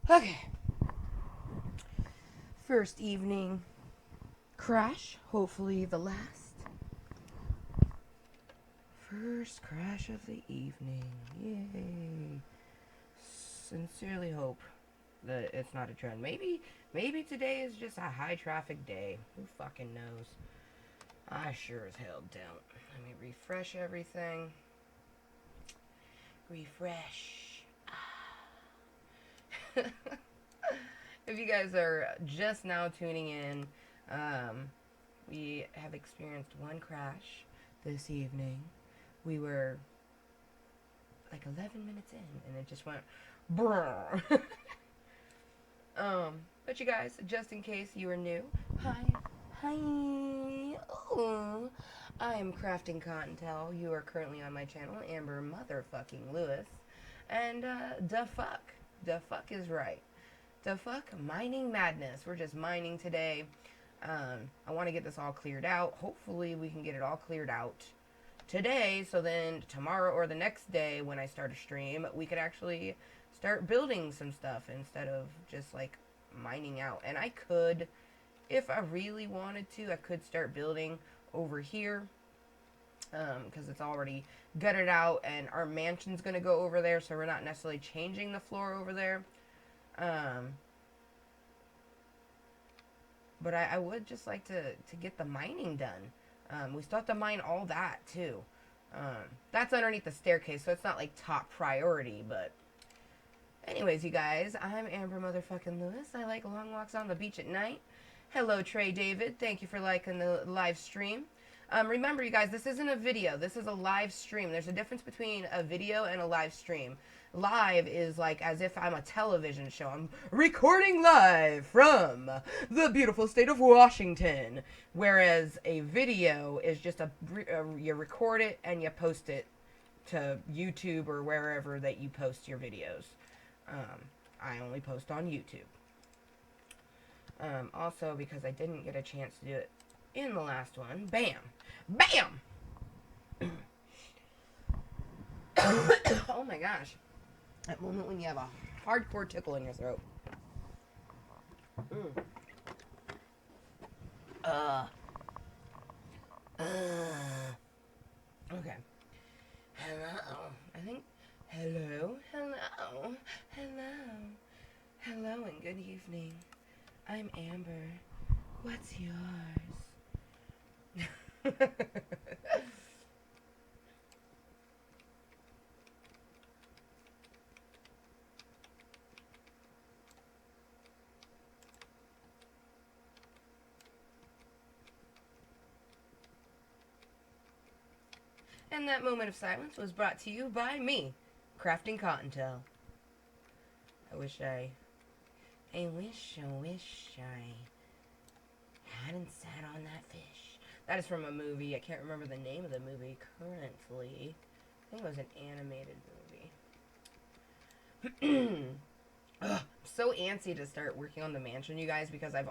Okay. First evening crash. Hopefully the last. First crash of the evening. Yay. Sincerely hope that it's not a trend. Maybe today is just a high traffic day. Who fucking knows? I sure as hell don't. Let me refresh everything. Refresh. If you guys are just now tuning in, we have experienced one crash this evening. We were like 11 minutes in, and it just went brrr. But you guys, just in case you are new, hi. Ooh. I am Crafting Kottontale. You are currently on my channel, Amber Motherfucking Lewis. And, the fuck is right. The fuck? Mining madness. We're just mining today. I want to get this all cleared out. Hopefully we can get it all cleared out today, so then tomorrow or the next day when I start a stream, we could actually start building some stuff instead of just, like, mining out. And I could, if I really wanted to, I could start building over here, because it's already gutted out, and our mansion's going to go over there, so we're not necessarily changing the floor over there. But I would just like to get the mining done. We still have to mine all that, too. That's underneath the staircase, so it's not, like, top priority, but... Anyways, you guys, I'm Amber Motherfucking Lewis. I like long walks on the beach at night. Hello, Trey David. Thank you for liking the live stream. Remember, you guys, this isn't a video. This is a live stream. There's a difference between a video and a live stream. Live is like as if I'm a television show. I'm recording live from the beautiful state of Washington. Whereas a video is just you record it and you post it to YouTube or wherever that you post your videos. I only post on YouTube. Also, because I didn't get a chance to do it in the last one. Bam! Bam! Oh my gosh. That moment when you have a hardcore tickle in your throat. Okay. Hello. I think... Hello. Hello and good evening. I'm Amber. What's yours? And that moment of silence was brought to you by me, Crafting Kottontale. I wish I hadn't sat on that fish. That is from a movie. I can't remember the name of the movie currently. I think it was an animated movie. Ugh, I'm so antsy to start working on the mansion, you guys, because I've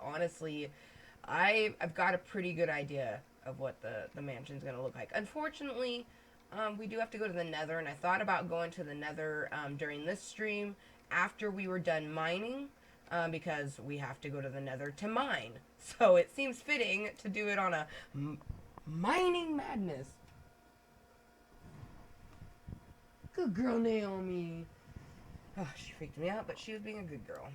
got a pretty good idea of what the mansion's going to look like. Unfortunately, we do have to go to the nether, and I thought about going to the nether during this stream after we were done mining, because we have to go to the nether to mine. So it seems fitting to do it on a mining madness. Good girl, Naomi. Oh, she freaked me out, but she was being a good girl.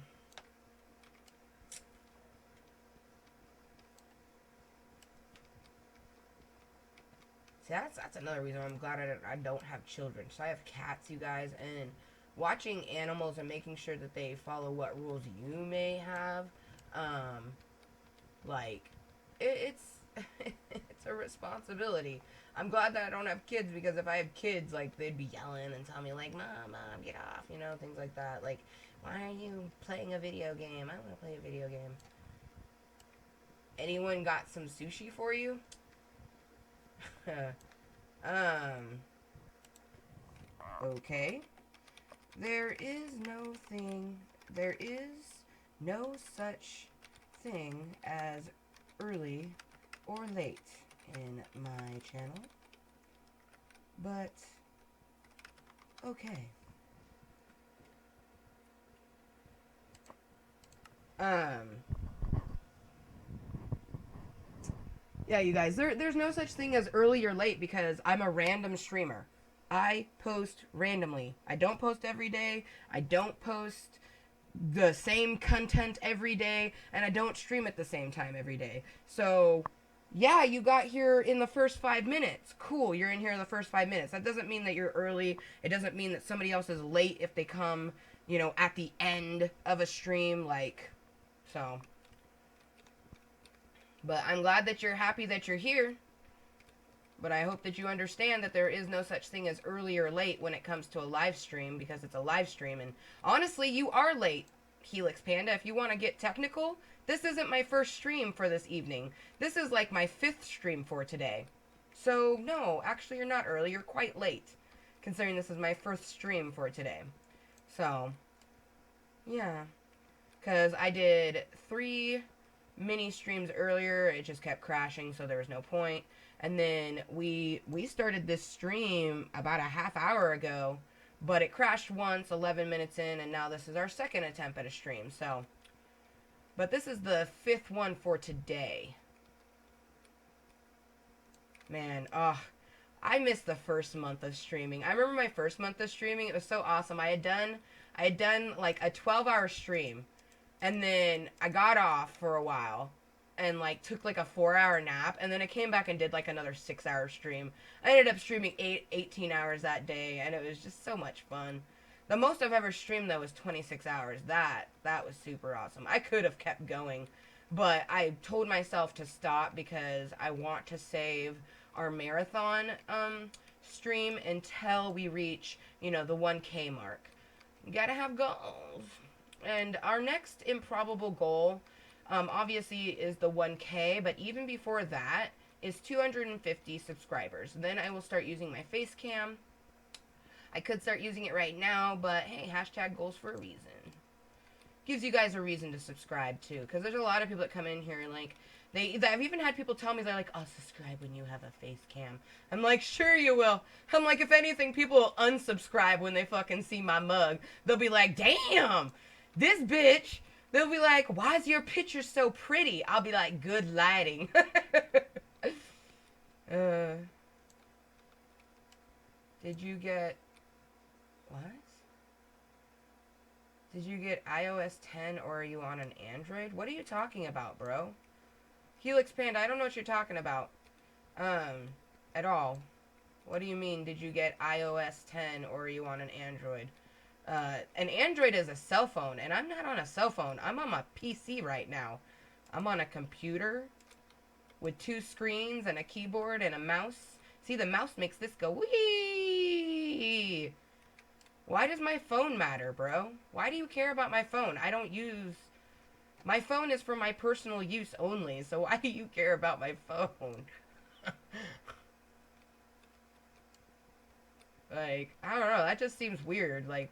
See, that's another reason I'm glad I don't have children. So I have cats, you guys, and watching animals and making sure that they follow what rules you may have, like, it's it's a responsibility. I'm glad that I don't have kids, because if I had kids, like, they'd be yelling and telling me, like, Mom, get off, you know, things like that. Like, why are you playing a video game? I don't want to play a video game. Anyone got some sushi for you? Okay. There is no such thing as early or late in my channel. But, okay. Um, yeah, you guys, there's no such thing as early or late because I'm a random streamer. I post randomly. I don't post every day. I don't post the same content every day, and I don't stream at the same time every day. So, yeah, you got here in the first 5 minutes. Cool, you're in here in the first 5 minutes. That doesn't mean that you're early. It doesn't mean that somebody else is late if they come, you know, at the end of a stream, like, so. But I'm glad that you're happy that you're here. But I hope that you understand that there is no such thing as early or late when it comes to a live stream, because it's a live stream. And honestly, you are late, Helix Panda. If you want to get technical, this isn't my first stream for this evening. This is like my 5th stream for today. So, no, actually you're not early. You're quite late, considering this is my first stream for today. So, yeah. Because I did 3 mini streams earlier. It just kept crashing, so there was no point. And then we started this stream about a half hour ago, but it crashed once 11 minutes in, and now this is our 2nd attempt at a stream. So, but this is the 5th one for today. Man, I missed the first month of streaming. I remember my first month of streaming. It was so awesome. I had done like a 12-hour stream, and then I got off for a while and like took like a 4-hour nap, and then I came back and did like another 6-hour stream. I ended up streaming 18 hours that day, and it was just so much fun. The most I've ever streamed though was 26 hours. That was super awesome. I could have kept going, but I told myself to stop because I want to save our marathon stream until we reach, you know, the 1K mark. You gotta have goals. And our next improbable goal, obviously, is the 1K, but even before that is 250 subscribers. Then I will start using my face cam. I could start using it right now, but hey, hashtag goals for a reason. Gives you guys a reason to subscribe too, because there's a lot of people that come in here and like, I've even had people tell me, they're like, I'll subscribe when you have a face cam. I'm like, sure you will. I'm like, if anything, people will unsubscribe when they fucking see my mug. They'll be like, damn, this bitch. They'll be like, why is your picture so pretty? I'll be like, good lighting. Did you get... What? Did you get iOS 10 or are you on an Android? What are you talking about, bro? Helix Panda, I don't know what you're talking about. At all. What do you mean, did you get iOS 10 or are you on an Android? An Android is a cell phone, and I'm not on a cell phone. I'm on my PC right now. I'm on a computer with 2 screens and a keyboard and a mouse. See, the mouse makes this go wee. Why does my phone matter, bro? Why do you care about my phone? I don't use... My phone is for my personal use only, so why do you care about my phone? Like, I don't know, that just seems weird, like...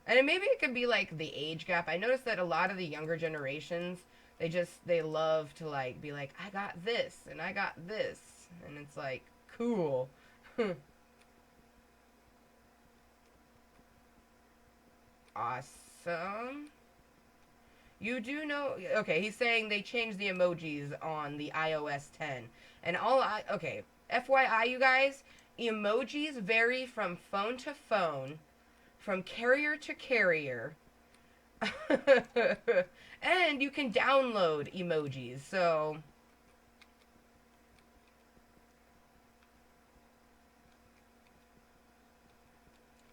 And maybe it could be, like, the age gap. I noticed that a lot of the younger generations, they love to, like, be like, I got this, and I got this. And it's like, cool. Awesome. You do know... Okay, he's saying they changed the emojis on the iOS 10. And okay, FYI, you guys, emojis vary from phone to phone, from carrier to carrier. And you can download emojis, so...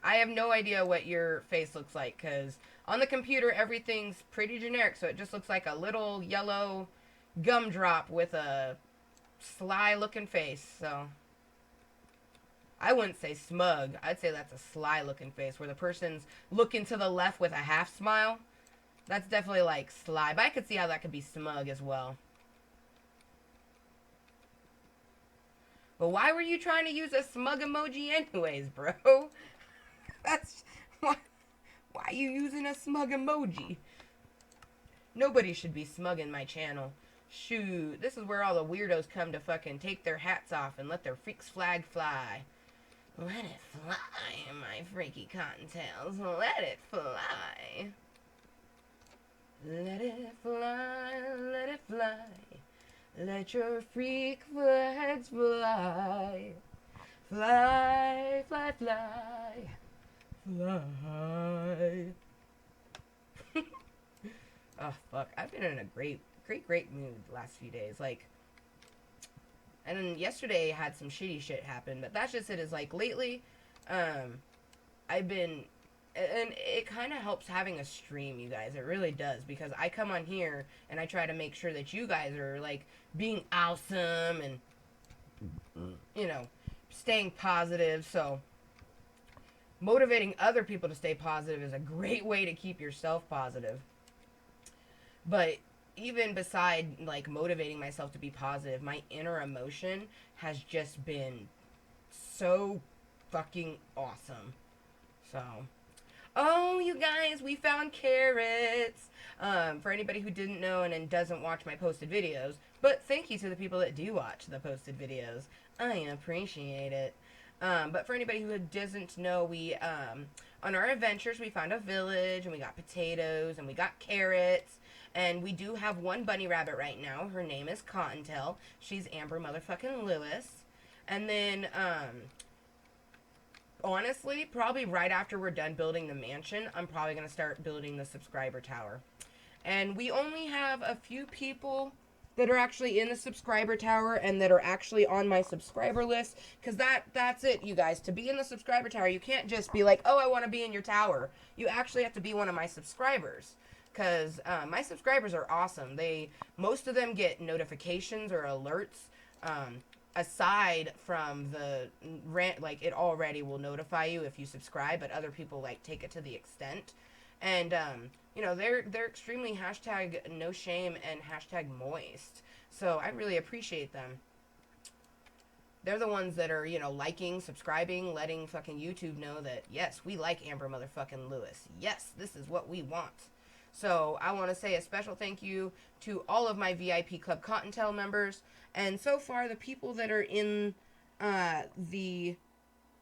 I have no idea what your face looks like, because on the computer, everything's pretty generic, so it just looks like a little yellow gumdrop with a sly-looking face, so... I wouldn't say smug. I'd say that's a sly-looking face, where the person's looking to the left with a half-smile. That's definitely, like, sly, but I could see how that could be smug as well. But why were you trying to use a smug emoji anyways, bro? That's... Why are you using a smug emoji? Nobody should be smug in my channel. Shoot, this is where all the weirdos come to fucking take their hats off and let their freak's flag fly. Let it fly, my freaky cottontails. Let it fly. Let it fly, let it fly. Let your freak flags fly. Fly, fly, fly. Fly. Oh, fuck. I've been in a great mood the last few days. Like, and then yesterday I had some shitty shit happen, but that's just it. Is like, lately, I've been, and it kind of helps having a stream, you guys. It really does, because I come on here and I try to make sure that you guys are, like, being awesome and, you know, staying positive. So, motivating other people to stay positive is a great way to keep yourself positive. But even beside, like, motivating myself to be positive, my inner emotion has just been so fucking awesome. So, oh, you guys, we found carrots. For anybody who didn't know and doesn't watch my posted videos, but thank you to the people that do watch the posted videos. I appreciate it. But for anybody who doesn't know, we, on our adventures, we found a village, and we got potatoes, and we got carrots, and we do have one bunny rabbit right now. Her name is Kottontale. She's Amber motherfucking Lewis. And then, honestly, probably right after we're done building the mansion, I'm probably going to start building the subscriber tower. And we only have a few people that are actually in the subscriber tower and that are actually on my subscriber list, because that's it, you guys. To be in the subscriber tower, you can't just be like, oh, I want to be in your tower. You actually have to be one of my subscribers, because my subscribers are awesome. Most of them get notifications or alerts, aside from the rant, like, it already will notify you if you subscribe, but other people, like, take it to the extent. And you know, they're extremely hashtag no shame and hashtag Mooiisstt. So I really appreciate them. They're the ones that are, you know, liking, subscribing, letting fucking YouTube know that, yes, we like Amber motherfucking Lewis. Yes, this is what we want. So I want to say a special thank you to all of my VIP Klub Kottontale members. And so far, the people that are in the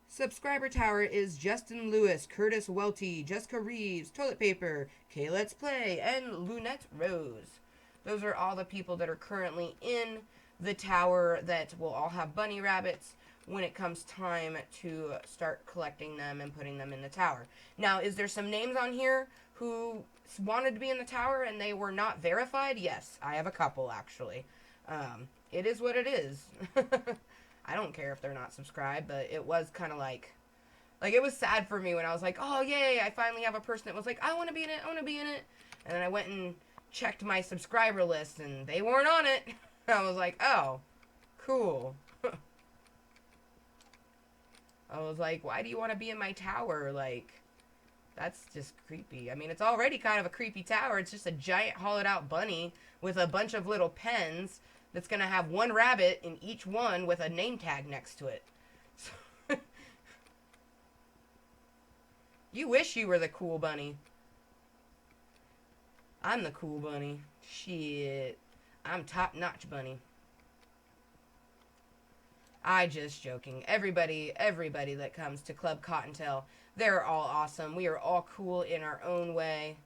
subscriber tower is Justin Lewis, Curtis Welty, Jessica Reeves, Toilet Paper, Kay Let's Play, and Lunette Rose. Those are all the people that are currently in the tower that will all have bunny rabbits when it comes time to start collecting them and putting them in the tower. Now, is there some names on here who wanted to be in the tower and they were not verified? Yes, I have a couple, actually. It is what it is. I don't care if they're not subscribed, but it was kind of like, it was sad for me when I was like, oh, yay, I finally have a person that was like, I want to be in it, I want to be in it. And then I went and checked my subscriber list, and they weren't on it. I was like, oh, cool. I was like, why do you want to be in my tower? Like, that's just creepy. I mean, it's already kind of a creepy tower. It's just a giant hollowed out bunny with a bunch of little pens that's going to have one rabbit in each one with a name tag next to it. So you wish you were the cool bunny. I'm the cool bunny. Shit. I'm top-notch bunny. I just joking. Everybody that comes to Klub Kottontale, they're all awesome. We are all cool in our own way.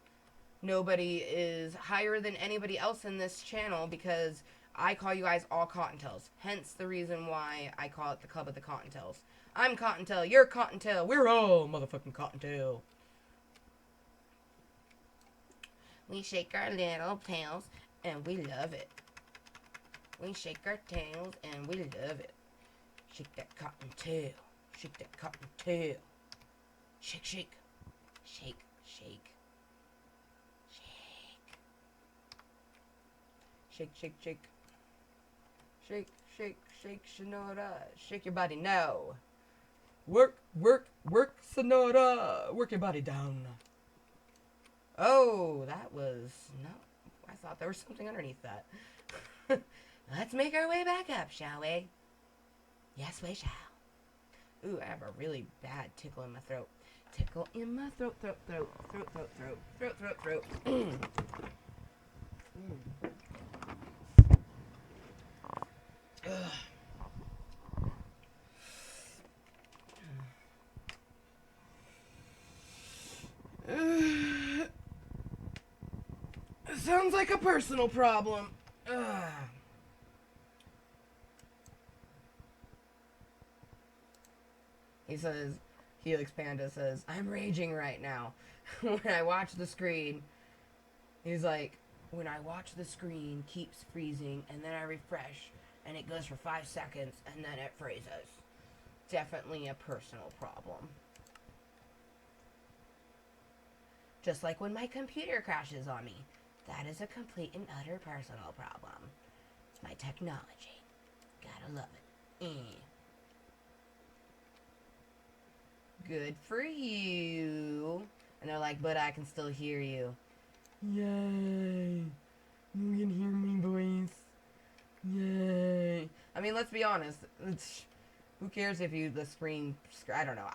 Nobody is higher than anybody else in this channel because I call you guys all Kottontales. Hence the reason why I call it the Club of the Kottontales. I'm Kottontale, you're Kottontale, we're all motherfucking Kottontale. We shake our little tails and we love it. We shake our tails and we love it. Shake that cottontail. Shake that cottontail. Shake, shake. Shake, shake. Shake. Shake, shake, shake. Shake, shake, shake, Sonora. Shake your body now. Work, work, work, Sonora. Work your body down. Oh, that was... No, I thought there was something underneath that. Let's make our way back up, shall we? Yes, we shall. Ooh, I have a really bad tickle in my throat. Tickle in my throat, throat, throat, throat, throat, throat, throat, throat, throat. sounds like a personal problem. Ugh. He says, Helix Panda says, I'm raging right now. When I watch the screen, he's like, when I watch the screen keeps freezing and then I refresh and it goes for 5 seconds and then it freezes. Definitely a personal problem. Just like when my computer crashes on me. That is a complete and utter personal problem. It's my technology. Gotta love it. Good for you. And they're like, but I can still hear you. Yay. You can hear my voice. Yay. I mean, let's be honest. Who cares if the screen... I don't know.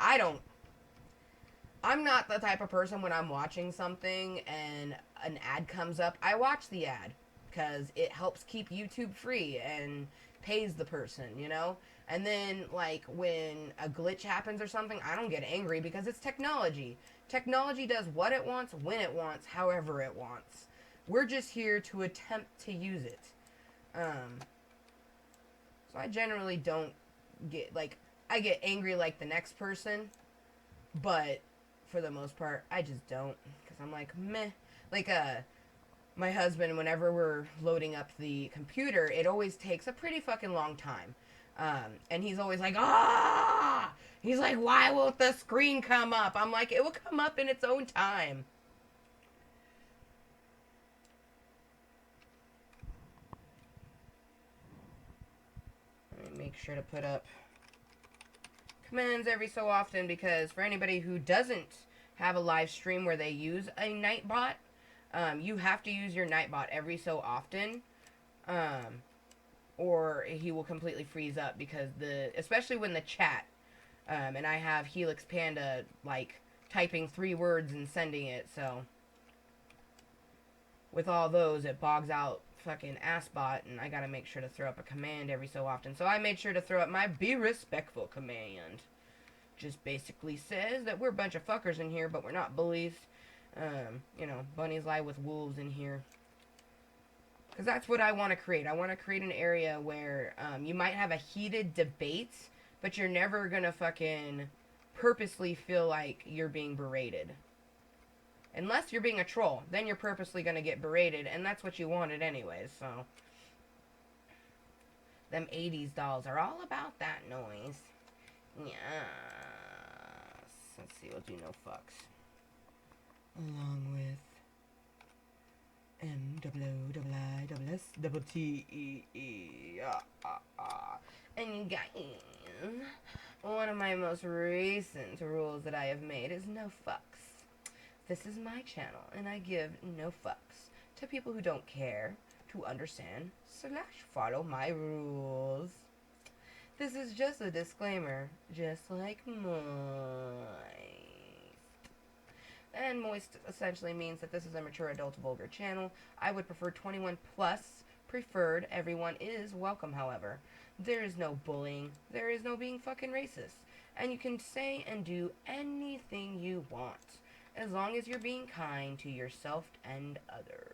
I'm not the type of person when I'm watching something and an ad comes up, I watch the ad. Because it helps keep YouTube free and pays the person, you know? And then, like, when a glitch happens or something, I don't get angry because it's technology. Technology does what it wants, when it wants, however it wants. We're just here to attempt to use it. So I generally don't get, like, I get angry like the next person, but for the most part, I just don't, because I'm like, meh. Like, my husband, whenever we're loading up the computer, it always takes a pretty fucking long time. And he's always like, ah! He's like, why won't the screen come up? I'm like, it will come up in its own time. Make sure to put up commands every so often, because for anybody who doesn't have a live stream where they use a Nightbot, you have to use your Nightbot every so often, or he will completely freeze up, because especially when the chat, and I have Helix Panda like typing 3 words and sending it, so with all those it bogs out fucking assbot, and I gotta make sure to throw up a command every so often. So I made sure to throw up my be respectful command. Just basically says that we're a bunch of fuckers in here, but we're not bullies. You know, bunnies lie with wolves in here. Because that's what I want to create. I want to create an area where you might have a heated debate, but you're never gonna fucking purposely feel like you're being berated. Unless you're being a troll, then you're purposely going to get berated, and that's what you wanted anyways, so. Them 80s dolls are all about that noise. Yes. Let's see, we'll do no fucks. Along with MWISSTTE. And you guys, one of my most recent rules that I have made is no fucks. This is my channel, and I give no fucks to people who don't care to understand / follow my rules. This is just a disclaimer, just like Mooiisstt. And Mooiisstt essentially means that this is a mature adult vulgar channel. I would prefer 21 plus preferred. Everyone is welcome, however. There is no bullying. There is no being fucking racist. And you can say and do anything you want, as long as you're being kind to yourself and others.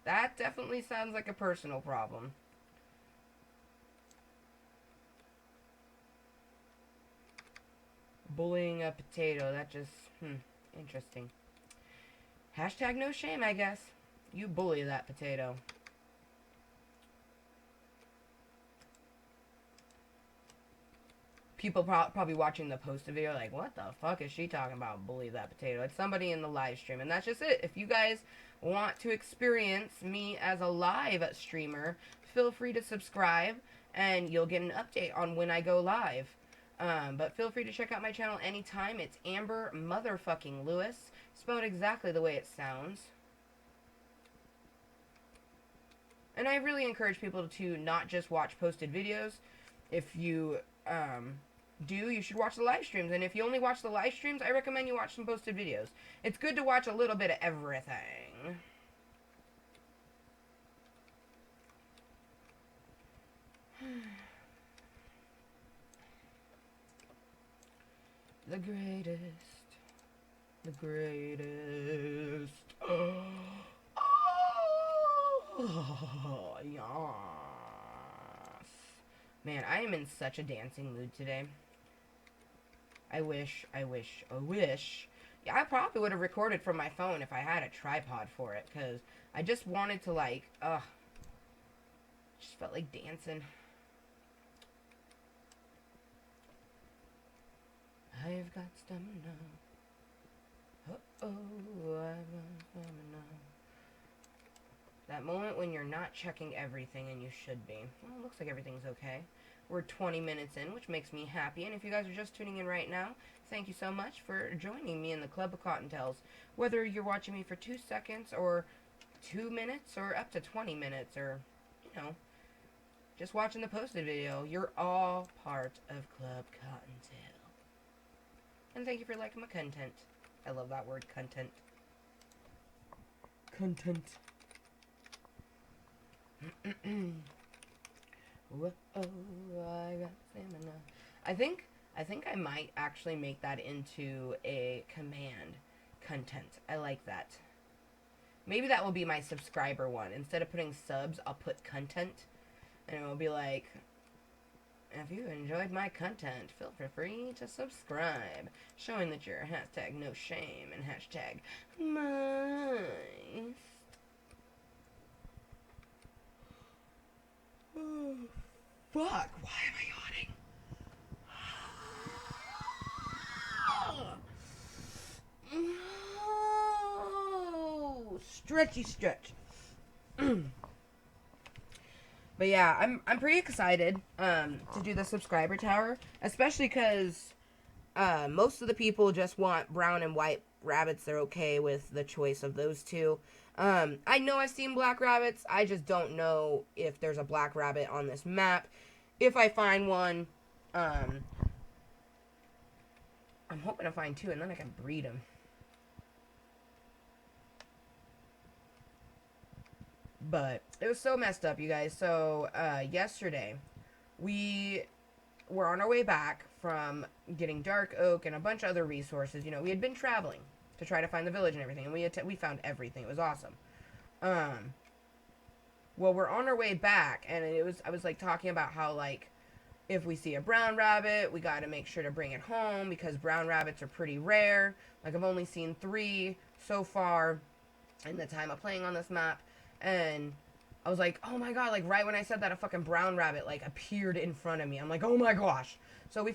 That definitely sounds like a personal problem. Bullying a potato, that just, interesting. Hashtag no shame, I guess. You bully that potato. People probably watching the posted video like, what the fuck is she talking about, bully that potato? It's somebody in the live stream, and that's just it. If you guys want to experience me as a live streamer, feel free to subscribe, and you'll get an update on when I go live. But feel free to check out my channel anytime. It's Amber motherfucking Lewis, spelled exactly the way it sounds. And I really encourage people to not just watch posted videos. If you you should watch the live streams. And if you only watch the live streams, I recommend you watch some posted videos. It's good to watch a little bit of everything. the greatest. The greatest. Oh, yes. Man, I am in such a dancing mood today. I wish. Yeah, I probably would have recorded from my phone if I had a tripod for it, because I just wanted to, like, just felt like dancing. I've got stamina. Oh, I've got stamina. That moment when you're not checking everything and you should be. Well, it looks like everything's okay. We're 20 minutes in, which makes me happy. And if you guys are just tuning in right now, thank you so much for joining me in the Klub Kottontales. Whether you're watching me for 2 seconds or 2 minutes or up to 20 minutes or, you know, just watching the posted video, you're all part of Klub Kottontale. And thank you for liking my content. I love that word, content. Content. Whoa, I got stamina. I think I might actually make that into a command. Content. I like that. Maybe that will be my subscriber one. Instead of putting subs, I'll put content. And it will be like, if you enjoyed my content, feel free to subscribe. Showing that you're hashtag no shame and hashtag Mooiisstt. Oh, fuck. Why am I yawning? Oh, stretchy stretch. But yeah, I'm pretty excited to do the subscriber tower, especially because most of the people just want brown and white rabbits. They're okay with the choice of those two. I know I've seen black rabbits. I just don't know if there's a black rabbit on this map. If I find one, I'm hoping to find two, and then I can breed them. But it was so messed up, you guys. So, yesterday, we were on our way back from getting Dark Oak and a bunch of other resources. You know, we had been traveling to try to find the village and everything, and we found everything. It was awesome. Well, we're on our way back, and I was, like, talking about how, like, if we see a brown rabbit, we gotta make sure to bring it home, because brown rabbits are pretty rare. Like, I've only seen 3 so far in the time of playing on this map. And I was like, oh my god, like right when I said that, a fucking brown rabbit like appeared in front of me. I'm like, oh my gosh. So we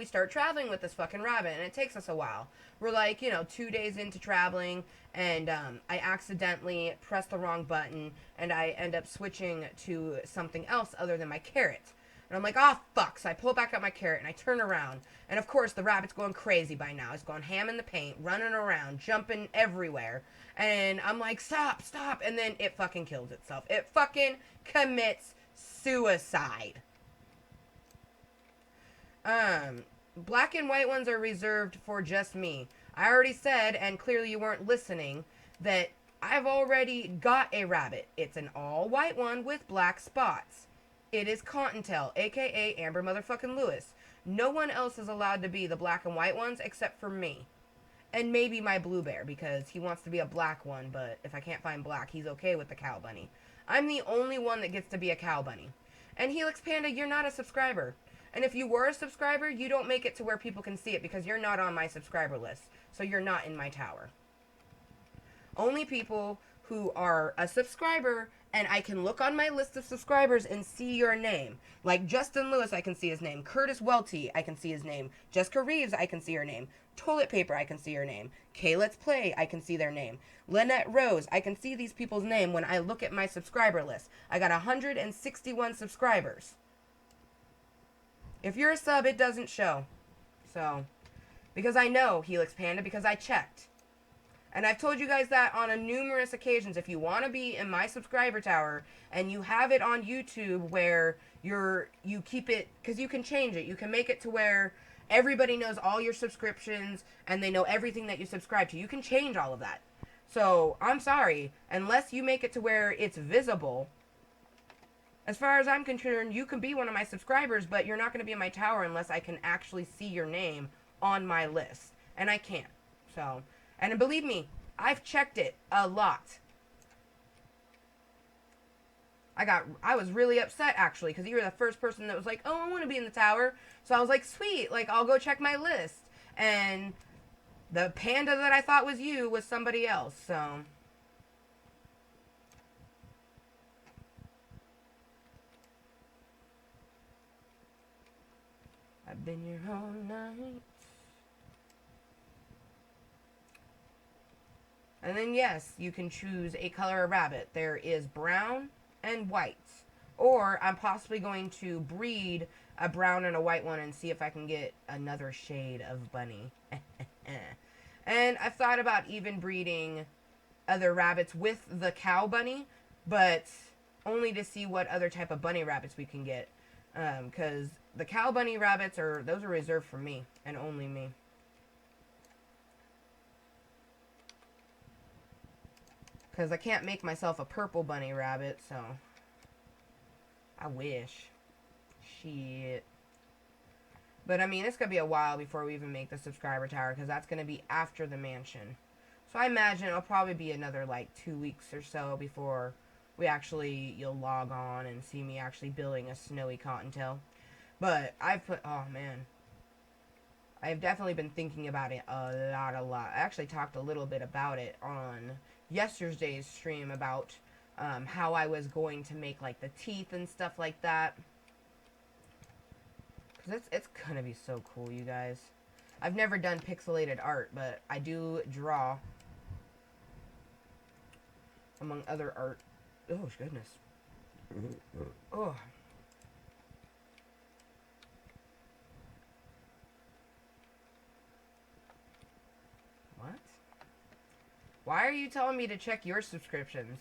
start traveling with this fucking rabbit, and it takes us a while. We're like, 2 days into traveling, and I accidentally press the wrong button, and I end up switching to something else other than my carrot. And I'm like, oh, fuck. So I pull back up my carrot, and I turn around. And, of course, the rabbit's going crazy by now. It's going ham in the paint, running around, jumping everywhere. And I'm like, stop. And then it fucking kills itself. It fucking commits suicide. Black and white ones are reserved for just me. I already said, and clearly you weren't listening, that I've already got a rabbit. It's an all-white one with black spots. It is Kottontale, a.k.a. Amber motherfucking Lewis. No one else is allowed to be the black and white ones except for me. And maybe my blue bear, because he wants to be a black one, but if I can't find black, he's okay with the cow bunny. I'm the only one that gets to be a cow bunny. And Helix Panda, you're not a subscriber. And if you were a subscriber, you don't make it to where people can see it, because you're not on my subscriber list. So you're not in my tower. Only people who are a subscriber, and I can look on my list of subscribers and see your name. Like Justin Lewis, I can see his name. Curtis Welty, I can see his name. Jessica Reeves, I can see her name. Toilet Paper, I can see her name. Let's Play, I can see their name. Lynette Rose, I can see these people's name when I look at my subscriber list. I got 161 subscribers. If you're a sub, it doesn't show. So, because I know, Helix Panda, because I checked. And I've told you guys that on numerous occasions. If you want to be in my subscriber tower and you have it on YouTube where you keep it, because you can change it. You can make it to where everybody knows all your subscriptions and they know everything that you subscribe to. You can change all of that. So, I'm sorry. Unless you make it to where it's visible, as far as I'm concerned, you can be one of my subscribers, but you're not going to be in my tower unless I can actually see your name on my list. And I can't. So, and believe me, I've checked it a lot. I was really upset, actually, because you were the first person that was like, oh, I want to be in the tower. So I was like, sweet, like, I'll go check my list. And the panda that I thought was you was somebody else, so. I've been here all night. And then, yes, you can choose a color of rabbit. There is brown and white. Or I'm possibly going to breed a brown and a white one and see if I can get another shade of bunny. And I've thought about even breeding other rabbits with the cow bunny, but only to see what other type of bunny rabbits we can get. Because the cow bunny rabbits those are reserved for me and only me. Because I can't make myself a purple bunny rabbit, so I wish. Shit. But I mean, it's going to be a while before we even make the subscriber tower, because that's going to be after the mansion. So I imagine it'll probably be another like 2 weeks or so before you'll log on and see me actually building a snowy cottontail. But oh man. I've definitely been thinking about it a lot. I actually talked a little bit about it on yesterday's stream about how I was going to make like the teeth and stuff like that. Because it's going to be so cool, you guys. I've never done pixelated art, but I do draw. Among other art. Oh, goodness. Oh. What? Why are you telling me to check your subscriptions?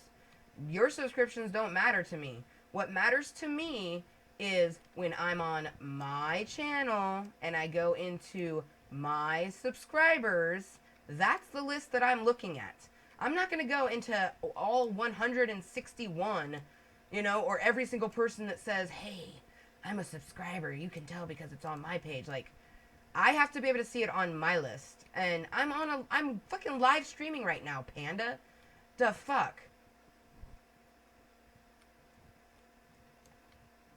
Your subscriptions don't matter to me. What matters to me is when I'm on my channel and I go into my subscribers, that's the list that I'm looking at. I'm not going to go into all 161, or every single person that says, hey, I'm a subscriber. You can tell because it's on my page. Like, I have to be able to see it on my list. And I'm fucking live streaming right now, panda. The fuck?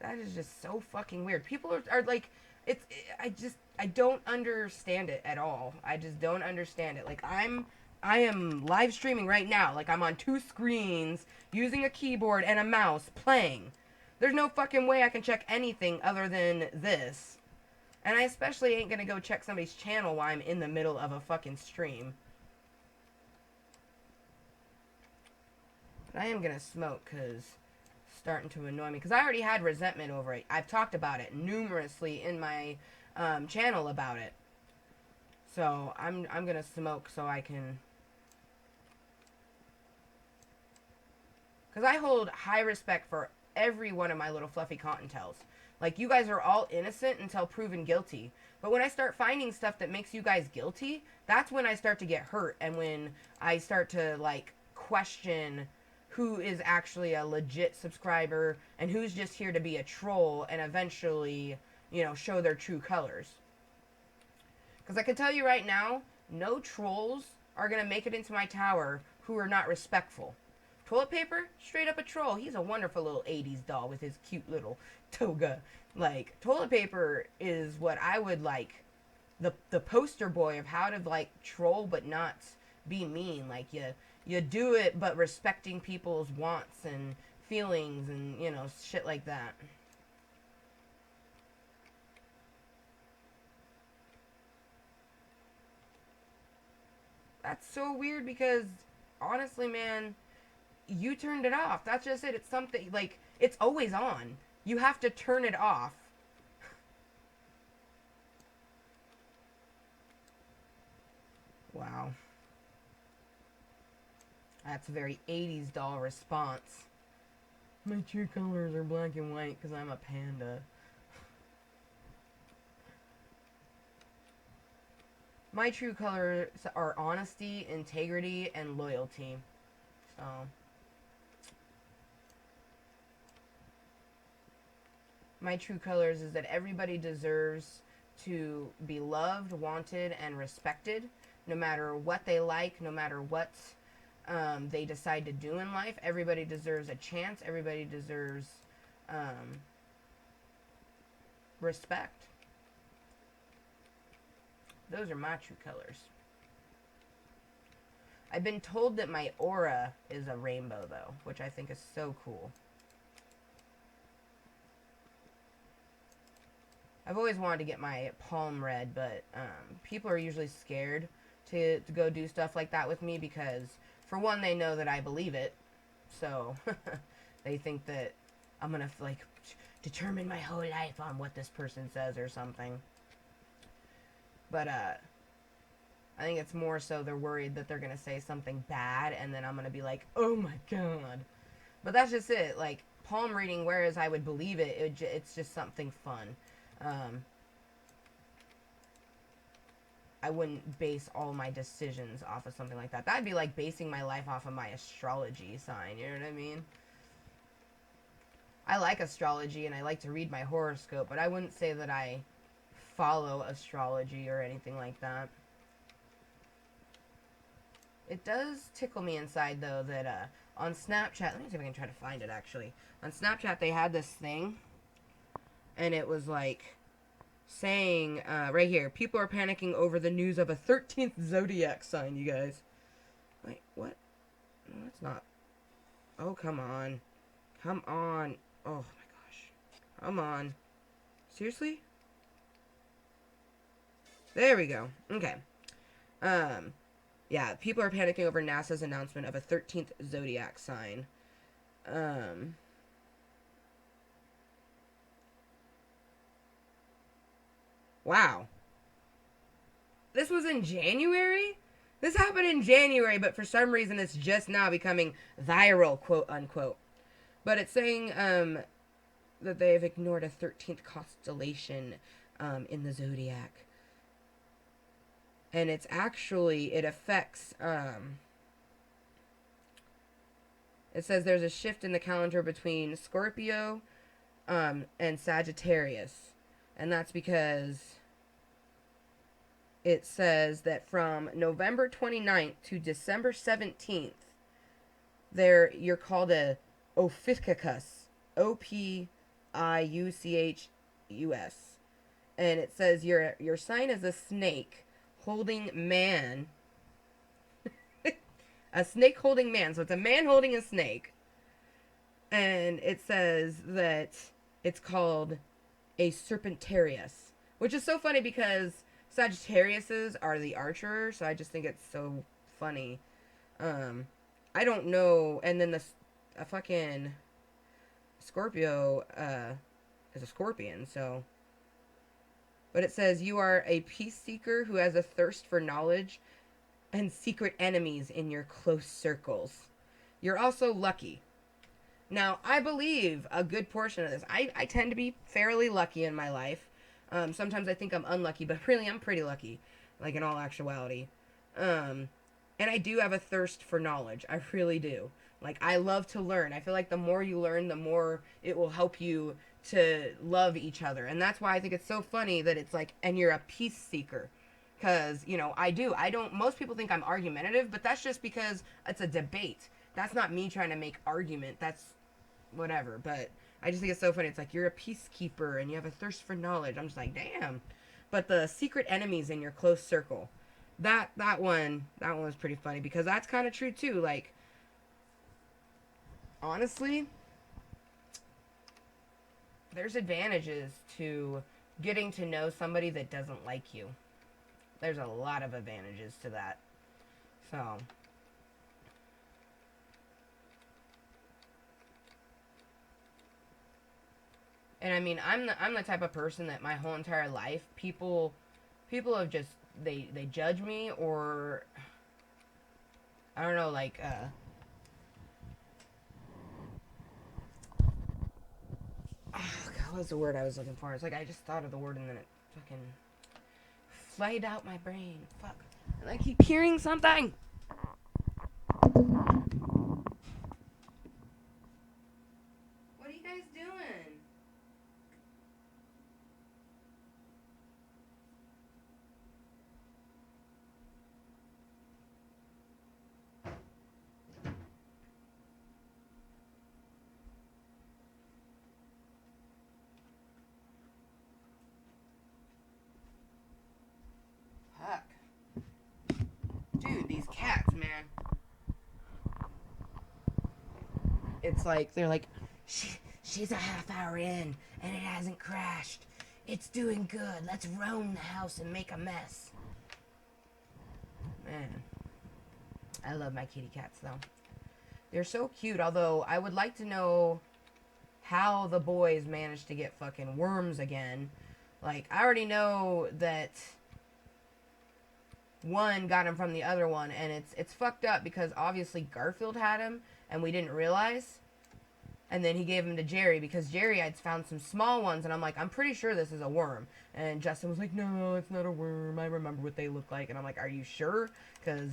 That is just so fucking weird. People are like, I don't understand it at all. I just don't understand it. Like, I am live streaming right now. Like, I'm on 2 screens, using a keyboard and a mouse, playing. There's no fucking way I can check anything other than this. And I especially ain't gonna go check somebody's channel while I'm in the middle of a fucking stream. But I am gonna smoke, because it's starting to annoy me. Because I already had resentment over it. I've talked about it numerously in my channel about it. So, I'm gonna smoke so I can... Because I hold high respect for every one of my little fluffy cottontails. Like, you guys are all innocent until proven guilty. But when I start finding stuff that makes you guys guilty, that's when I start to get hurt. And when I start to, like, question who is actually a legit subscriber and who's just here to be a troll and eventually, show their true colors. Because I can tell you right now, no trolls are going to make it into my tower who are not respectful. Toilet paper, straight up a troll. He's a wonderful little 80s doll with his cute little toga. Like, toilet paper is what I would like, the poster boy of how to, like, troll but not be mean. Like, you do it but respecting people's wants and feelings and, shit like that. That's so weird because, honestly, man... You turned it off. That's just it. It's something, like, it's always on. You have to turn it off. Wow. That's a very 80s doll response. My true colors are black and white because I'm a panda. My true colors are honesty, integrity, and loyalty. So... My true colors is that everybody deserves to be loved, wanted, and respected, no matter what they like, no matter what they decide to do in life. Everybody deserves a chance. Everybody deserves respect. Those are my true colors. I've been told that my aura is a rainbow, though, which I think is so cool. I've always wanted to get my palm read, but people are usually scared to go do stuff like that with me because, for one, they know that I believe it. So they think that I'm going to, like, determine my whole life on what this person says or something. But I think it's more so they're worried that they're going to say something bad and then I'm going to be like, oh my god. But that's just it. Like, palm reading, whereas I would believe it, it's just something fun. I wouldn't base all my decisions off of something like that. That'd be like basing my life off of my astrology sign, you know what I mean? I like astrology and I like to read my horoscope, but I wouldn't say that I follow astrology or anything like that. It does tickle me inside, though, that on Snapchat, let me see if I can try to find it, actually. On Snapchat, they had this thing, and it was like saying, right here, people are panicking over the news of a 13th zodiac sign, you guys. Wait, what? No, that's not. Oh, come on. Come on. Oh, my gosh. Come on. Seriously? There we go. Okay. Yeah, people are panicking over NASA's announcement of a 13th zodiac sign. Wow. This was in January? This happened in January, but for some reason it's just now becoming viral, quote unquote. But it's saying that they've ignored a 13th constellation in the zodiac. And it's actually, it affects, it says there's a shift in the calendar between Scorpio and Sagittarius. And that's because it says that from November 29th to December 17th, you're called a Ophiuchus. Ophiuchus. And it says your sign is a snake holding man. A snake holding man. So it's a man holding a snake. And it says that it's called a Serpentarius. Which is so funny because Sagittariuses are the archer. So I just think it's so funny. I don't know. And then a fucking Scorpio is a scorpion. So. But it says, you are a peace seeker who has a thirst for knowledge and secret enemies in your close circles. You're also lucky. Now, I believe a good portion of this. I tend to be fairly lucky in my life. Sometimes I think I'm unlucky, but really I'm pretty lucky, like in all actuality. And I do have a thirst for knowledge. I really do. Like, I love to learn. I feel like the more you learn, the more it will help you to love each other. And that's why I think it's so funny that it's like, and you're a peace seeker. Because, you know, most people think I'm argumentative, but that's just because it's a debate. That's not me trying to make argument. That's whatever. But I just think it's so funny. It's like, you're a peacekeeper and you have a thirst for knowledge. I'm just like, damn. But the secret enemies in your close circle, that one was pretty funny because that's kind of true too. Like, honestly, there's advantages to getting to know somebody that doesn't like you. There's a lot of advantages to that. So, and I mean, I'm the type of person that my whole entire life, people have just, they judge me, or I don't know, like, oh god, what was the word I was looking for? It's like I just thought of the word and then it fucking flayed out my brain. Fuck. And I keep hearing something. What are you guys doing? it's like, they're like, she's a half hour in, and it hasn't crashed. It's doing good. Let's roam the house and make a mess. Man. I love my kitty cats, though. They're so cute, although I would like to know how the boys managed to get fucking worms again. Like, I already know that one got him from the other one, and it's fucked up because obviously Garfield had him, and we didn't realize. And then he gave him to Jerry because Jerry had found some small ones, and I'm like, I'm pretty sure this is a worm. And Justin was like, no, it's not a worm. I remember what they look like. And I'm like, are you sure? Because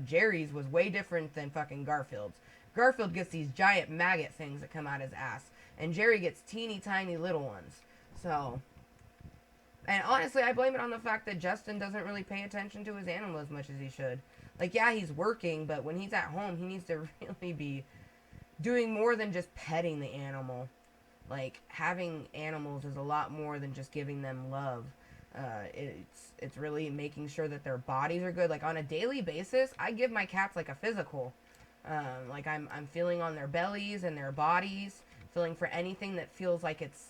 Jerry's was way different than fucking Garfield's. Garfield gets these giant maggot things that come out his ass, and Jerry gets teeny tiny little ones. So, and honestly, I blame it on the fact that Justin doesn't really pay attention to his animal as much as he should. Like, yeah, he's working, but when he's at home, he needs to really be doing more than just petting the animal. Like, having animals is a lot more than just giving them love. It's really making sure that their bodies are good. Like, on a daily basis, I give my cats, like, a physical. Like, I'm feeling on their bellies and their bodies, feeling for anything that feels like it's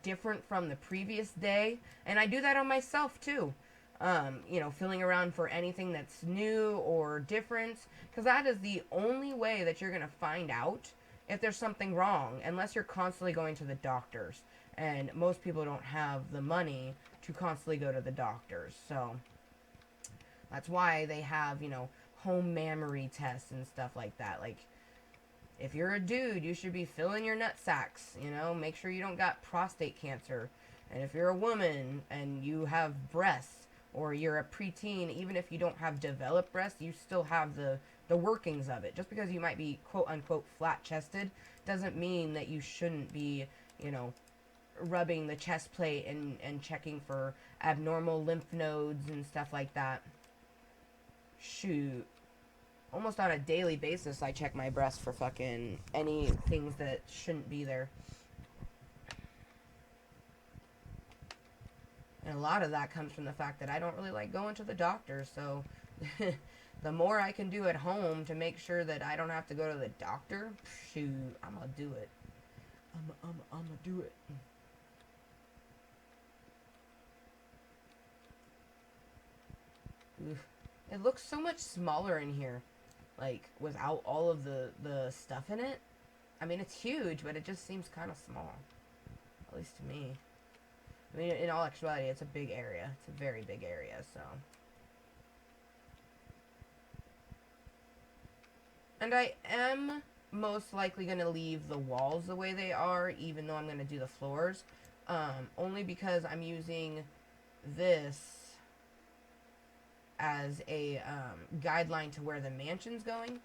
different from the previous day. And I do that on myself, too. You know, feeling around for anything that's new or different, because that is the only way that you're going to find out if there's something wrong, unless you're constantly going to the doctors, and most people don't have the money to constantly go to the doctors. So that's why they have, you know, home mammary tests and stuff like that. Like, if you're a dude, you should be filling your nut sacks, you know, make sure you don't got prostate cancer. And if you're a woman and you have breasts, or you're a preteen, even if you don't have developed breasts, you still have the workings of it. Just because you might be quote-unquote flat-chested doesn't mean that you shouldn't be, you know, rubbing the chest plate and checking for abnormal lymph nodes and stuff like that. Shoot. Almost on a daily basis, I check my breasts for fucking any things that shouldn't be there. And a lot of that comes from the fact that I don't really like going to the doctor, so the more I can do at home to make sure that I don't have to go to the doctor, shoot, I'm gonna do it. I'm gonna do it. Oof. It looks so much smaller in here, like, without all of the stuff in it. I mean, it's huge, but it just seems kind of small, at least to me. I mean, in all actuality, it's a big area. It's a very big area, so. And I am most likely going to leave the walls the way they are, even though I'm going to do the floors. Only because I'm using this as a guideline to where the mansion's going.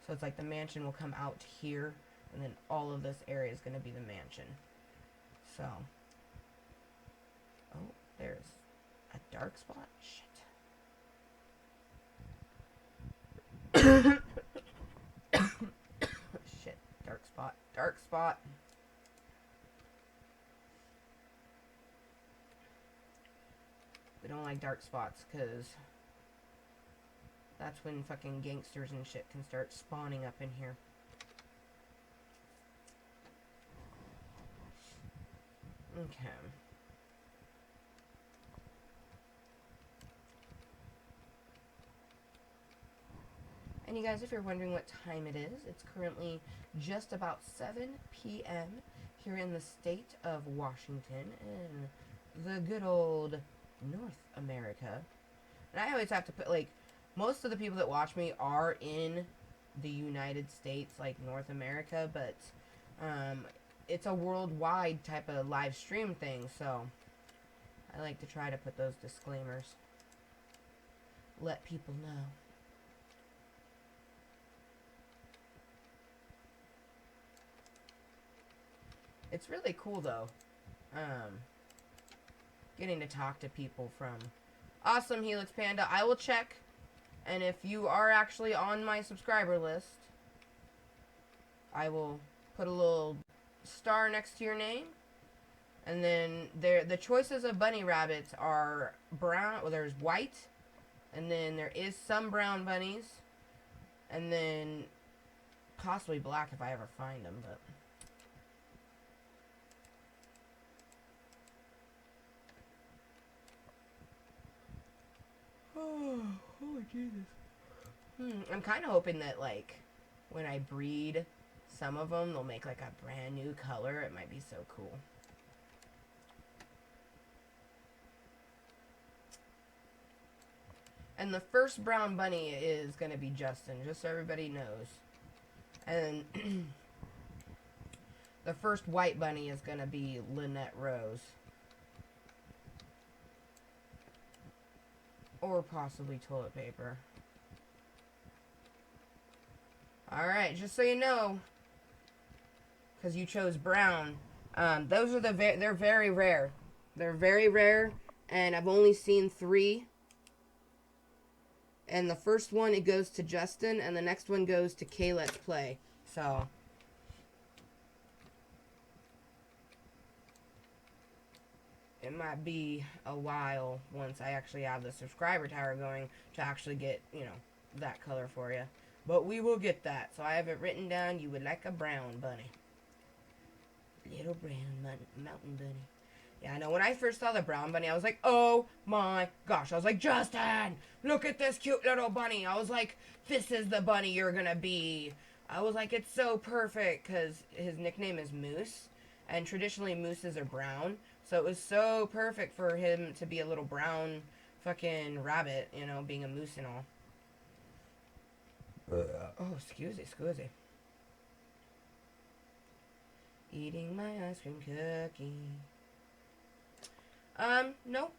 So it's like the mansion will come out here, and then all of this area is going to be the mansion. So, oh, there's a dark spot. Shit. Shit, dark spot. Dark spot. We don't like dark spots, because that's when fucking gangsters and shit can start spawning up in here. Okay. And you guys, if you're wondering what time it is, it's currently just about 7 p.m. here in the state of Washington, in the good old North America. And I always have to put, like, most of the people that watch me are in the United States, like North America, but it's a worldwide type of live stream thing, so I like to try to put those disclaimers. Let people know. It's really cool, though, getting to talk to people from Awesome Helix Panda. I will check, and if you are actually on my subscriber list, I will put a little star next to your name, and then the choices of bunny rabbits are brown. Well, there's white, and then there is some brown bunnies, And then possibly black if I ever find them, but... Oh Jesus. I'm kind of hoping that, like, when I breed some of them, they'll make, like, a brand new color. It might be so cool. And the first brown bunny is going to be Justin, just so everybody knows. And the first white bunny is going to be Lynette Rose. Or possibly toilet paper. Alright, just so you know, because you chose brown, those are they're very rare. They're very rare, and I've only seen 3. And the first one, it goes to Justin, and the next one goes to K Let's Play. So... it might be a while once I actually have the subscriber tower going to actually get, you know, that color for you. But we will get that. So I have it written down. You would like a brown bunny. Little brown mountain bunny. Yeah, I know. When I first saw the brown bunny, I was like, oh my gosh. I was like, Justin, look at this cute little bunny. I was like, this is the bunny you're going to be. I was like, it's so perfect because his nickname is Moose. And traditionally, mooses are brown. So it was so perfect for him to be a little brown fucking rabbit, you know, being a moose and all. Oh, excuse me. Eating my ice cream cookie. Nope.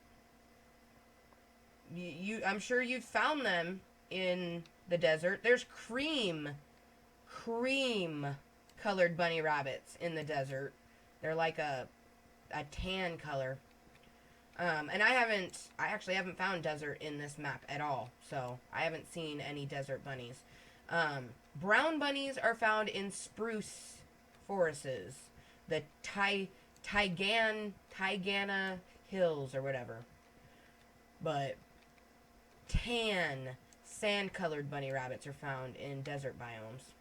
I'm sure you've found them in the desert. There's cream colored bunny rabbits in the desert. They're like a tan color. And I actually haven't found desert in this map at all. So I haven't seen any desert bunnies. Brown bunnies are found in spruce forests. The Taigana Hills or whatever. But tan, sand-colored bunny rabbits are found in desert biomes.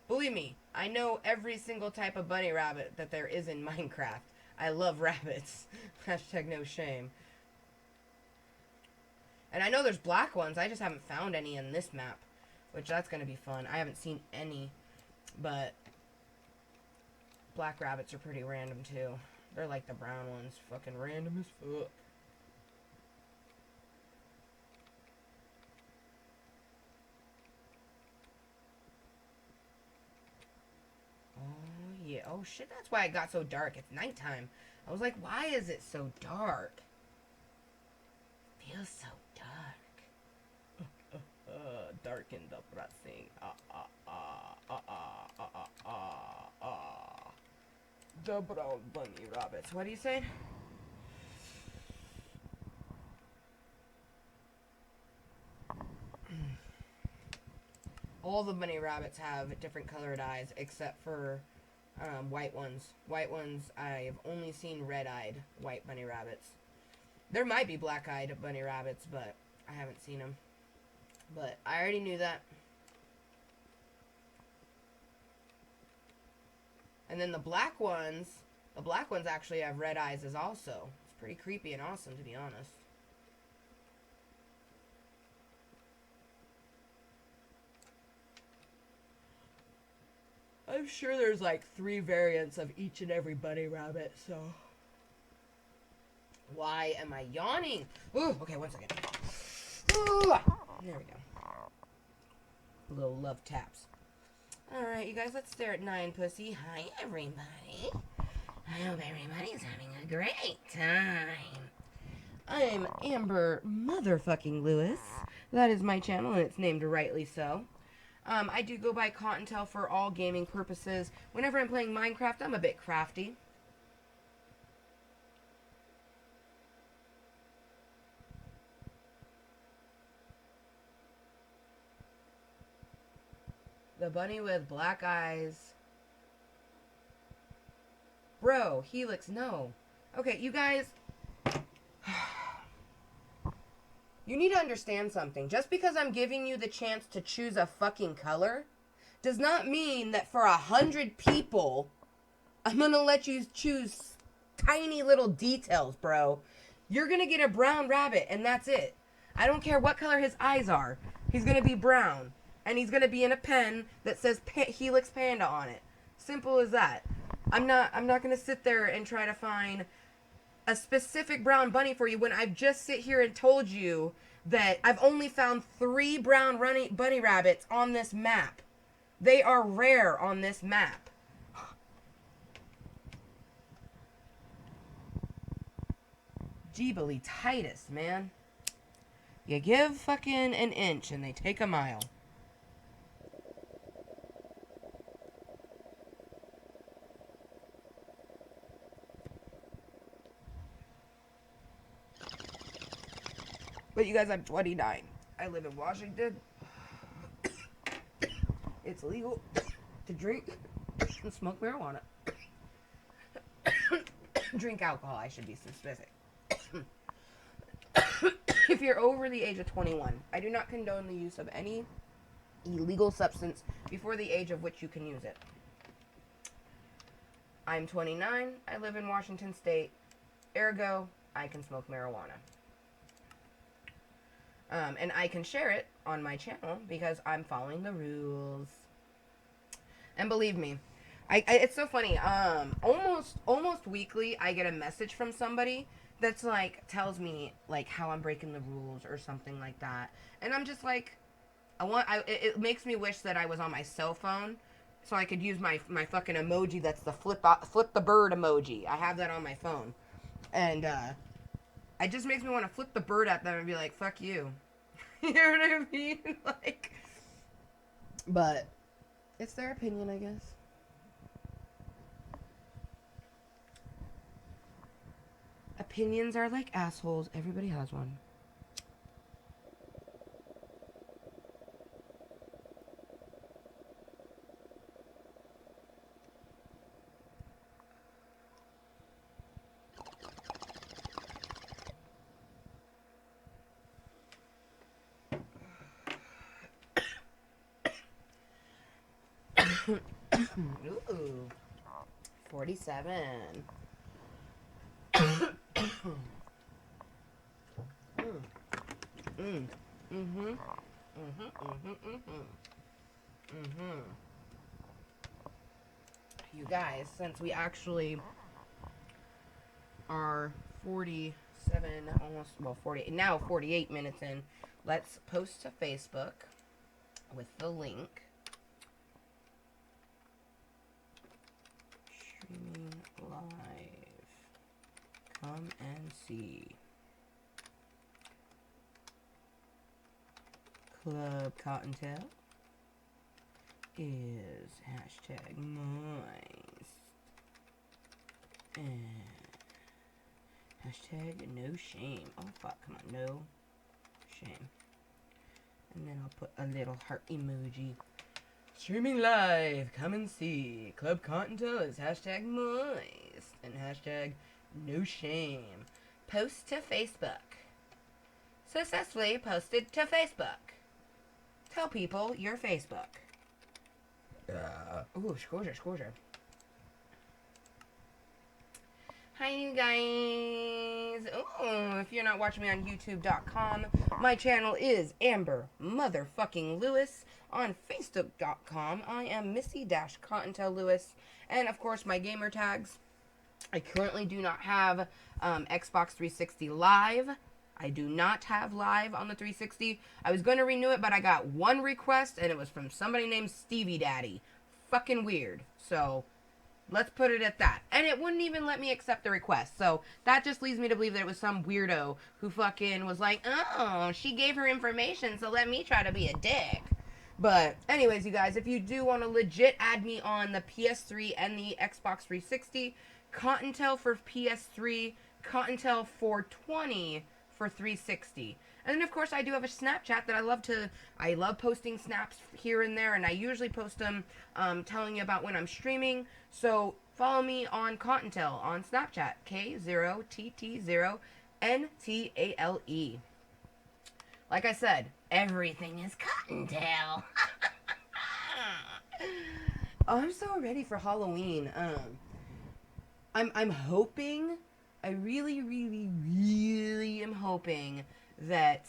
Believe me, I know every single type of bunny rabbit that there is in Minecraft. I love rabbits. Hashtag no shame. And I know there's black ones. I just haven't found any in this map. Which, that's going to be fun. I haven't seen any. But black rabbits are pretty random, too. They're like the brown ones. Fucking random as fuck. Oh, yeah. Oh, shit. That's why it got so dark. It's nighttime. I was like, why is it so dark? It feels so dark. Dark and depressing. The brown bunny rabbits. What do you say? All the bunny rabbits have different colored eyes except for white ones. White ones, I've only seen red-eyed white bunny rabbits. There might be black-eyed bunny rabbits, but I haven't seen them. But I already knew that. And then the black ones actually have red eyes as also. It's pretty creepy and awesome, to be honest. I'm sure there's like 3 variants of each and every bunny rabbit, so... Why am I yawning? Ooh, okay, 1 second. Ooh, there we go. Little love taps. Alright, you guys, let's stare at 9 pussy. Hi, everybody. I hope everybody's having a great time. I'm Amber motherfucking Lewis. That is my channel, and it's named rightly so. I do go by Kottontale for all gaming purposes. Whenever I'm playing Minecraft, I'm a bit crafty. The bunny with black eyes. Bro, Helix, no. Okay, you guys. You need to understand something. Just because I'm giving you the chance to choose a fucking color does not mean that for 100 people, I'm gonna let you choose tiny little details, bro. You're gonna get a brown rabbit, and that's it. I don't care what color his eyes are. He's gonna be brown. And he's gonna be in a pen that says Helix Panda on it. Simple as that. I'm not gonna sit there and try to find a specific brown bunny for you when I've just sit here and told you that I've only found 3 brown bunny rabbits on this map. They are rare on this map. Jeebly Titus, man. You give fucking an inch and they take a mile. But you guys, I'm 29. I live in Washington. It's legal to drink and smoke marijuana. Drink alcohol, I should be specific. If you're over the age of 21, I do not condone the use of any illegal substance before the age of which you can use it. I'm 29. I live in Washington State. Ergo, I can smoke marijuana. And I can share it on my channel because I'm following the rules. And believe me, it's so funny. Almost weekly, I get a message from somebody that's like tells me like how I'm breaking the rules or something like that, and I'm just like, it makes me wish that I was on my cell phone so I could use my fucking emoji that's the flip the bird emoji. I have that on my phone, and it just makes me want to flip the bird at them and be like, fuck you. You know what I mean? Like, but it's their opinion, I guess. Opinions are like assholes. Everybody has one. Ooh, 47. You guys, since we actually are 47, almost, well, 40, now 48 minutes in, let's post to Facebook with the link. Streaming live. Come and see. Klub Kottontale is hashtag Mooiisstt and hashtag no shame. Oh fuck, come on, no shame. And then I'll put a little heart emoji. Streaming live, come and see. Klub Kottontale is hashtag Mooiisstt and hashtag no shame. Post to Facebook. Successfully posted to Facebook. Tell people your Facebook. Ooh, scorcher. Hi, you guys. Ooh, if you're not watching me on YouTube.com, my channel is Amber Motherfucking Lewis. On Facebook.com, I am Missy-Kottontale Lewis. And, of course, my gamer tags. I currently do not have Xbox 360 Live. I do not have Live on the 360. I was going to renew it, but I got one request, and it was from somebody named Stevie Daddy. Fucking weird. So, let's put it at that. And it wouldn't even let me accept the request. So, that just leads me to believe that it was some weirdo who fucking was like, oh, she gave her information, so let me try to be a dick. But, anyways, you guys, if you do want to legit add me on the PS3 and the Xbox 360, Kottontale for PS3, Kottontale 420 for 360. And then, of course, I do have a Snapchat that I love posting snaps here and there, and I usually post them telling you about when I'm streaming. So, follow me on Kottontale on Snapchat, K0TT0NTALE. like I said, everything is Cottontale. Oh, I'm so ready for Halloween. I'm hoping, I really, really, really am hoping that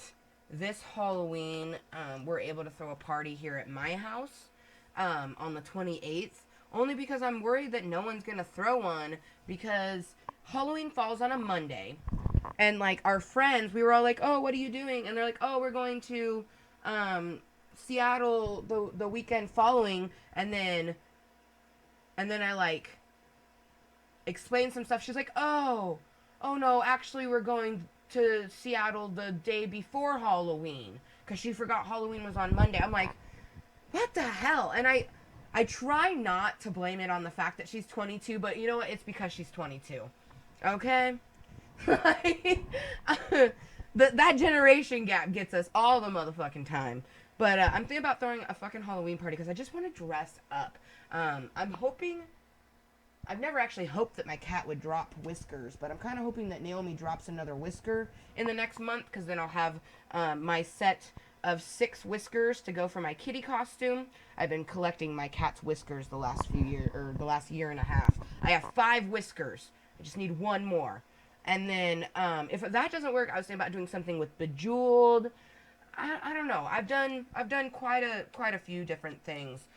this Halloween, we're able to throw a party here at my house, on the 28th. Only because I'm worried that no one's gonna throw one, because Halloween falls on a Monday. And, like, our friends, we were all like, oh, what are you doing? And they're like, oh, we're going to, Seattle the weekend following. And then I, like, explained some stuff. She's like, oh no, actually we're going to Seattle the day before Halloween. Because she forgot Halloween was on Monday. I'm like, what the hell? And I try not to blame it on the fact that she's 22, but you know what? It's because she's 22. Okay? That generation gap gets us all the motherfucking time. But I'm thinking about throwing a fucking Halloween party because I just want to dress up. I'm hoping... I've never actually hoped that my cat would drop whiskers, but I'm kind of hoping that Naomi drops another whisker in the next month, because then I'll have my set of 6 whiskers to go for my kitty costume. I've been collecting my cat's whiskers the last few years, or the last year and a half. I have 5 whiskers. I just need 1 more. And then if that doesn't work, I was thinking about doing something with Bejeweled. I don't know. I've done quite a few different things.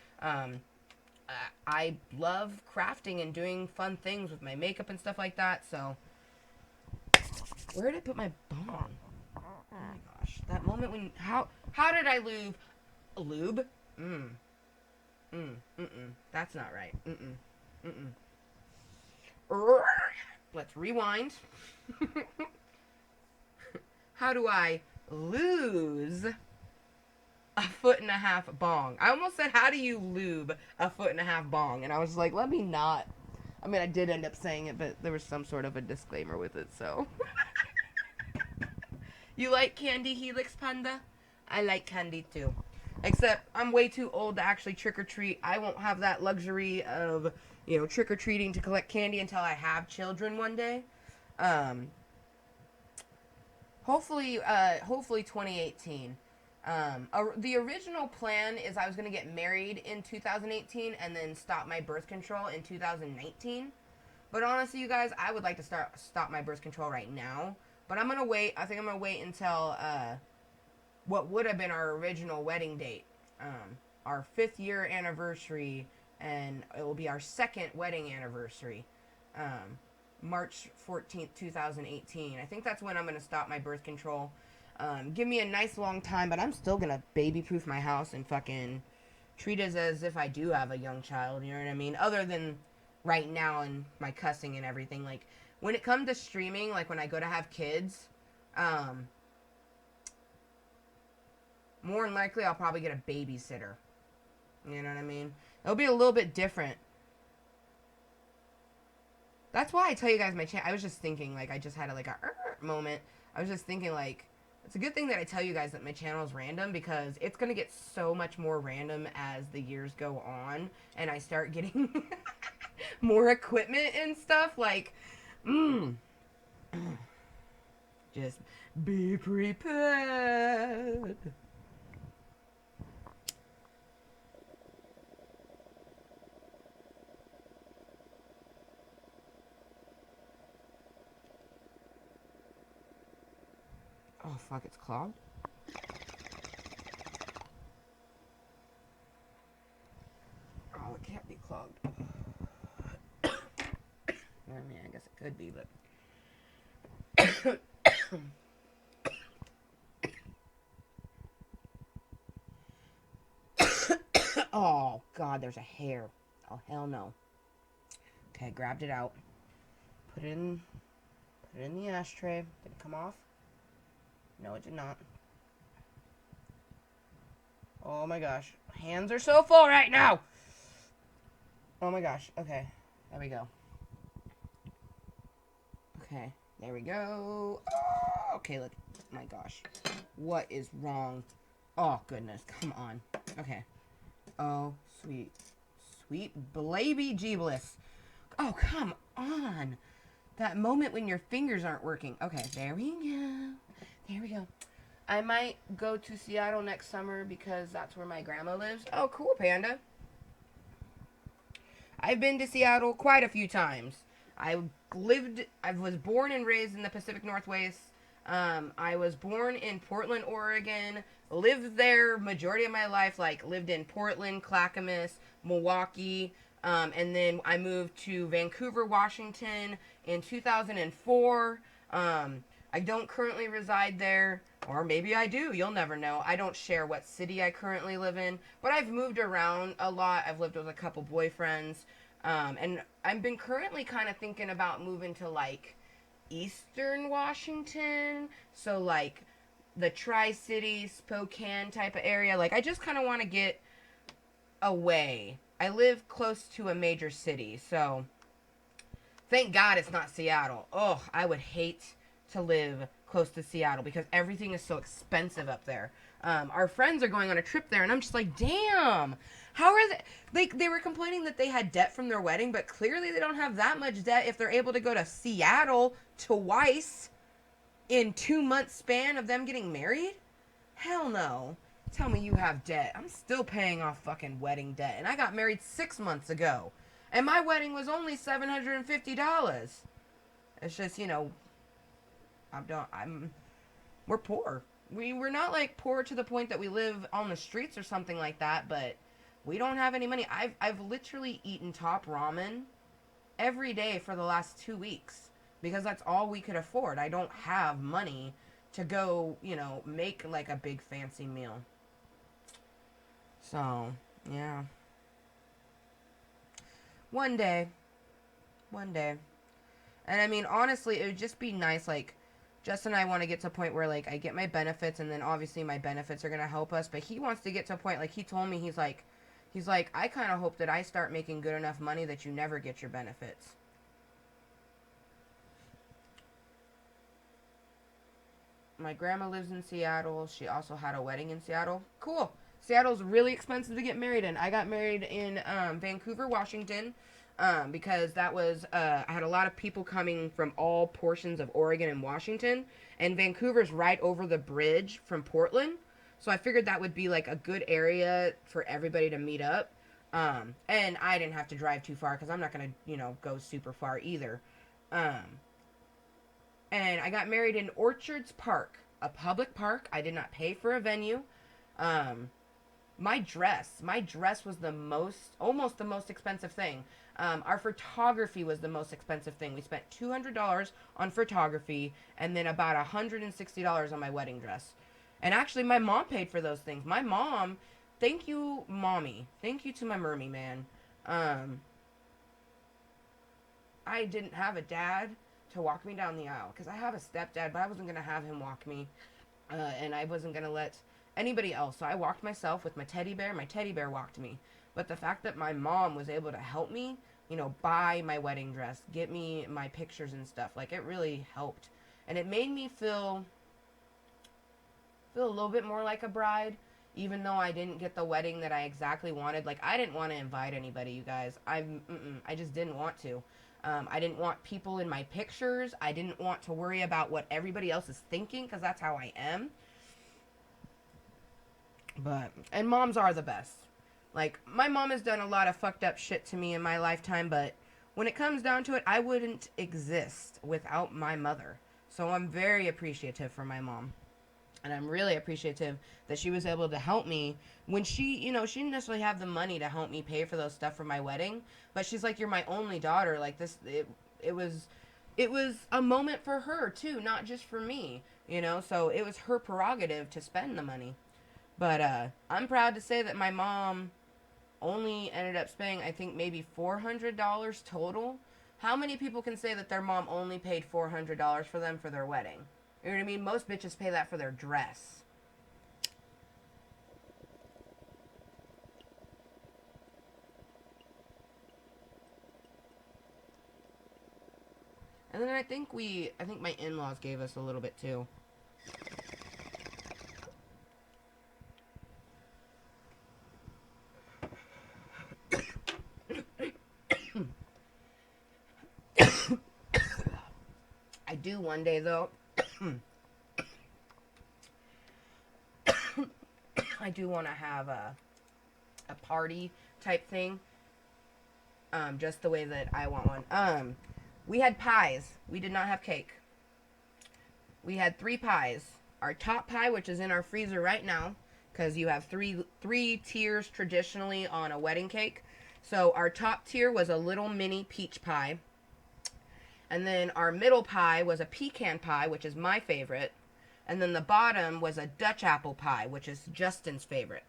I love crafting and doing fun things with my makeup and stuff like that, so... Where did I put my bong? Oh my gosh. That moment when... How did I lube? That's not right. Let's rewind. How do I lose a 1.5-foot bong? I almost said, how do you lube a 1.5-foot bong? And I was like, let me not. I mean, I did end up saying it, but there was some sort of a disclaimer with it, so. You like candy, Helix Panda? I like candy too. Except I'm way too old to actually trick-or-treat. I won't have that luxury of, you know, trick-or-treating to collect candy until I have children one day. Hopefully 2018. The original plan is I was going to get married in 2018 and then stop my birth control in 2019. But honestly, you guys, I would like to stop my birth control right now. But I'm going to wait. I think I'm going to wait until what would have been our original wedding date. Our 5th year anniversary, and it will be our 2nd wedding anniversary. March 14th, 2018. I think that's when I'm going to stop my birth control. Give me a nice long time, but I'm still going to baby-proof my house and fucking treat it as if I do have a young child, you know what I mean? Other than right now and my cussing and everything. Like, when it comes to streaming, like when I go to have kids, more than likely I'll probably get a babysitter. You know what I mean? It'll be a little bit different. That's why I tell you guys my channel. I was just thinking, like, I just had a moment. I was just thinking, like, it's a good thing that I tell you guys that my channel is random, because it's going to get so much more random as the years go on and I start getting more equipment and stuff. Like, just be prepared. Oh, fuck, it's clogged? Oh, it can't be clogged. I mean, I guess it could be, but... Oh, God, there's a hair. Oh, hell no. Okay, grabbed it out. Put it in the ashtray. Did it come off? No, it did not. Oh my gosh. Hands are so full right now. Oh my gosh. Okay. There we go. Okay. There we go. Oh, okay, look. Oh my gosh. What is wrong? Oh, goodness. Come on. Okay. Oh, sweet. Sweet baby Jeebless. Oh, come on. That moment when your fingers aren't working. Okay, there we go. There we go. I might go to Seattle next summer because that's where my grandma lives. Oh, cool, Panda. I've been to Seattle quite a few times. I was born and raised in the Pacific Northwest. I was born in Portland, Oregon. Lived there majority of my life. Like lived in Portland, Clackamas, Milwaukee, and then I moved to Vancouver, Washington in 2004. I don't currently reside there, or maybe I do. You'll never know. I don't share what city I currently live in, but I've moved around a lot. I've lived with a couple boyfriends, and I've been currently kind of thinking about moving to like Eastern Washington, so like the Tri-City, Spokane type of area. Like I just kind of want to get away. I live close to a major city, so thank God it's not Seattle. Oh, I would hate to live close to Seattle because everything is so expensive up there. Our friends are going on a trip there, and I'm just like, damn. How are they? Like they were complaining that they had debt from their wedding, but clearly they don't have that much debt if they're able to go to Seattle twice in 2 month span of them getting married. Hell no. Tell me you have debt. I'm still paying off fucking wedding debt, and I got married 6 months ago, and my wedding was only $750. It's just we're poor. We're not like poor to the point that we live on the streets or something like that, but we don't have any money. I've literally eaten top ramen every day for the last 2 weeks because that's all we could afford. I don't have money to go, make like a big fancy meal. So, yeah. One day. One day. And I mean, honestly, it would just be nice, like, Justin and I want to get to a point where, like, I get my benefits, and then obviously my benefits are going to help us, but he wants to get to a point, like, he told me, he's like, I kind of hope that I start making good enough money that you never get your benefits. My grandma lives in Seattle. She also had a wedding in Seattle. Cool. Seattle's really expensive to get married in. I got married in Vancouver, Washington, because that was I had a lot of people coming from all portions of Oregon and Washington, and Vancouver's right over the bridge from Portland, so I figured that would be like a good area for everybody to meet up. And I didn't have to drive too far because I'm not gonna go super far either. And I got married in Orchards Park, a public park. I did not pay for a venue. Um, my dress was almost the most expensive thing. Our photography was the most expensive thing. We spent $200 on photography and then about $160 on my wedding dress. And actually, my mom paid for those things. My mom, thank you, mommy. Thank you to my mermy man. Um, I didn't have a dad to walk me down the aisle because I have a stepdad, but I wasn't gonna have him walk me, and I wasn't gonna let anybody else. So I walked myself with my teddy bear. My teddy bear walked me. But the fact that my mom was able to help me, buy my wedding dress, get me my pictures and stuff, like it really helped, and it made me feel a little bit more like a bride. Even though I didn't get the wedding that I exactly wanted, like I didn't want to invite anybody, you guys. I just didn't want to. I didn't want people in my pictures. I didn't want to worry about what everybody else is thinking because that's how I am. And moms are the best. Like, my mom has done a lot of fucked up shit to me in my lifetime, but when it comes down to it, I wouldn't exist without my mother. So I'm very appreciative for my mom. And I'm really appreciative that she was able to help me when she didn't necessarily have the money to help me pay for those stuff for my wedding, but she's like, you're my only daughter. Like it was a moment for her too, not just for me. So it was her prerogative to spend the money. But I'm proud to say that my mom only ended up spending, I think, maybe $400 total. How many people can say that their mom only paid $400 for them for their wedding? You know what I mean? Most bitches pay that for their dress. And then I think my in-laws gave us a little bit too. I do one day though. I do want to have a party type thing, just the way that I want one. We had pies. We did not have cake. We had 3 pies. Our top pie, which is in our freezer right now, because you have three tiers traditionally on a wedding cake. So our top tier was a little mini peach pie. And then our middle pie was a pecan pie, which is my favorite. And then the bottom was a Dutch apple pie, which is Justin's favorite.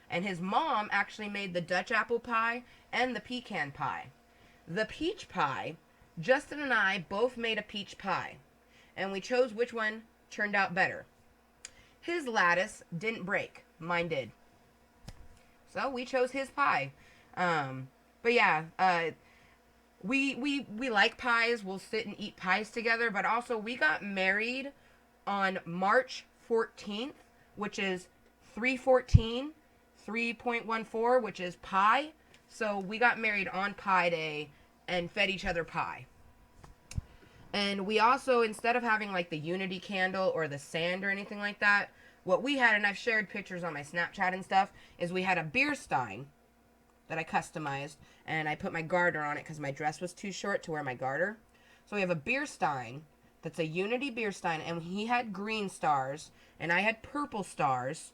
And his mom actually made the Dutch apple pie and the pecan pie. The peach pie, Justin and I both made a peach pie. And we chose which one turned out better. His lattice didn't break. Mine did. So we chose his pie. But yeah, we like pies. We'll sit and eat pies together. But also, we got married on March 14th, which is 314, 3.14, which is pie. So we got married on Pie Day and fed each other pie. And we also, instead of having like the unity candle or the sand or anything like that, what we had, and I've shared pictures on my Snapchat and stuff, is we had a beer stein that I customized, and I put my garter on it because my dress was too short to wear my garter. So we have a beer stein that's a unity beer stein, and he had green stars, and I had purple stars,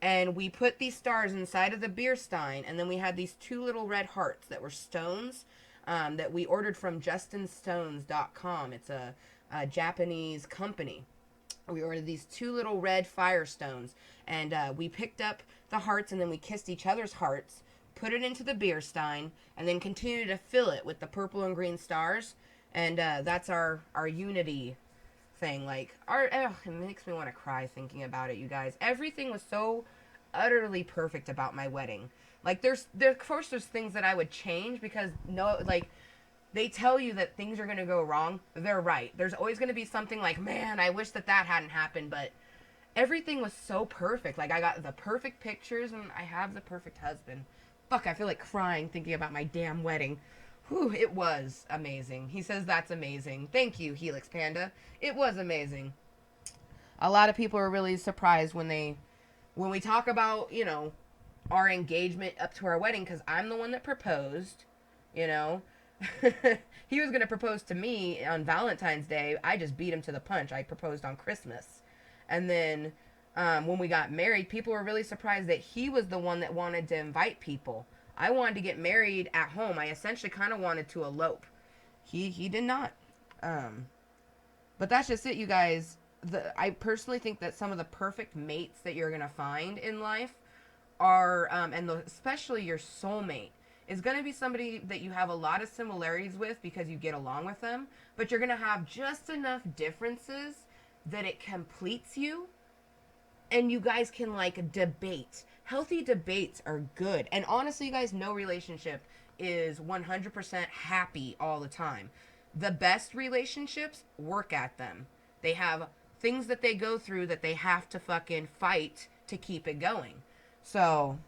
and we put these stars inside of the beer stein, and then we had these 2 little red hearts that were stones, that we ordered from justinstones.com. It's a Japanese company. We ordered these 2 little red fire stones, and we picked up the hearts, and then we kissed each other's hearts, put it into the beer stein, and then continued to fill it with the purple and green stars. And that's our unity thing. Like, it makes me want to cry thinking about it, you guys. Everything was so utterly perfect about my wedding. Like, of course there's things that I would change, because they tell you that things are going to go wrong. They're right. There's always going to be something like, man, I wish that hadn't happened. But everything was so perfect. Like, I got the perfect pictures, and I have the perfect husband. Fuck, I feel like crying thinking about my damn wedding. Whew, it was amazing. He says that's amazing. Thank you, Helix Panda. It was amazing. A lot of people are really surprised when we talk about, our engagement up to our wedding, because I'm the one that proposed, He was going to propose to me on Valentine's Day. I just beat him to the punch. I proposed on Christmas. And then when we got married, people were really surprised that he was the one that wanted to invite people. I wanted to get married at home. I essentially kind of wanted to elope. He did not. But that's just it, you guys. I personally think that some of the perfect mates that you're going to find in life are, especially your soulmate, is going to be somebody that you have a lot of similarities with because you get along with them, but you're going to have just enough differences that it completes you, and you guys can, debate. Healthy debates are good. And honestly, you guys, no relationship is 100% happy all the time. The best relationships, work at them. They have things that they go through that they have to fucking fight to keep it going. So,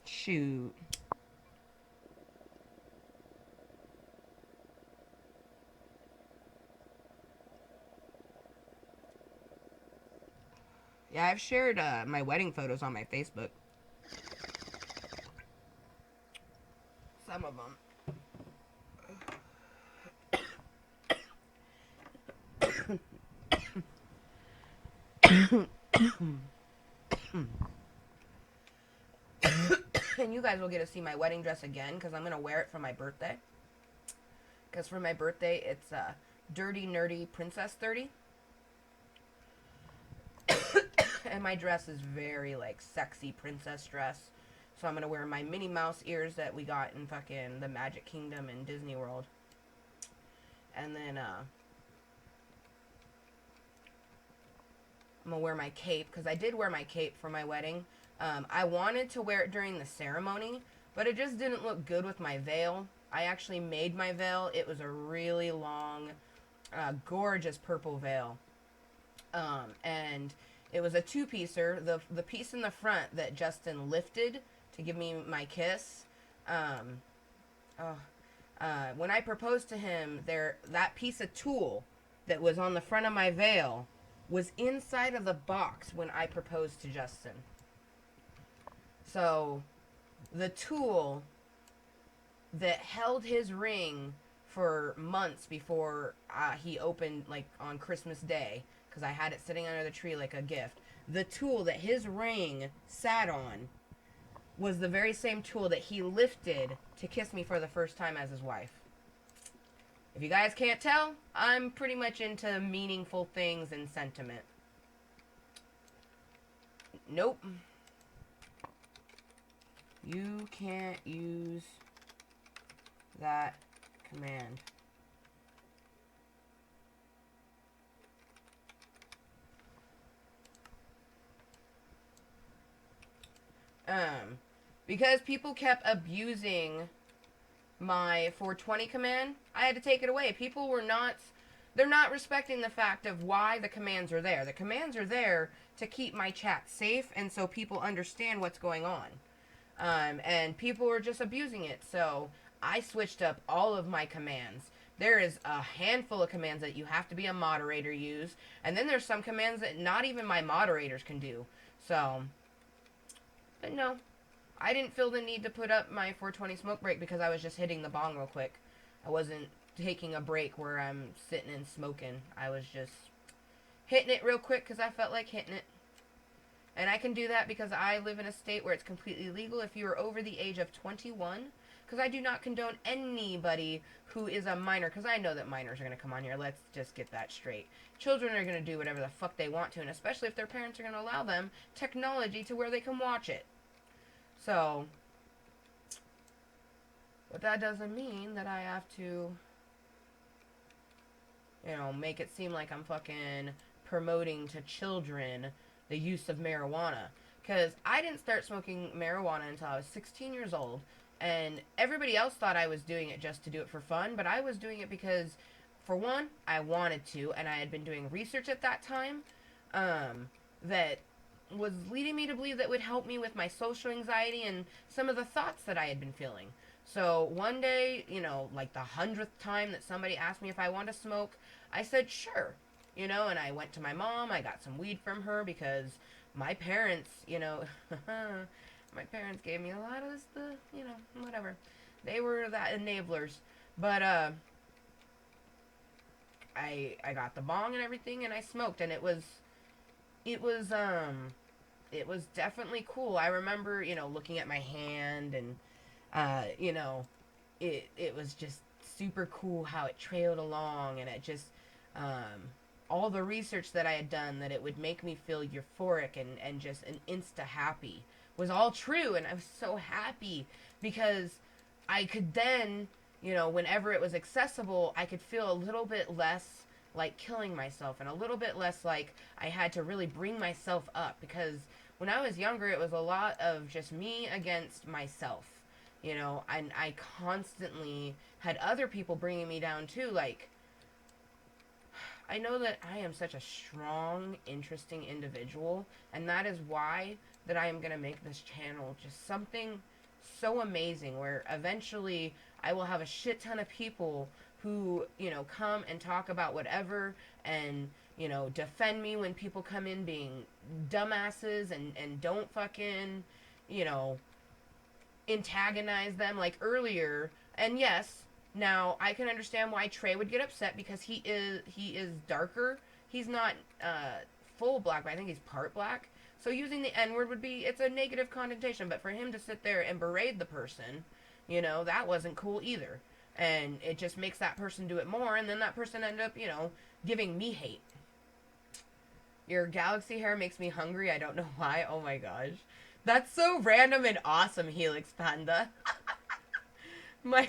shoot. Yeah, I've shared my wedding photos on my Facebook. Some of them. And you guys will get to see my wedding dress again, because I'm going to wear it for my birthday. Because for my birthday, it's Dirty Nerdy Princess 30. And my dress is very, sexy princess dress. So I'm going to wear my Minnie Mouse ears that we got in fucking the Magic Kingdom in Disney World. And then, I'm going to wear my cape, because I did wear my cape for my wedding. I wanted to wear it during the ceremony, but it just didn't look good with my veil. I actually made my veil. It was a really long, gorgeous purple veil. And it was a 2-piecer. The piece in the front that Justin lifted to give me my kiss. When I proposed to him, that piece of tulle that was on the front of my veil was inside of the box when I proposed to Justin. So, the tool that held his ring for months before he opened, like, on Christmas Day, because I had it sitting under the tree like a gift. The tool that his ring sat on was the very same tool that he lifted to kiss me for the first time as his wife. If you guys can't tell, I'm pretty much into meaningful things and sentiment. Nope. You can't use that command. Because people kept abusing my 420 command, I had to take it away. People were not, they're not respecting the fact of why the commands are there. The commands are there to keep my chat safe and so people understand what's going on. And people were just abusing it. So I switched up all of my commands. There is a handful of commands that you have to be a moderator use. And then there's some commands that not even my moderators can do. So, but no, I didn't feel the need to put up my 420 smoke break because I was just hitting the bong real quick. I wasn't taking a break where I'm sitting and smoking. I was just hitting it real quick because I felt like hitting it. And I can do that because I live in a state where it's completely legal if you are over the age of 21. Because I do not condone anybody who is a minor. Because I know that minors are going to come on here. Let's just get that straight. Children are going to do whatever the fuck they want to. And especially if their parents are going to allow them technology to where they can watch it. So, but that doesn't mean that I have to, you know, make it seem like I'm fucking promoting to children the use of marijuana. Because I didn't start smoking marijuana until I was 16 years old. And everybody else thought I was doing it just to do it for fun. But I was doing it because, for one, I wanted to. And I had been doing research at that time that was leading me to believe that would help me with my social anxiety and some of the thoughts that I had been feeling. So one day, you know, like the 100th time that somebody asked me if I wanted to smoke, I said sure. You know, and I went to my mom, I got some weed from her because my parents, you know, my parents gave me a lot of the, you know, whatever. They were that enablers. But, I got the bong and everything and I smoked and it was definitely cool. I remember, you know, looking at my hand and, you know, it was just super cool how it trailed along and it just, all the research that I had done that it would make me feel euphoric and just an insta-happy was all true. And I was so happy because I could then, you know, whenever it was accessible, I could feel a little bit less like killing myself and a little bit less like I had to really bring myself up. Because when I was younger, it was a lot of just me against myself, you know, and I constantly had other people bringing me down too. Like, I know that I am such a strong, interesting individual, and that is why that I am going to make this channel just something so amazing where eventually I will have a shit ton of people who, you know, come and talk about whatever and, you know, defend me when people come in being dumbasses and don't fucking, you know, antagonize them like earlier. And yes, now, I can understand why Trey would get upset because he is darker. He's not full black, but I think he's part black. So using the N-word would be, it's a negative connotation. But for him to sit there and berate the person, you know, that wasn't cool either. And it just makes that person do it more. And then that person ended up, you know, giving me hate. Your galaxy hair makes me hungry. I don't know why. Oh my gosh. That's so random and awesome, Helix Panda. My...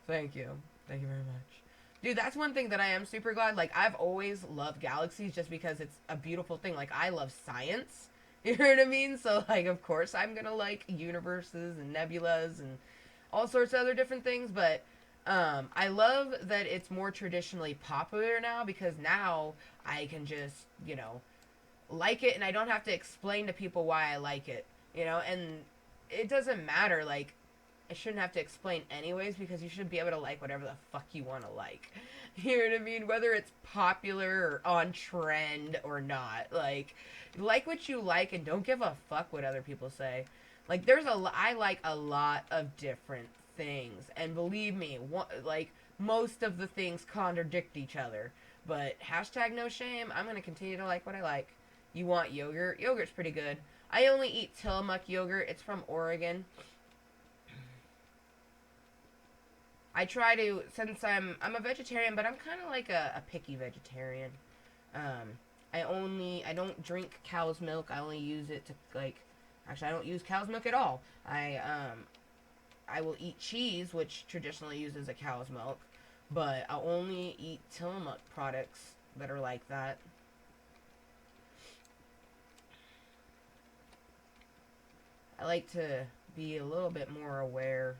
Thank you. Thank you very much. Dude, that's one thing that I am super glad. Like, I've always loved galaxies just because it's a beautiful thing. Like, I love science. You know what I mean? So, like, of course I'm gonna like universes and nebulas and all sorts of other different things. But, I love that it's more traditionally popular now because now I can just, you know, like it and I don't have to explain to people why I like it. You know? And it doesn't matter, like, I shouldn't have to explain anyways, because you should be able to like whatever the fuck you want to like. You know what I mean? Whether it's popular or on trend or not. Like what you like and don't give a fuck what other people say. Like, I like a lot of different things. And believe me, like, most of the things contradict each other. But hashtag no shame, I'm going to continue to like what I like. You want yogurt? Yogurt's pretty good. I only eat Tillamook yogurt. It's from Oregon. I try to, since I'm a vegetarian, but I'm kind of like a picky vegetarian. I don't drink cow's milk. I only use it to, like, actually I don't use cow's milk at all. I will eat cheese, which traditionally uses a cow's milk, but I'll only eat Tillamook products that are like that. I like to be a little bit more aware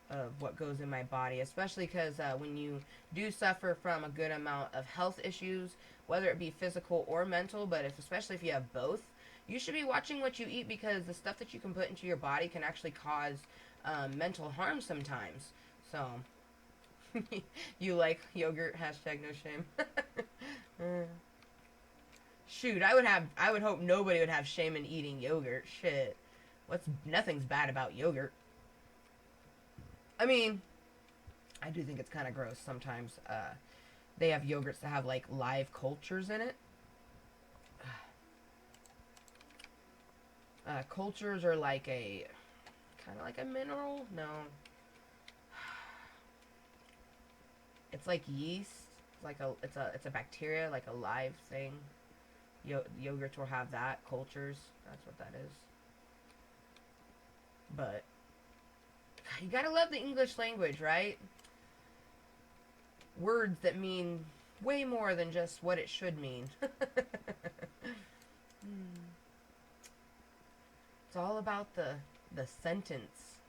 of what goes in my body, especially because when you do suffer from a good amount of health issues, whether it be physical or mental, but especially if you have both, you should be watching what you eat, because the stuff that you can put into your body can actually cause mental harm sometimes. So, you like yogurt? Hashtag no shame. Shoot, I would hope nobody would have shame in eating yogurt. Shit. Nothing's bad about yogurt. I mean, I do think it's kind of gross sometimes. They have yogurts that have, like, live cultures in it. Cultures are like kind of like a mineral? No. It's like yeast. It's a bacteria, like a live thing. Yogurts will have that. Cultures. That's what that is. But you gotta love the English language, right? Words that mean way more than just what it should mean. It's all about the sentence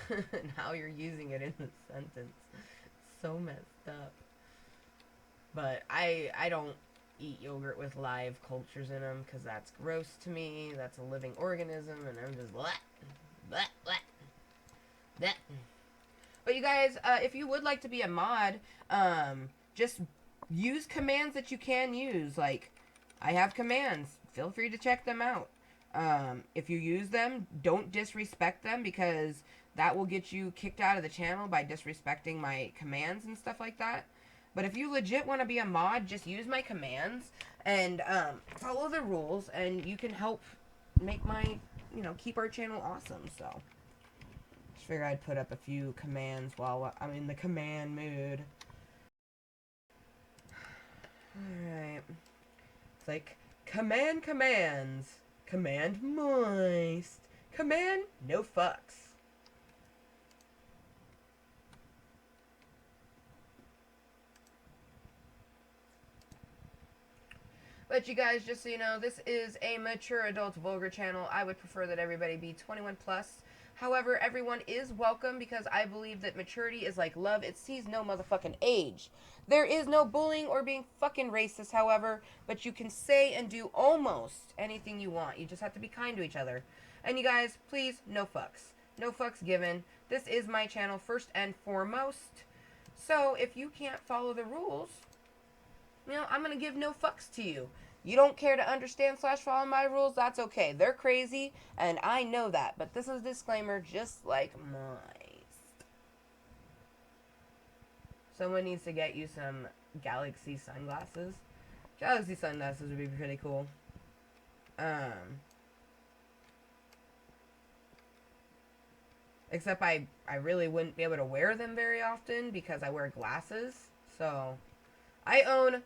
and how you're using it in the sentence. It's so messed up. But I don't eat yogurt with live cultures in them, because that's gross to me. That's a living organism, and I'm just bleh, bleh, bleh, bleh. But you guys, if you would like to be a mod, just use commands that you can use. Like, I have commands. Feel free to check them out. If you use them, don't disrespect them, because that will get you kicked out of the channel by disrespecting my commands and stuff like that. But if you legit want to be a mod, just use my commands and follow the rules, and you can help make keep our channel awesome. So, just figured I'd put up a few commands while I'm in the command mood. Alright. It's like, command commands. Command Mooiisstt. Command no fucks. But you guys, just so you know, this is a mature adult vulgar channel. I would prefer that everybody be 21 plus. However, everyone is welcome, because I believe that maturity is like love. It sees no motherfucking age. There is no bullying or being fucking racist, however, but you can say and do almost anything you want. You just have to be kind to each other. And you guys, please, no fucks. No fucks given. This is my channel first and foremost. So, if you can't follow the rules, I'm going to give no fucks to you. You don't care to understand / follow my rules, that's okay. They're crazy, and I know that. But this is a disclaimer, just like Mooiisstt. Someone needs to get you some Galaxy sunglasses. Galaxy sunglasses would be pretty cool. Except I really wouldn't be able to wear them very often, because I wear glasses. So, I own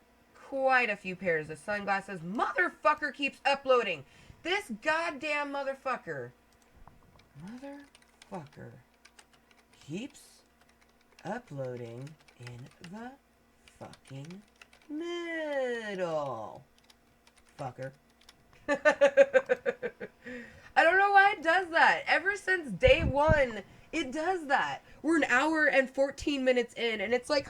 quite a few pairs of sunglasses. Motherfucker keeps uploading. This goddamn motherfucker. Motherfucker keeps uploading in the fucking middle. Fucker. I don't know why it does that. Ever since day one, it does that. We're an hour and 14 minutes in, and it's like,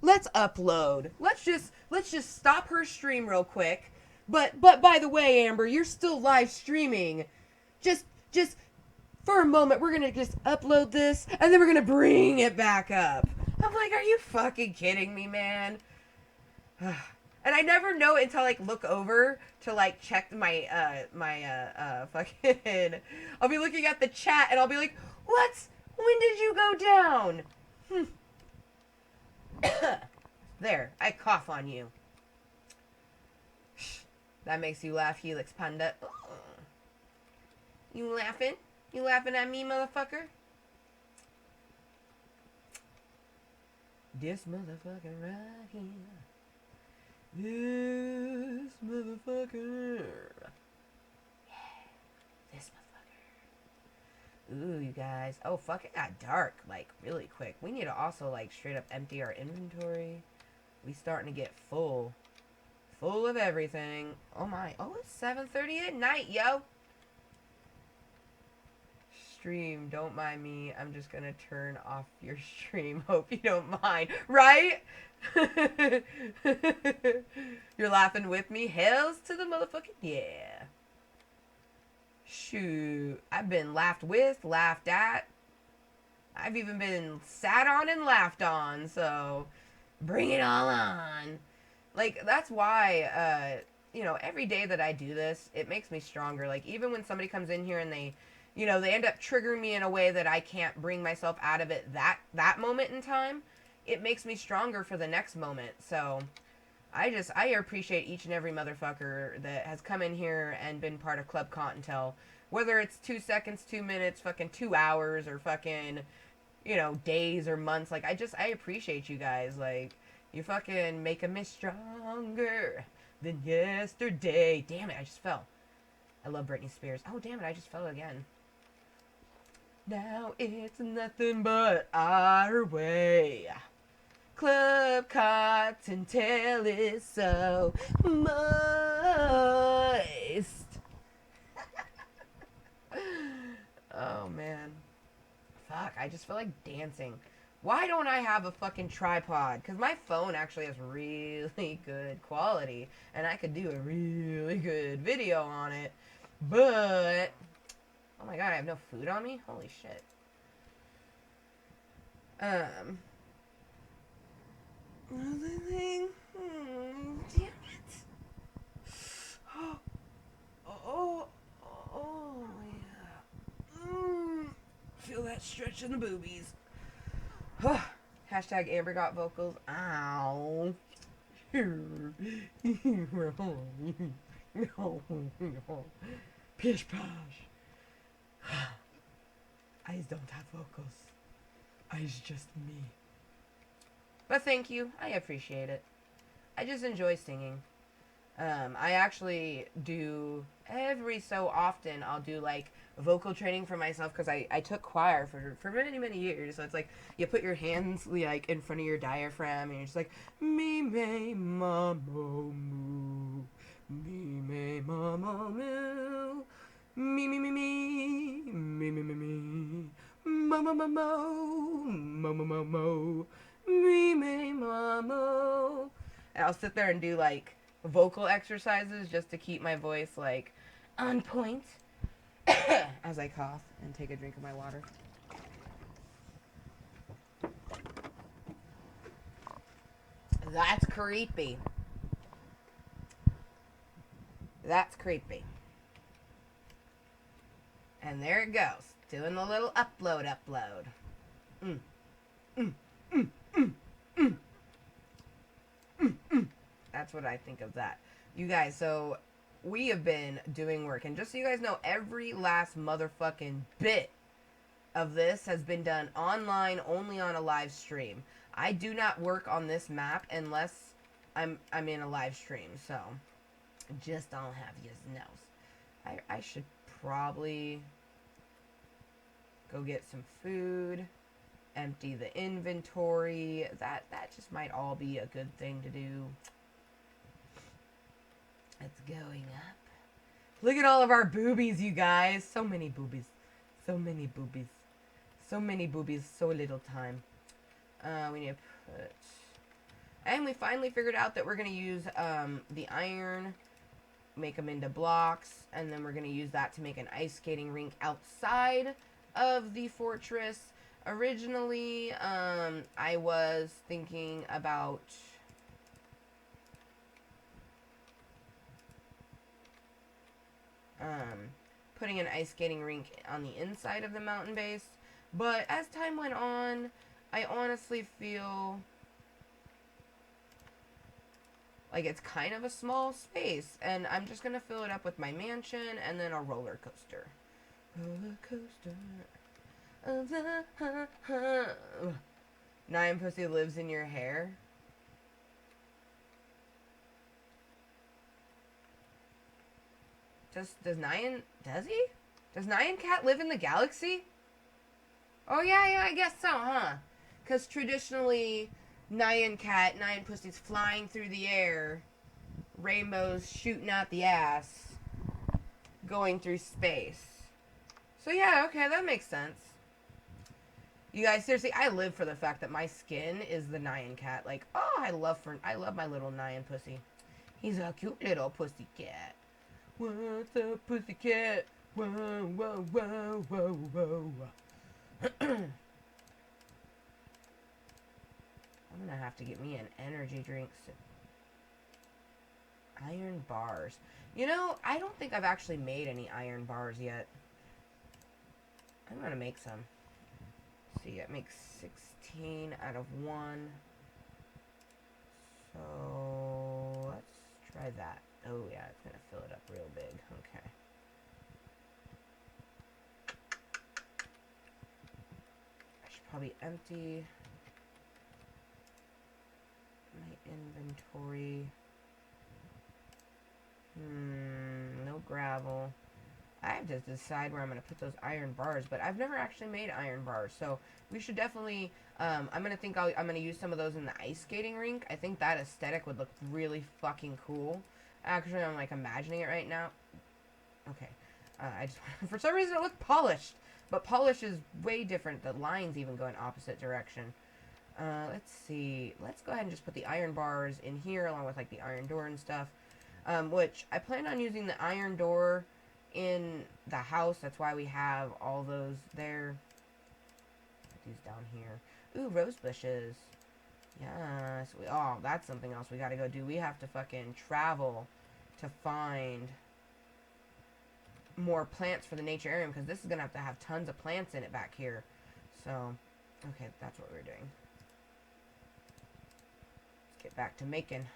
let's upload. Let's just stop her stream real quick. But by the way, Amber, you're still live streaming. Just for a moment, we're gonna just upload this, and then we're gonna bring it back up. I'm like, are you fucking kidding me, man? And I never know until I, like, look over to, like, check my fucking... I'll be looking at the chat, and I'll be like, what? When did you go down? There, I cough on you. That makes you laugh, Helix Panda. You laughing? You laughing at me, motherfucker? This motherfucker right here. This motherfucker. Yeah, this motherfucker. Ooh, you guys. Oh, fuck, it got dark, like, really quick. We need to also, like, straight up empty our inventory. We starting to get full. Full of everything. Oh, my. Oh, it's 7:30 at night, yo. Stream, don't mind me. I'm just gonna turn off your stream. Hope you don't mind. Right? You're laughing with me? Hells to the motherfucking yeah. Shoot. I've been laughed with, laughed at. I've even been sat on and laughed on, so bring it all on. Like, that's why, you know, every day that I do this, it makes me stronger. Like, even when somebody comes in here and they, you know, they end up triggering me in a way that I can't bring myself out of it that moment in time, it makes me stronger for the next moment. So I appreciate each and every motherfucker that has come in here and been part of Klub Kottontale. Whether it's 2 seconds, 2 minutes, fucking 2 hours, or fucking, you know, days or months. Like, I appreciate you guys. Like, you fucking making me stronger than yesterday. Damn it, I just fell. I love Britney Spears. Oh, damn it, I just fell again. Now it's nothing but our way. Klub Kottontale is so moist. Oh, man. Fuck, I just feel like dancing. Why don't I have a fucking tripod? Because my phone actually has really good quality, and I could do a really good video on it, but... Oh my god, I have no food on me? Holy shit. Another thing? Damn it. Oh, yeah. Feel that stretch in the boobies. Hashtag Amber got vocals. Ow. Pish posh. Eyes don't have vocals. Eyes just me. But thank you. I appreciate it. I just enjoy singing. I actually do, every so often, I'll do, like, vocal training for myself, because I took choir for many, many years. So it's like, you put your hands, like, in front of your diaphragm, and you're just like, me, me, ma, mo, moo. Me, me, ma, mo, moo. Me, me, me, me. Me, me, me, me. Mo, mo, mo, mo. Mo, mo, mo, mo. Me, me, ma, mo. And I'll sit there and do, like, vocal exercises just to keep my voice, like, on point as I cough and take a drink of my water. That's creepy. That's creepy. And there it goes, doing the little upload. That's what I think of that. You guys, so we have been doing work, and just so you guys know, every last motherfucking bit of this has been done online, only on a live stream. I do not work on this map unless I'm in a live stream, so just don't have you know. I should probably go get some food, empty the inventory. That just might all be a good thing to do. It's going up. Look at all of our boobies, you guys. So many boobies. So many boobies. So many boobies, so little time. We need to put... And we finally figured out that we're going to use the iron, make them into blocks, and then we're going to use that to make an ice skating rink outside. of the fortress. Originally, I was thinking about putting an ice skating rink on the inside of the mountain base. But as time went on, I honestly feel like it's kind of a small space, and I'm just gonna fill it up with my mansion and then a roller coaster. Roller coaster of the Nyan pussy lives in your hair. Does Nyan, does he? Does Nyan Cat live in the galaxy? Oh yeah, I guess so, huh? Because traditionally, Nyan Pussy's flying through the air, rainbows shooting out the ass, going through space. So yeah, okay, that makes sense. You guys, seriously, I live for the fact that my skin is the Nyan Cat. Like, oh, I love my little Nyan Pussy. He's a cute little pussy cat. What's up, pussy cat? Whoa, whoa, whoa, whoa, whoa. I'm gonna have to get me an energy drink. Iron bars. You know, I don't think I've actually made any iron bars yet. I'm gonna make some. See, it makes 16 out of 1. So, let's try that. Oh yeah, it's gonna fill it up real big. Okay. I should probably empty my inventory. No gravel. I have to decide where I'm going to put those iron bars, but I've never actually made iron bars, so we should definitely, I'm going to use some of those in the ice skating rink. I think that aesthetic would look really fucking cool. Actually, I'm, like, imagining it right now. Okay. I just, for some reason it looked polished, but polish is way different. The lines even go in opposite direction. Let's see. Let's go ahead and just put the iron bars in here, along with, like, the iron door and stuff, which I plan on using the iron door in the house. That's why we have all those there. Put these down here. Ooh, rose bushes. Yes. Oh, that's something else we gotta go do. We have to fucking travel to find more plants for the nature area, because this is gonna have to have tons of plants in it back here. So, okay, that's what we're doing. Let's get back to making.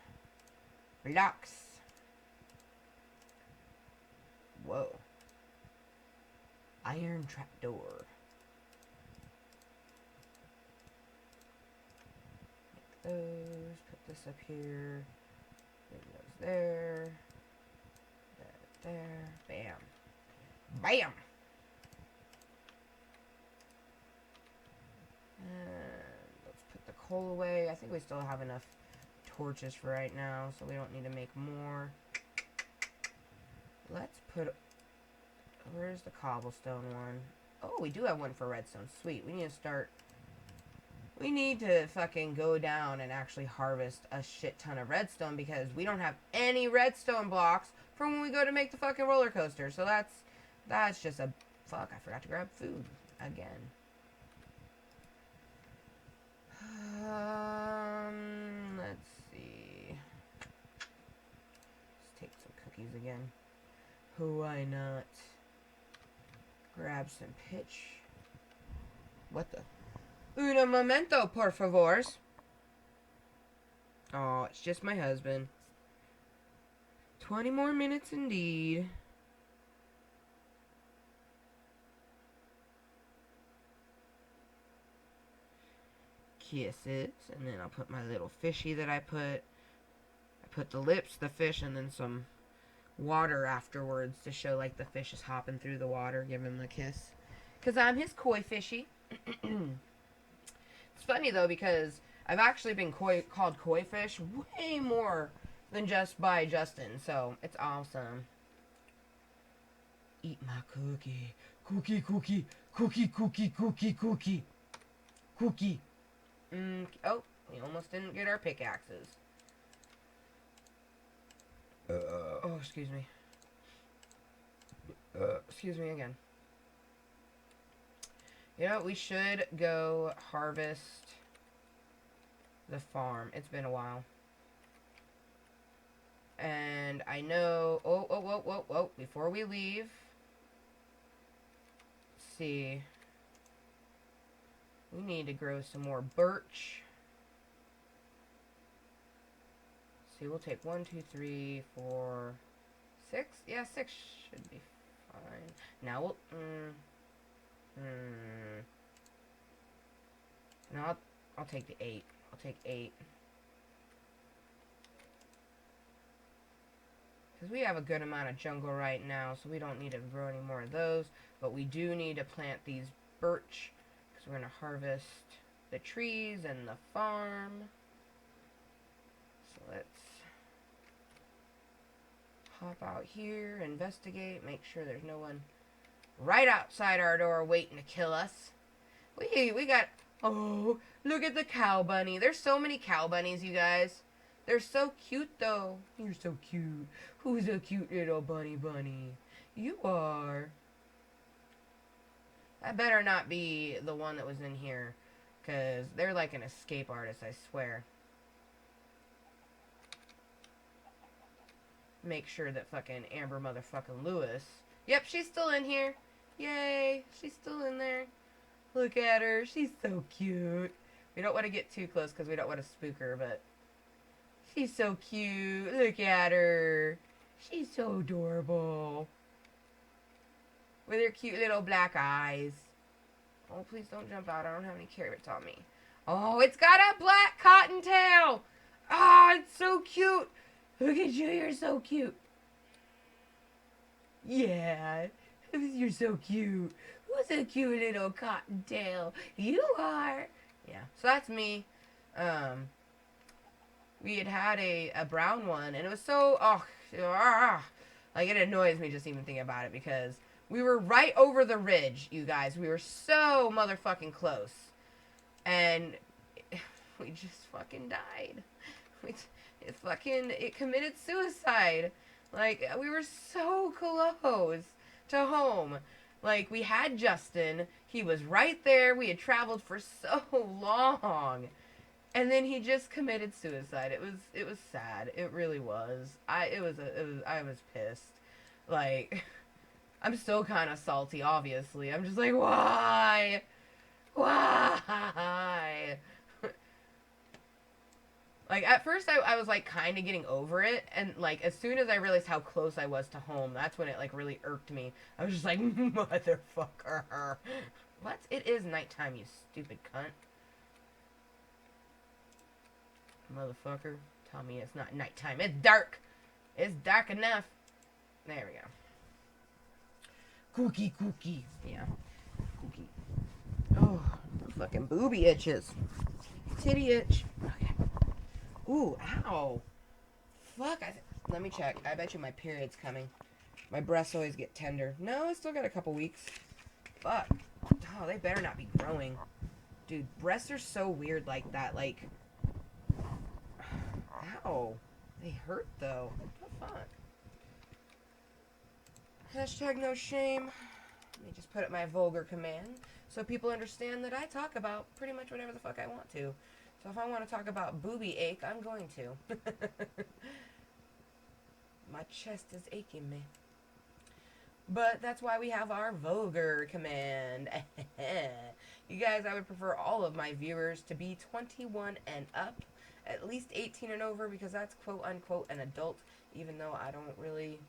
Relax. Whoa. Iron trapdoor. Make those. Put this up here. Bring those there. There. Bam. Bam! And let's put the coal away. I think we still have enough torches for right now, so we don't need to make more. Let's put... Where's the cobblestone one? Oh, we do have one for redstone. Sweet. We need to start... We need to fucking go down and actually harvest a shit ton of redstone, because we don't have any redstone blocks for when we go to make the fucking roller coaster. So that's just a... Fuck, I forgot to grab food again. Let's see. Let's take some cookies again. Why not? Grab some pitch. What the? Un momento, por favors. Oh, it's just my husband. 20 more minutes indeed. Kisses, and then I'll put my little fishy that I put the lips, the fish, and then some water afterwards to show like the fish is hopping through the water. Give him a kiss, because I'm his koi fishy. It's funny though, because I've actually been called koi fish way more than just by Justin, so it's awesome. Eat my cookie. Cookie, cookie, cookie, cookie, cookie, cookie, cookie. Oh, we almost didn't get our pickaxes. Oh, excuse me. Excuse me again. You know, we should go harvest the farm. It's been a while. And I know... Oh, before we leave... Let's see... We need to grow some more birch. Let's see, we'll take 1, 2, 3, 4, 6. Yeah, 6 should be fine. Now we'll... No, I'll take the 8. I'll take 8. Because we have a good amount of jungle right now, so we don't need to grow any more of those. But we do need to plant these birch, because we're going to harvest the trees and the farm. So let's hop out here, investigate, make sure there's no one right outside our door waiting to kill us. We got... Oh, look at the cow bunny. There's so many cow bunnies, you guys. They're so cute, though. You're so cute. Who's a cute little bunny? You are. That better not be the one that was in here, because they're like an escape artist, I swear. Make sure that fucking Amber motherfucking Lewis... Yep, she's still in here. Yay, she's still in there. Look at her. She's so cute. We don't want to get too close because we don't want to spook her, but... She's so cute. Look at her. She's so adorable. With her cute little black eyes. Oh, please don't jump out. I don't have any carrots on me. Oh, it's got a black cottontail. Ah, it's so cute. Look at you. You're so cute. Yeah. You're so cute. Who's a cute little cottontail? You are. Yeah, so that's me. We had a brown one, and it was so, like, it annoys me just even thinking about it, because we were right over the ridge, you guys. We were so motherfucking close. And we just fucking died. It committed suicide. Like, we were so close to home. Like, we had Justin. He was right there. We had traveled for so long. And then he just committed suicide. It was sad. It really was. I was pissed. Like, I'm still kind of salty, obviously. I'm just like, why? Why? Like, at first I was, like, kind of getting over it, and, like, as soon as I realized how close I was to home, that's when it, like, really irked me. I was just like, motherfucker. What? It is nighttime, you stupid cunt. Motherfucker. Tell me it's not nighttime. It's dark. It's dark enough. There we go. Cookie. Yeah. Cookie. Oh, fucking booby itches. Titty itch. Okay. Ooh, ow. Fuck. Let me check. I bet you my period's coming. My breasts always get tender. No, I still got a couple weeks. Fuck. Oh, they better not be growing. Dude, breasts are so weird like that. Like, ow. They hurt, though. What the fuck? Hashtag no shame. Let me just put up my vulgar command so people understand that I talk about pretty much whatever the fuck I want to. So if I want to talk about booby ache, I'm going to. My chest is aching me. But that's why we have our vulgar command. You guys, I would prefer all of my viewers to be 21 and up. At least 18 and over, because that's quote-unquote an adult, even though I don't really...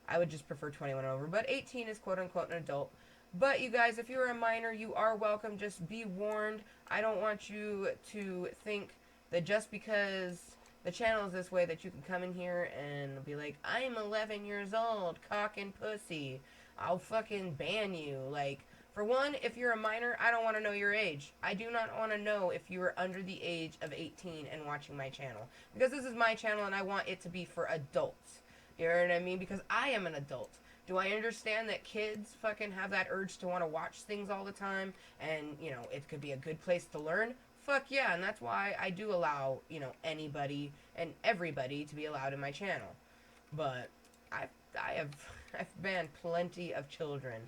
I would just prefer 21 and over, but 18 is quote-unquote an adult. But you guys, if you're a minor, you are welcome. Just be warned. I don't want you to think that just because the channel is this way that you can come in here and be like, I'm 11 years old, cock and pussy. I'll fucking ban you. Like, for one, if you're a minor, I don't want to know your age. I do not want to know if you are under the age of 18 and watching my channel. Because this is my channel and I want it to be for adults. You know what I mean? Because I am an adult. Do I understand that kids fucking have that urge to want to watch things all the time? And, you know, it could be a good place to learn? Fuck yeah, and that's why I do allow, you know, anybody and everybody to be allowed in my channel. But I've banned plenty of children.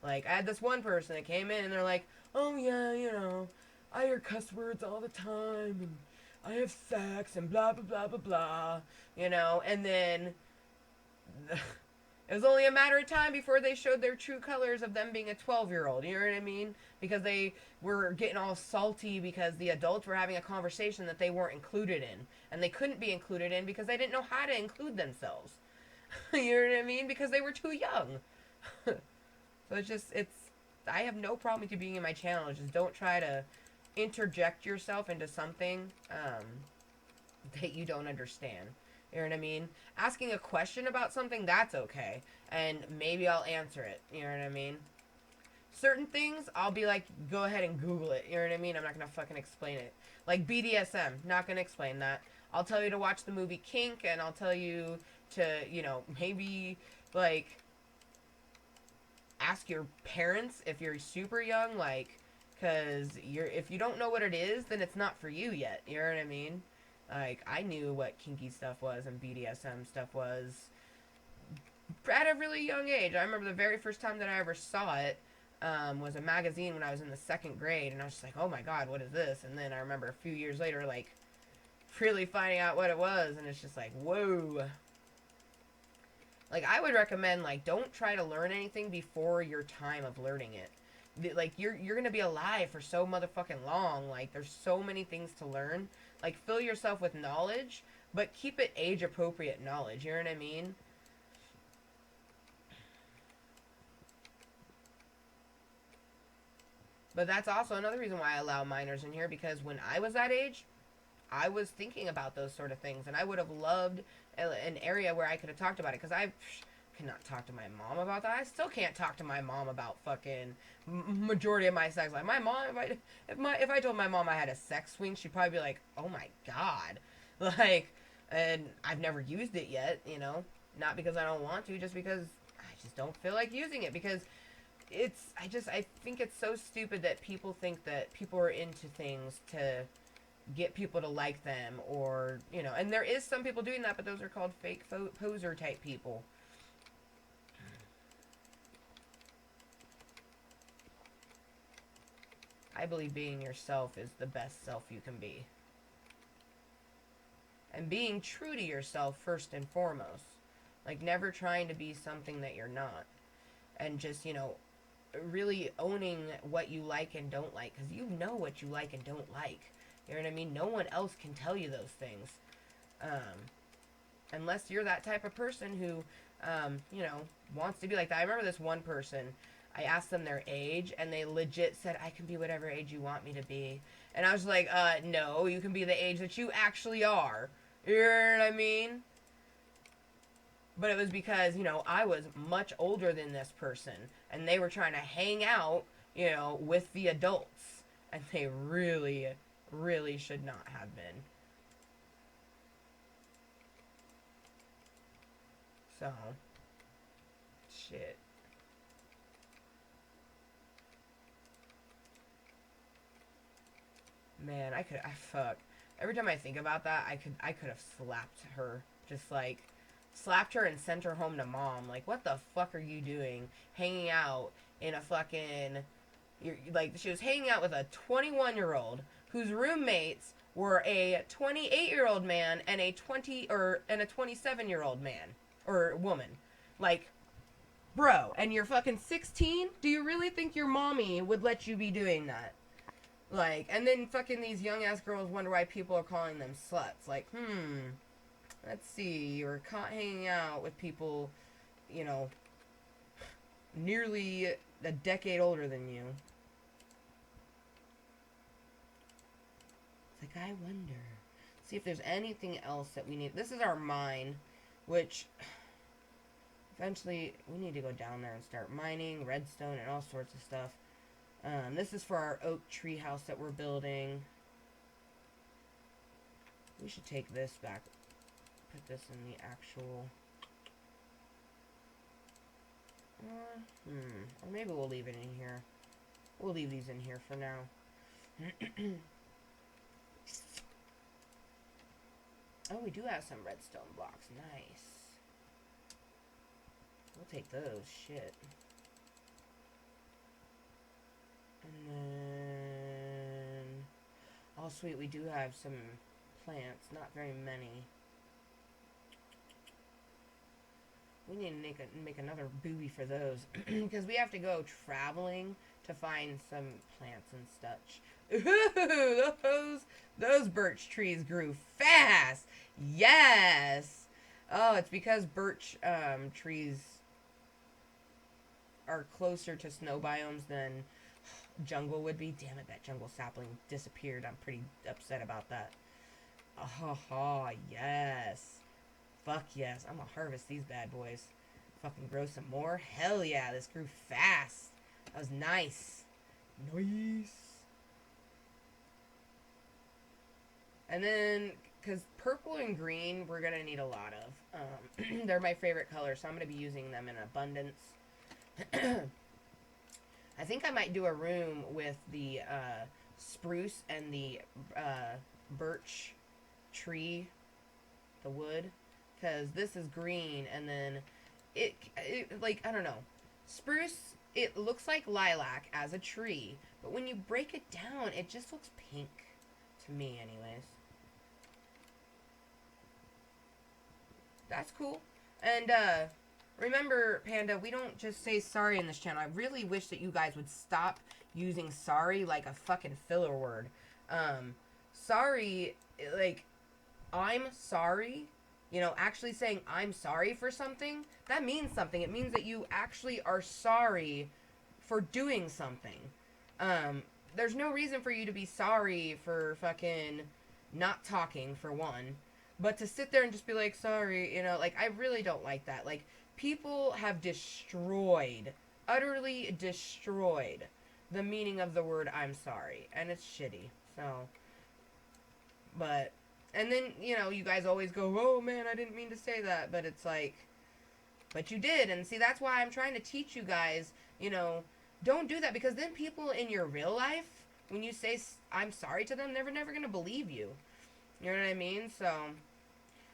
Like, I had this one person that came in and they're like, oh yeah, you know, I hear cuss words all the time, and I have sex, and blah, blah, blah, blah, blah, you know, and then it was only a matter of time before they showed their true colors of them being a 12-year-old, you know what I mean? Because they were getting all salty because the adults were having a conversation that they weren't included in, and they couldn't be included in because they didn't know how to include themselves. You know what I mean? Because they were too young. So I have no problem with you being in my channel. Just don't try to interject yourself into something that you don't understand. You know what I mean? Asking a question about something, that's okay. And maybe I'll answer it. You know what I mean? Certain things, I'll be like, go ahead and Google it. You know what I mean? I'm not going to fucking explain it. Like BDSM, not going to explain that. I'll tell you to watch the movie Kink, and I'll tell you to, you know, maybe, like, ask your parents if you're super young, like, because if you don't know what it is, then it's not for you yet. You know what I mean? Like, I knew what kinky stuff was and BDSM stuff was at a really young age. I remember the very first time that I ever saw it was a magazine when I was in the 2nd grade, and I was just like, oh my god, what is this? And then I remember a few years later, like, really finding out what it was, and it's just like, whoa. Like, I would recommend, like, don't try to learn anything before your time of learning it. Like, you're gonna be alive for so motherfucking long. Like, there's so many things to learn. Like, fill yourself with knowledge, but keep it age-appropriate knowledge. You know what I mean? But that's also another reason why I allow minors in here, because when I was that age, I was thinking about those sort of things, and I would have loved an area where I could have talked about it, because I cannot talk to my mom about that. I still can't talk to my mom about fucking majority of my sex life. My mom, if I told my mom I had a sex swing, she'd probably be like, "Oh my god," like, and I've never used it yet, you know, not because I don't want to, just because I just don't feel like using it, because I think it's so stupid that people think that people are into things to get people to like them, or, you know, and there is some people doing that, but those are called fake poser type people. I believe being yourself is the best self you can be. And being true to yourself first and foremost. Like, never trying to be something that you're not. And just, you know, really owning what you like and don't like. Because you know what you like and don't like. You know what I mean? No one else can tell you those things. Unless you're that type of person who, you know, wants to be like that. I remember this one person, I asked them their age, and they legit said, I can be whatever age you want me to be. And I was like, no, you can be the age that you actually are. You know what I mean? But it was because, you know, I was much older than this person, and they were trying to hang out, you know, with the adults. And they really, really should not have been. So, shit. Man, fuck. Every time I think about that, I could have slapped her. Just like, slapped her and sent her home to mom. Like, what the fuck are you doing? Hanging out in a fucking, like, she was hanging out with a 21-year-old whose roommates were a 28-year-old man and a 27-year-old man or woman. Like, bro, and you're fucking 16? Do you really think your mommy would let you be doing that? Like, and then fucking these young ass girls wonder why people are calling them sluts. Like, let's see, you're caught hanging out with people, you know, nearly a decade older than you. It's like, I wonder. See if there's anything else that we need. This is our mine, which eventually we need to go down there and start mining redstone and all sorts of stuff. This is for our oak tree house that we're building. We should take this back. Put this in the actual... Or maybe we'll leave it in here. We'll leave these in here for now. Oh, we do have some redstone blocks. Nice. We'll take those. Shit. And then... Oh, sweet, we do have some plants. Not very many. We need to make another booby for those. Because we have to go traveling to find some plants and such. Ooh, those birch trees grew fast. Yes. Oh, it's because birch trees are closer to snow biomes than jungle would be. Damn it, that jungle sapling disappeared. I'm pretty upset about that. Oh, yes. Fuck yes. I'm gonna harvest these bad boys. Fucking grow some more. Hell yeah, this grew fast. That was nice. Nice. And then, because purple and green, we're going to need a lot of. They're my favorite colors, so I'm going to be using them in abundance. I think I might do a room with the spruce and the birch tree, the wood. Because this is green, and then it, like, I don't know. Spruce, it looks like lilac as a tree, but when you break it down, it just looks pink. To me, anyways. That's cool. And, remember, Panda, we don't just say sorry in this channel. I really wish that you guys would stop using sorry like a fucking filler word. Sorry, like, I'm sorry, you know, actually saying I'm sorry for something, that means something. It means that you actually are sorry for doing something. There's no reason for you to be sorry for fucking not talking, for one. But to sit there and just be like, sorry, you know, like, I really don't like that. Like, people have destroyed, utterly destroyed the meaning of the word I'm sorry. And it's shitty. So, but, and then, you know, you guys always go, oh man, I didn't mean to say that. But it's like, but you did. And see, that's why I'm trying to teach you guys, you know, don't do that. Because then people in your real life, when you say I'm sorry to them, they're never going to believe you. You know what I mean? So,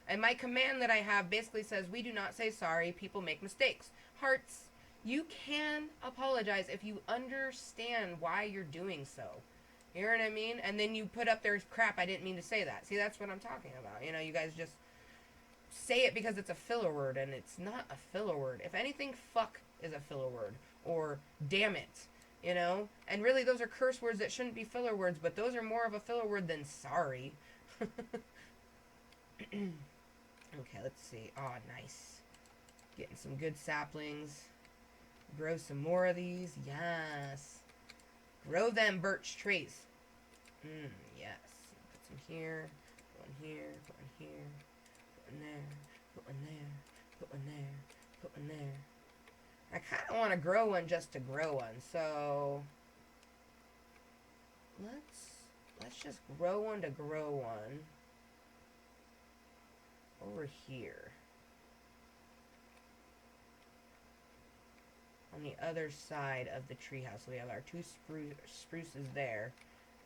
and my command that I have basically says, we do not say sorry, people make mistakes. Hearts, you can apologize if you understand why you're doing so. You know what I mean? And then you put up there, crap, I didn't mean to say that. See, that's what I'm talking about. You know, you guys just say it because it's a filler word, and it's not a filler word. If anything, fuck is a filler word. Or damn it. You know? And really, those are curse words that shouldn't be filler words, but those are more of a filler word than sorry. Okay, let's see. Oh, nice. Getting some good saplings. Grow some more of these. Yes. Grow them birch trees. Yes. Put some here. Put one here. Put one here. Put one there. Put one there. Put one there. Put one there. I kind of want to grow one just to grow one. So let's just grow one to grow one. Over here. On the other side of the treehouse. So we have our two spruces there.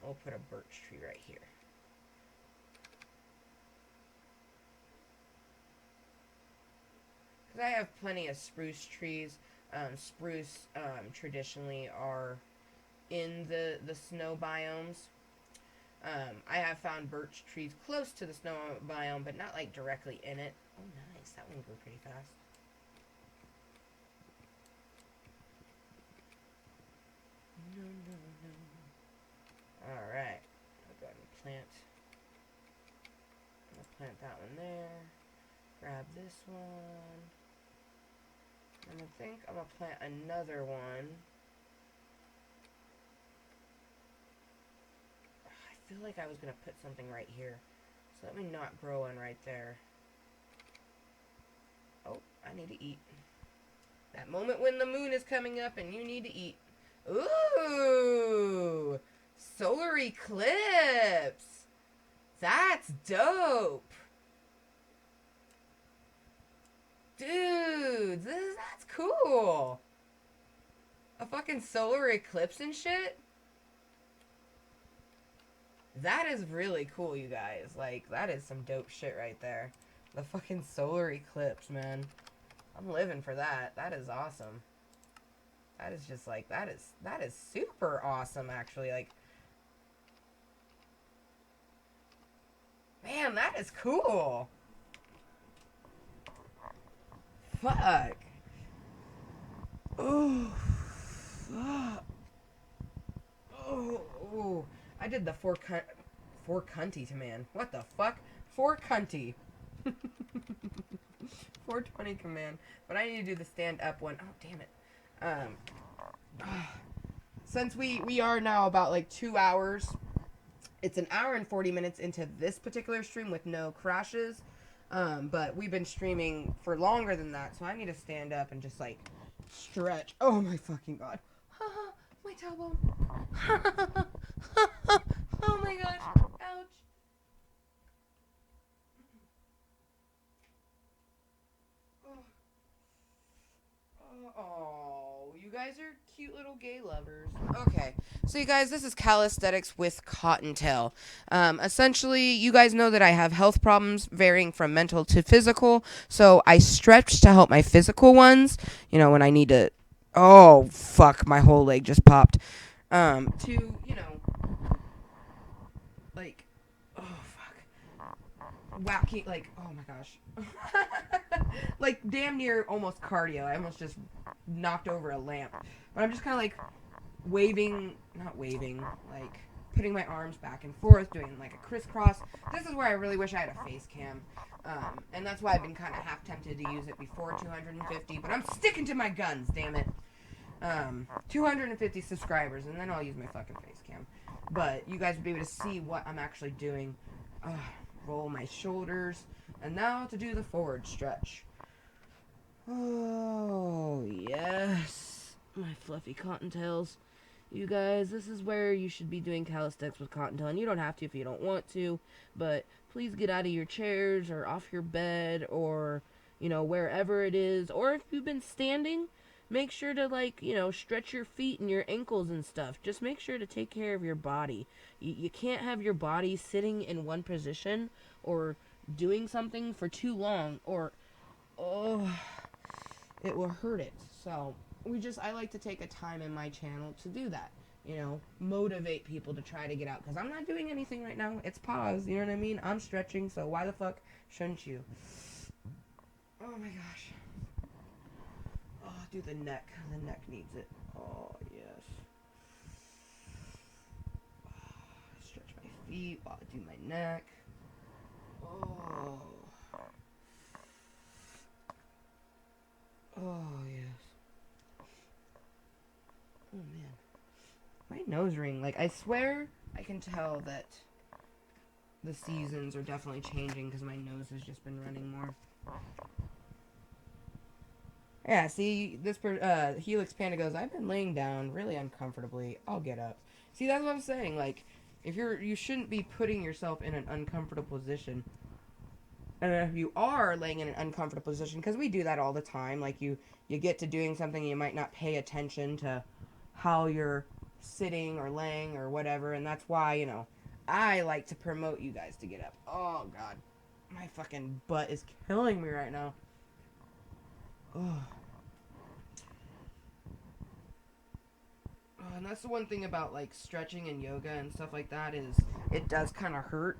We'll put a birch tree right here. Because I have plenty of spruce trees. Spruce traditionally are in the snow biomes. I have found birch trees close to the snow biome, but not like directly in it. Oh, nice. That one grew pretty fast. No. Alright. I'll go ahead and plant. I'm going to plant that one there. Grab this one. And I think I'm going to plant another one. I feel like I was going to put something right here. So let me not grow one right there. Oh, I need to eat. That moment when the moon is coming up and you need to eat. Ooh! Solar eclipse! That's dope! Dude, that's cool! A fucking solar eclipse and shit? That is really cool, you guys. Like, that is some dope shit right there. The fucking solar eclipse, man. I'm living for that. That is awesome. That is just like, that is super awesome, actually. Like, man, that is cool. Fuck. Oh, fuck. Oh, I did the four cunty to man. What the fuck? Four cunty. 420 command. But I need to do the stand up one. Oh, damn it. Since we are now about like 2 hours, it's an hour and 40 minutes into this particular stream with no crashes. But we've been streaming for longer than that, so I need to stand up and just like stretch. Oh my fucking god. My tailbone. Oh my gosh. Ouch. Oh, you guys are cute little gay lovers. Okay, so you guys, this is calisthenics with Kottontale. Essentially, you guys know that I have health problems varying from mental to physical, so I stretch to help my physical ones, you know, when I need to... Oh, fuck, my whole leg just popped. To, you know, like... Oh, fuck. Wacky, like, oh my gosh. Like, damn near almost cardio. I almost just knocked over a lamp. But I'm just kind of like waving, not waving, like putting my arms back and forth, doing like a crisscross. This is where I really wish I had a face cam. And that's why I've been kind of half tempted to use it before 250, but I'm sticking to my guns, damn it. 250 subscribers, and then I'll use my fucking face cam. But you guys will be able to see what I'm actually doing. Roll my shoulders. And now to do the forward stretch. Oh, yes. My fluffy cottontails. You guys, this is where you should be doing calisthenics with Kottontale. And you don't have to if you don't want to. But please get out of your chairs or off your bed or, you know, wherever it is. Or if you've been standing, make sure to, like, you know, stretch your feet and your ankles and stuff. Just make sure to take care of your body. You can't have your body sitting in one position or doing something for too long or it will hurt it. So I like to take a time in my channel to do that, you know, motivate people to try to get out, because I'm not doing anything right now. It's pause, you know what I mean? I'm stretching, so why the fuck shouldn't you? Oh my gosh. Oh, do the neck needs it. Oh yes. Stretch my feet while I do my neck. Oh. Oh, yes. Oh, man. My nose ring. Like, I swear I can tell that the seasons are definitely changing because my nose has just been running more. Yeah, see, this Helix Panda goes, I've been laying down really uncomfortably. I'll get up. See, that's what I'm saying. Like, you shouldn't be putting yourself in an uncomfortable position. And if you are laying in an uncomfortable position, because we do that all the time, like you get to doing something and you might not pay attention to how you're sitting or laying or whatever, and that's why, you know, I like to promote you guys to get up. Oh, God. My fucking butt is killing me right now. Oh. And that's the one thing about, like, stretching and yoga and stuff like that is it does kind of hurt.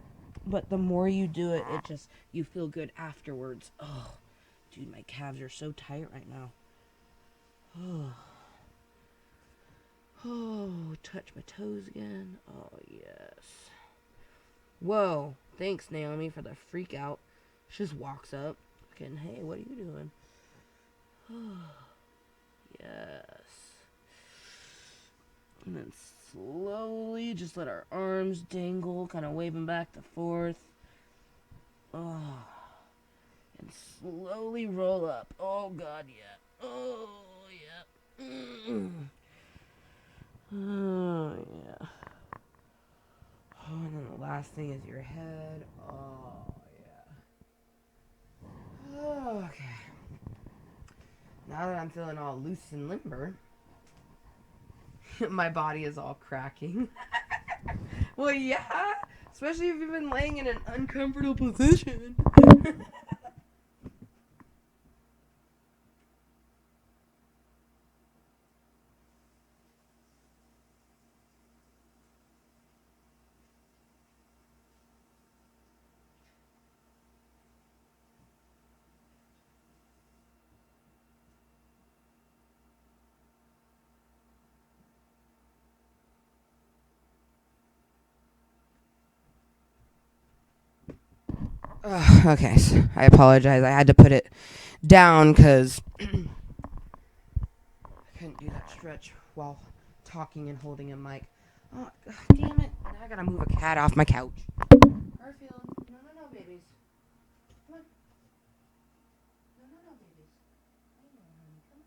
But the more you do it, you feel good afterwards. Oh, dude, my calves are so tight right now. Oh. Oh, touch my toes again. Oh, yes. Whoa. Thanks, Naomi, for the freak out. She just walks up. Fucking, hey, what are you doing? Oh, yes. And then slowly just let our arms dangle, kind of waving back and forth. Oh. And slowly roll up. Oh, God, yeah. Oh, yeah. Oh, yeah. Oh, and then the last thing is your head. Oh, yeah. Oh, okay. Now that I'm feeling all loose and limber, my body is all cracking. Well, yeah. Especially if you've been laying in an uncomfortable position. Okay, so I apologize. I had to put it down because I couldn't do that stretch while talking and holding a mic. Oh, God damn it. Now I gotta move a cat off my couch. Garfield, no, babies. Come on. No, babies. I know, honey. Come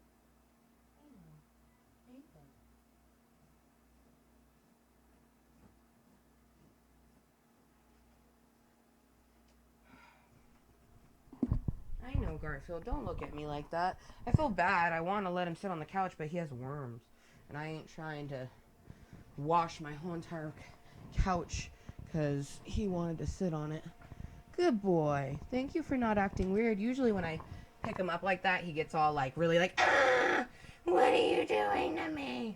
on. I know. I know, Garfield. Don't look at me like that. I feel bad. I want to let him sit on the couch, but he has worms. And I ain't trying to wash my whole entire couch because he wanted to sit on it. Good boy. Thank you for not acting weird. Usually when I pick him up like that, he gets all like really like, ah, what are you doing to me?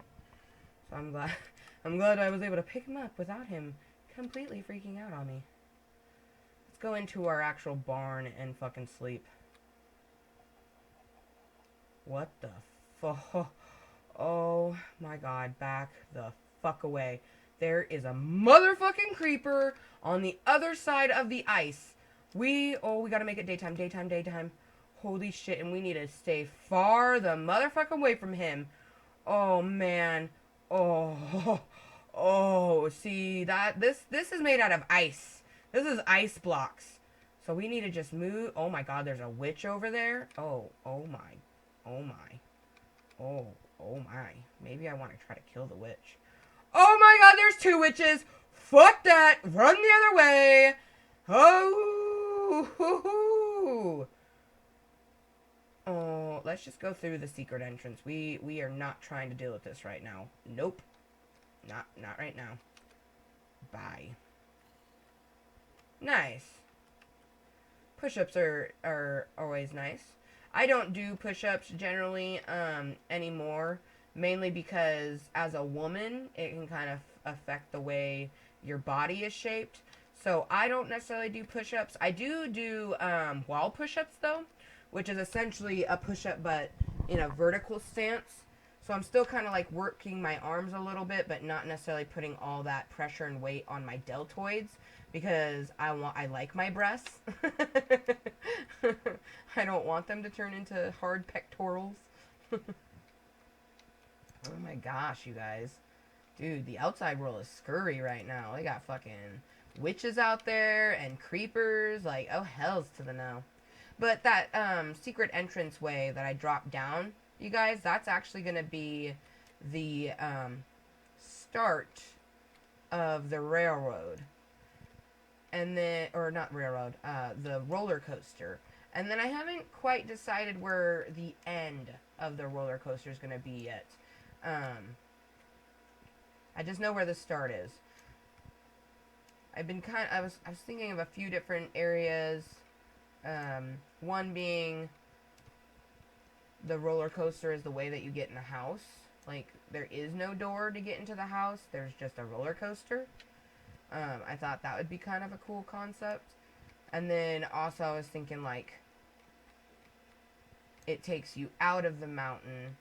So I'm glad I was able to pick him up without him completely freaking out on me. Let's go into our actual barn and fucking sleep. What the fuck? Oh my god, back the fuck away. There is a motherfucking creeper on the other side of the ice. We gotta make it daytime. Holy shit, and we need to stay far the motherfucker away from him. Oh man. Oh, see that this is made out of ice. This is ice blocks. So we need to just move. Oh my god, there's a witch over there. Oh my. Oh my. Maybe I want to try to kill the witch. Oh my god, there's two witches. Fuck that. Run the other way. Oh. Oh, let's just go through the secret entrance. We are not trying to deal with this right now. Nope. Not right now. Bye. Nice. Push-ups are always nice. I don't do push-ups generally anymore, mainly because as a woman, it can kind of affect the way your body is shaped. So I don't necessarily do push-ups. I do wall push-ups though, which is essentially a push-up but in a vertical stance. So I'm still kind of like working my arms a little bit, but not necessarily putting all that pressure and weight on my deltoids because I like my breasts. I don't want them to turn into hard pectorals. Oh my gosh, you guys. Dude, the outside world is scurry right now. They got fucking witches out there and creepers. Like, oh, hells to the no. But that secret entrance way that I dropped down, you guys, that's actually going to be the start of the railroad. And then, or not railroad, the roller coaster. And then I haven't quite decided where the end of the roller coaster is going to be yet. I just know where the start is. I was thinking of a few different areas. One being the roller coaster is the way that you get in the house. Like, there is no door to get into the house. There's just a roller coaster. I thought that would be kind of a cool concept. And then also I was thinking, like, it takes you out of the mountain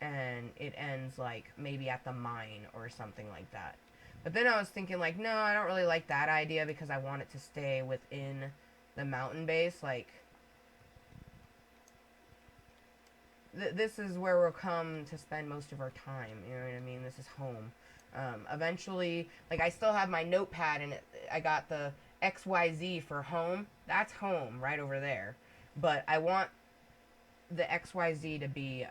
and it ends, like, maybe at the mine or something like that. But then I was thinking, like, no, I don't really like that idea because I want it to stay within the mountain base. Like, this is where we'll come to spend most of our time. You know what I mean? This is home. Eventually, like, I still have my notepad and I got the XYZ for home. That's home right over there. But I want the XYZ to be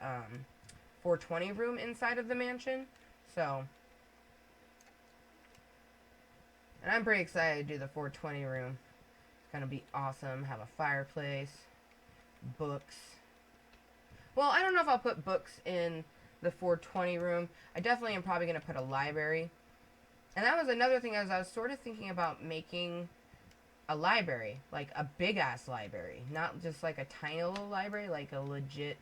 420 room inside of the mansion. So, and I'm pretty excited to do the 420 room. It's gonna be awesome. Have a fireplace, books. Well, I don't know if I'll put books in the 420 room. I definitely am probably going to put a library. And that was another thing, as I was sort of thinking about making a library, like a big ass library, not just like a tiny little library, like a legit,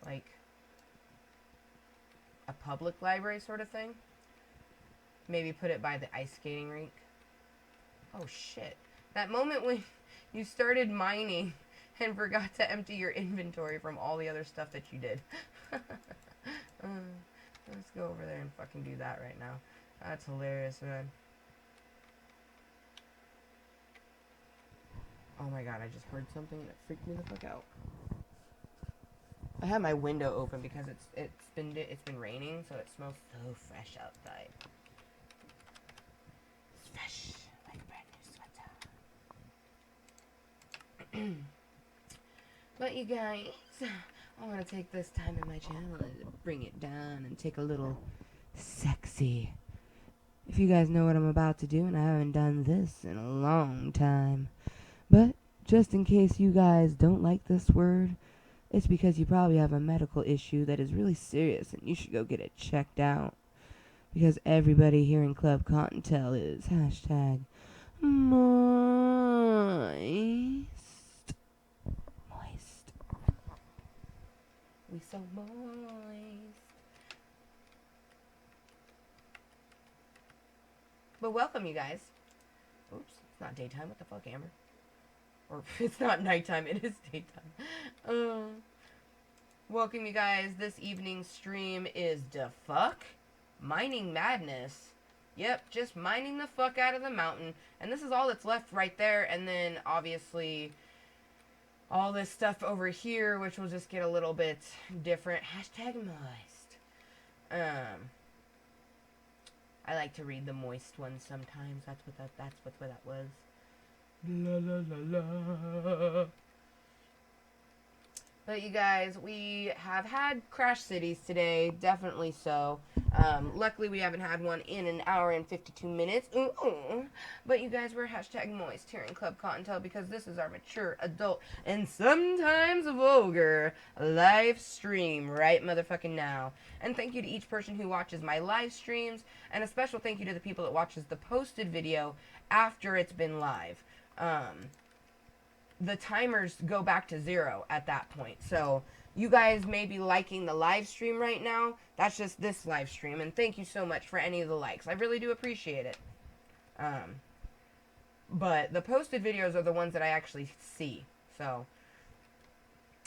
like a public library sort of thing. Maybe put it by the ice skating rink. Oh shit. That moment when you started mining and forgot to empty your inventory from all the other stuff that you did. Let's go over there and fucking do that right now. That's hilarious, man. Oh my god, I just heard something that freaked me the fuck out. I have my window open because it's been raining, so it smells so fresh outside. It's fresh, like a brand new sweater. But you guys, I want to take this time in my channel and bring it down and take a little sexy. If you guys know what I'm about to do, and I haven't done this in a long time, but just in case you guys don't like this word, it's because you probably have a medical issue that is really serious and you should go get it checked out. Because everybody here in Klub Kottontale is hashtag Mooiisstt. Mooiisstt. We so moist. But welcome, you guys. Oops, it's not daytime. What the fuck, Amber? Or it's not nighttime, it is daytime. Welcome, you guys. This evening's stream is the fuck mining madness. Yep, just mining the fuck out of the mountain. And this is all that's left right there. And then, obviously, all this stuff over here, which will just get a little bit different. Hashtag moist. I like to read the moist ones sometimes. That's what that was. La la la la. But you guys, we have had crash cities today, definitely so. Luckily we haven't had one in an hour and 52 minutes. But you guys, we're hashtag moist here in Klub Kottontale because this is our mature, adult, and sometimes vulgar live stream right motherfucking now. And thank you to each person who watches my live streams, and a special thank you to the people that watches the posted video after it's been live. The timers go back to 0 at that point. So you guys may be liking the live stream right now. That's just this live stream. And thank you so much for any of the likes. I really do appreciate it. But the posted videos are the ones that I actually see. So,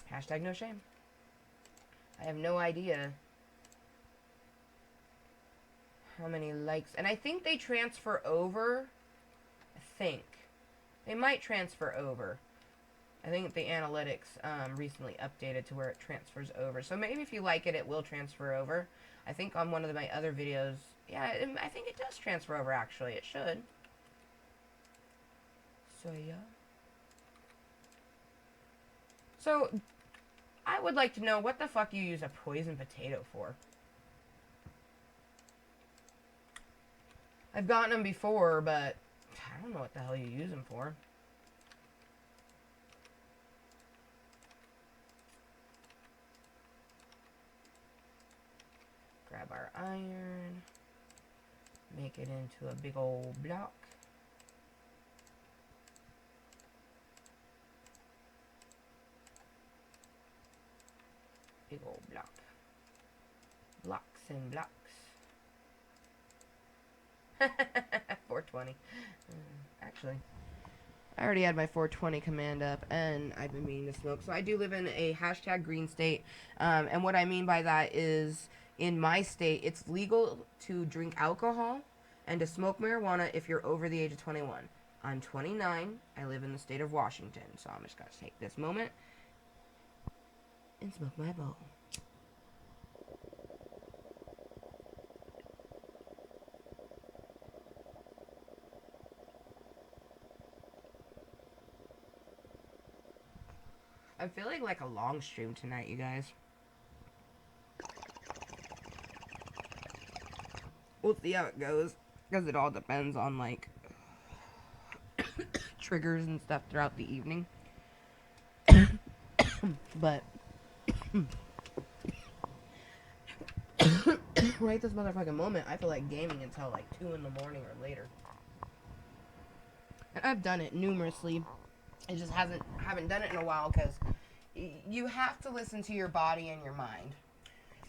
hashtag no shame. I have no idea how many likes. And I think they transfer over. I think. They might transfer over. I think the analytics recently updated to where it transfers over. So maybe if you like it, it will transfer over. I think on one of my other videos, yeah, I think it does transfer over, actually. It should. So, yeah. So, I would like to know what the fuck you use a poison potato for. I've gotten them before, but I don't know what the hell you use them for. Grab our iron. Make it into a big old block. Big old block. Blocks and blocks. 420. Actually, I already had my 420 command up, and I've been meaning to smoke. So I do live in a hashtag green state, and what I mean by that is, in my state, it's legal to drink alcohol and to smoke marijuana if you're over the age of 21. I'm 29. I live in the state of Washington, so I'm just going to take this moment and smoke my bowl. I'm feeling like a long stream tonight, you guys. We'll see how it goes, because it all depends on, like, triggers and stuff throughout the evening. But right this motherfucking moment, I feel like gaming until like 2 in the morning or later. And I've done it numerously. I just haven't done it in a while because you have to listen to your body and your mind.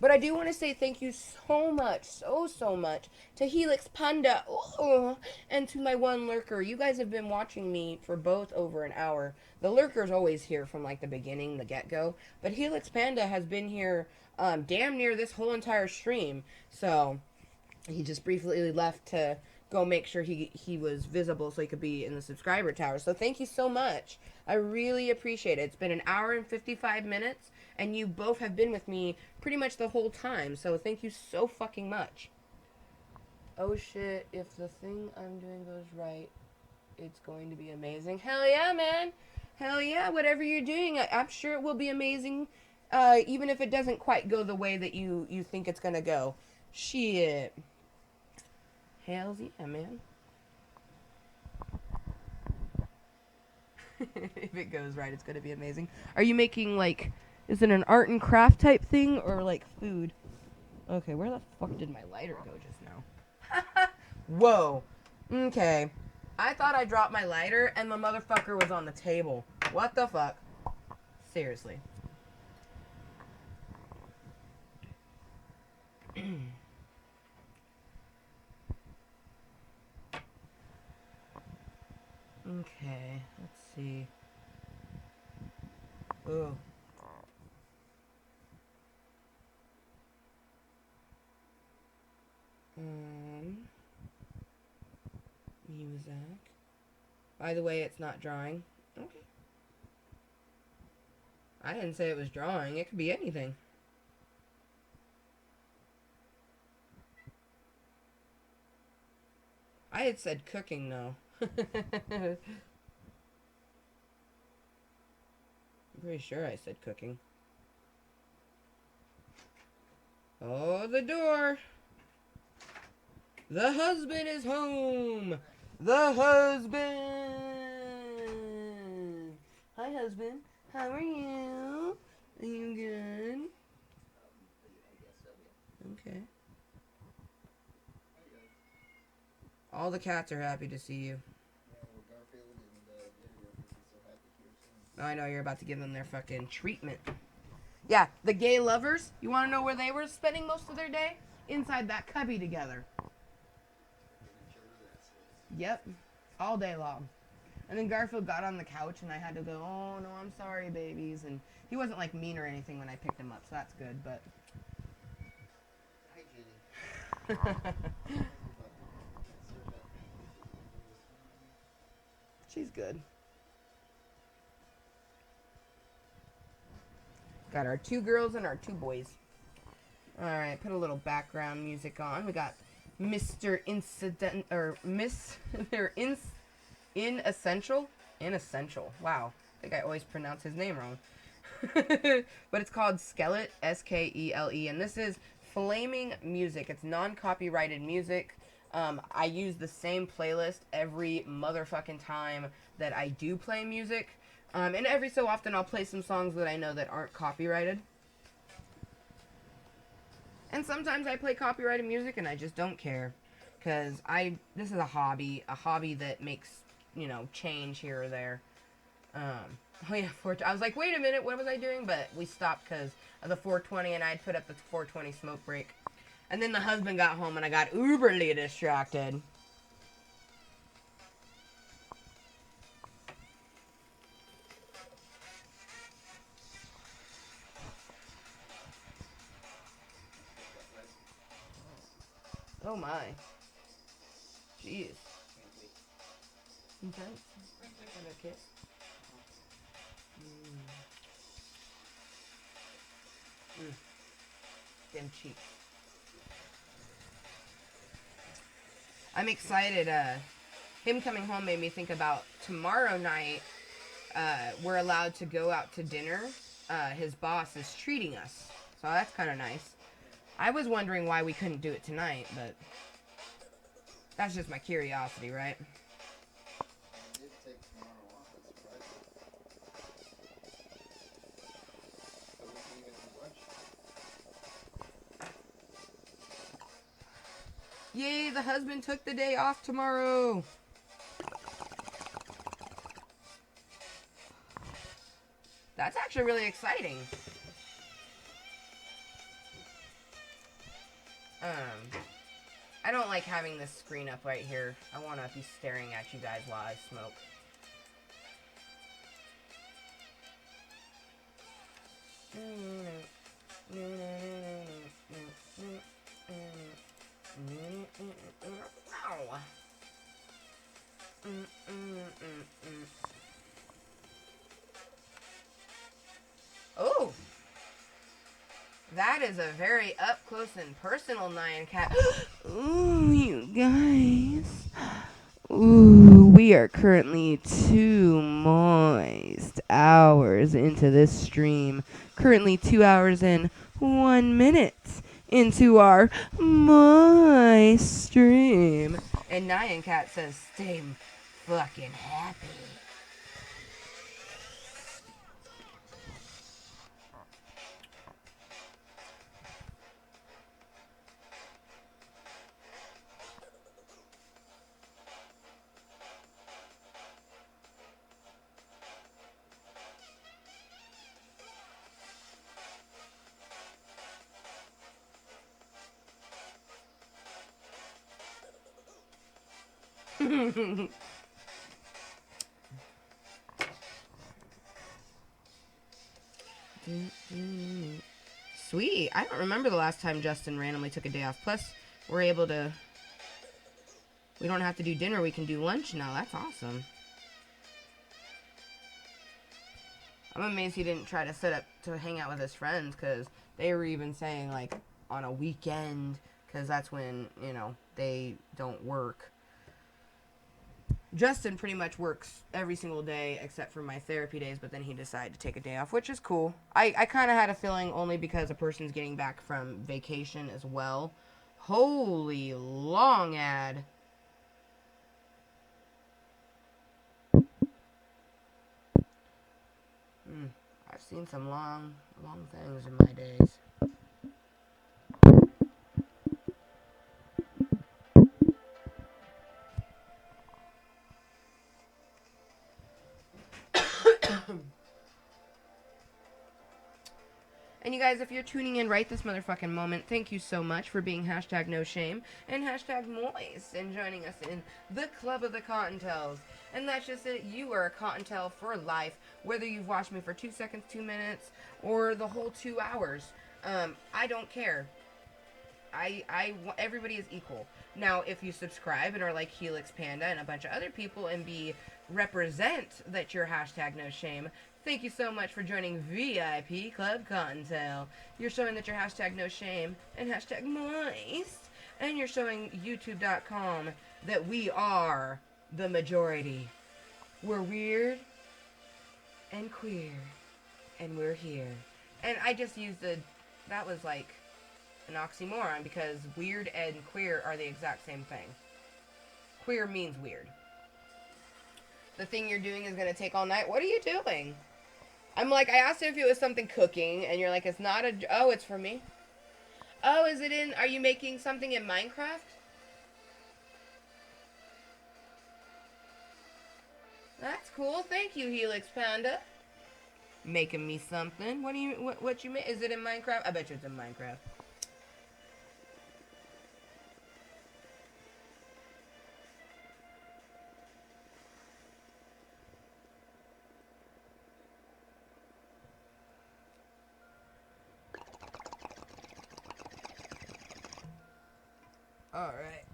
But I do want to say thank you so much, so much to Helix Panda and to my one lurker. You guys have been watching me for both over an hour. The lurker's always here from like the beginning, the get-go. But Helix Panda has been here damn near this whole entire stream. So he just briefly left to go make sure he was visible so he could be in the subscriber tower. So thank you so much. I really appreciate it. It's been an hour and 55 minutes, and you both have been with me pretty much the whole time. So thank you so fucking much. Oh shit, if the thing I'm doing goes right, it's going to be amazing. Hell yeah, man. Hell yeah, whatever you're doing, I'm sure it will be amazing, even if it doesn't quite go the way that you think it's gonna go. Shit. Hells yeah, man. If it goes right, it's gonna be amazing. Are you making, like, is it an art and craft type thing, or, like, food? Okay, where the fuck did my lighter go just now? Whoa. Okay. I thought I dropped my lighter, and the motherfucker was on the table. What the fuck? Seriously. Okay, let's see. Ooh. Music. By the way, it's not drawing. Okay. I didn't say it was drawing. It could be anything. I had said cooking, though. I'm pretty sure I said cooking. Oh, the door. The husband is home. The husband. Hi, husband. How are you? Are you good? Okay. All the cats are happy to see you. I know, you're about to give them their fucking treatment. Yeah, the gay lovers, you want to know where they were spending most of their day? Inside that cubby together. Yep, all day long. And then Garfield got on the couch and I had to go, oh no, I'm sorry, babies. And he wasn't like mean or anything when I picked him up, so that's good, but... Hi, Judy. She's good. Got our 2 girls and our 2 boys. Alright, put a little background music on. We got Mr. Incident, or Miss, they're Inessential? Inessential. Wow. I think I always pronounce his name wrong. But it's called Skele, S-K-E-L-E, and this is flaming music. It's non-copyrighted music. I use the same playlist every motherfucking time that I do play music. And every so often I'll play some songs that I know that aren't copyrighted. And sometimes I play copyrighted music and I just don't care. Because this is a hobby that makes, you know, change here or there. Oh yeah, I was like, wait a minute, what was I doing? But we stopped because of the 420 and I'd put up the 420 smoke break. And then the husband got home and I got uberly distracted. Oh my. Jeez. Intense. Have a kiss. Them cheeks. I'm excited. Him coming home made me think about tomorrow night. We're allowed to go out to dinner. His boss is treating us. So that's kind of nice. I was wondering why we couldn't do it tonight, but that's just my curiosity, right? Yay, the husband took the day off tomorrow. That's actually really exciting. I don't like having this screen up right here. I want to be staring at you guys while I smoke. Oh, that is a very up close and personal Nyan Cat. Ooh, you guys. Ooh, we are currently 2 moist hours into this stream. Currently 2 hours and 1 minute into our moist stream. And Nyan Cat says, stay fucking happy. Sweet. I don't remember the last time Justin randomly took a day off. Plus, we don't have to do dinner. We can do lunch now. That's awesome. I'm amazed he didn't try to set up to hang out with his friends, because they were even saying, like, on a weekend, because that's when, they don't work. Justin pretty much works every single day except for my therapy days, but then he decided to take a day off, which is cool. I kind of had a feeling, only because a person's getting back from vacation as well. Holy long ad. I've seen some long things in my days. And you guys, if you're tuning in right this motherfucking moment, thank you so much for being hashtag no shame and hashtag Mooiisstt and joining us in the Club of the Kottontales. And that's just it. You are a Kottontale for life, whether you've watched me for 2 seconds, 2 minutes, or the whole 2 hours. I don't care. Everybody is equal. Now, if you subscribe and are like Helix Panda and a bunch of other people and represent that you're hashtag no shame, thank you so much for joining VIP Klub Kottontale. You're showing that you're hashtag no shame and hashtag Mooiisstt, and you're showing YouTube.com that we are the majority. We're weird and queer, and we're here. And I just used that was like an oxymoron, because weird and queer are the exact same thing. Queer means weird. The thing you're doing is going to take all night. What are you doing? I'm like, I asked you if it was something cooking, and you're like, it's not oh, it's for me. Oh, are you making something in Minecraft? That's cool. Thank you, Helix Panda. Making me something. What you make? Is it in Minecraft? I bet you it's in Minecraft. All right.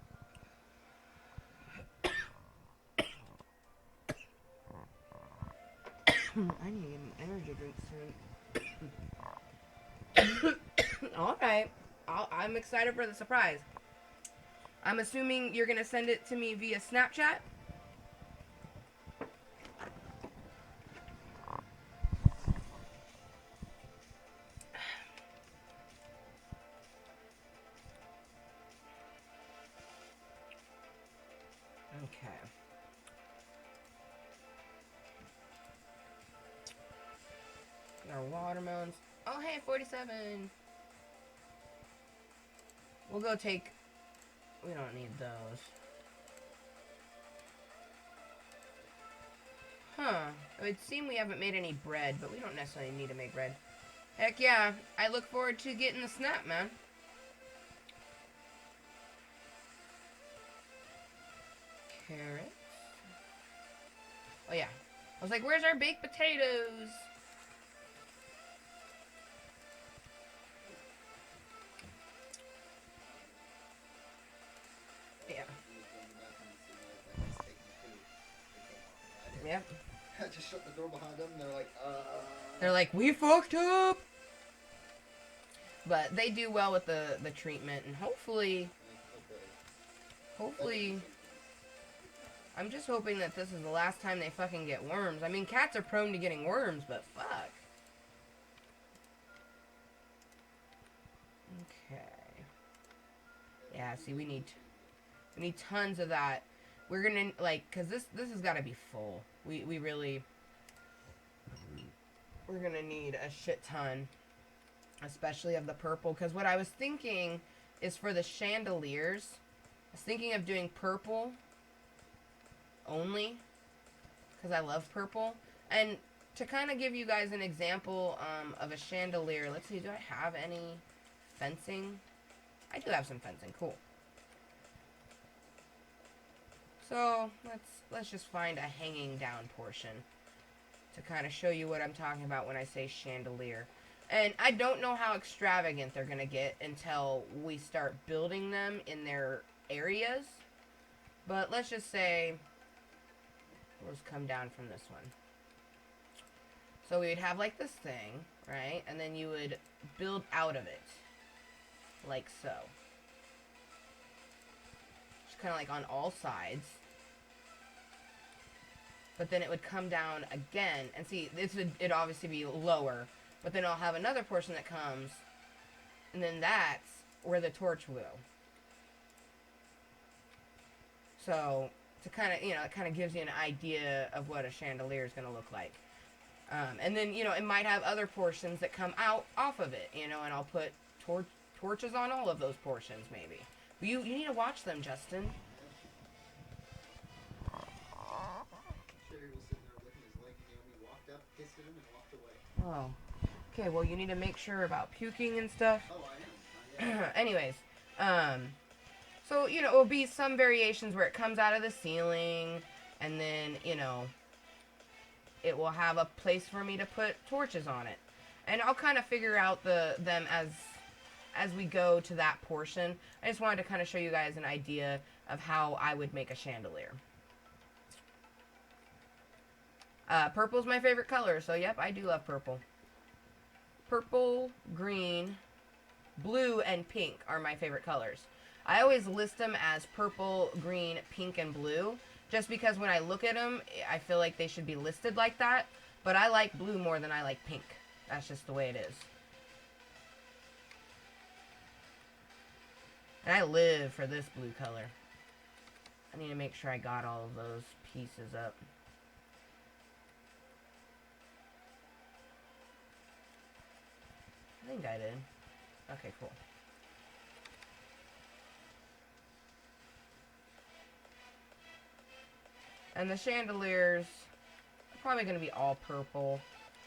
I need to get an energy drink soon. All right. I'm excited for the surprise. I'm assuming you're going to send it to me via Snapchat? Okay. Our watermelons. Oh, hey, 47. We'll go take... We don't need those. Huh. It would seem we haven't made any bread, but we don't necessarily need to make bread. Heck yeah. I look forward to getting the snap, man. Carrots. Oh, yeah. I was like, where's our baked potatoes? Yeah. Yep. I just shut the door behind them, and they're like, They're like, we fucked up! But they do well with the treatment, and hopefully... Hopefully... I'm just hoping that this is the last time they fucking get worms. I mean, cats are prone to getting worms, but fuck. Okay. Yeah, see, we need tons of that. We're gonna, like, because this has got to be full. We really... We're gonna need a shit ton. Especially of the purple. Because what I was thinking is for the chandeliers, I was thinking of doing purple only. Because I love purple. And to kind of give you guys an example of a chandelier, let's see, do I have any fencing? I do have some fencing, cool. So, let's just find a hanging down portion to kind of show you what I'm talking about when I say chandelier. And I don't know how extravagant they're going to get until we start building them in their areas. But let's just say, let's come down from this one. So we would have like this thing, right? And then you would build out of it, like so. Just kind of like on all sides. But then it would come down again. And see, it'd obviously be lower. But then I'll have another portion that comes. And then that's where the torch will go. So, to kind of, it kind of gives you an idea of what a chandelier is going to look like. And then, it might have other portions that come out off of it, and I'll put torches on all of those portions, maybe. But you need to watch them, Justin. Oh. Okay, well, you need to make sure about puking and stuff. oh, I am. Anyways, so, it will be some variations where it comes out of the ceiling, and then, it will have a place for me to put torches on it. And I'll kind of figure out them as we go to that portion. I just wanted to kind of show you guys an idea of how I would make a chandelier. Purple's my favorite color, so yep, I do love purple. Purple, green, blue, and pink are my favorite colors. I always list them as purple, green, pink, and blue, just because when I look at them, I feel like they should be listed like that, but I like blue more than I like pink. That's just the way it is. And I live for this blue color. I need to make sure I got all of those pieces up. I think I did. Okay, cool. And the chandeliers are probably going to be all purple.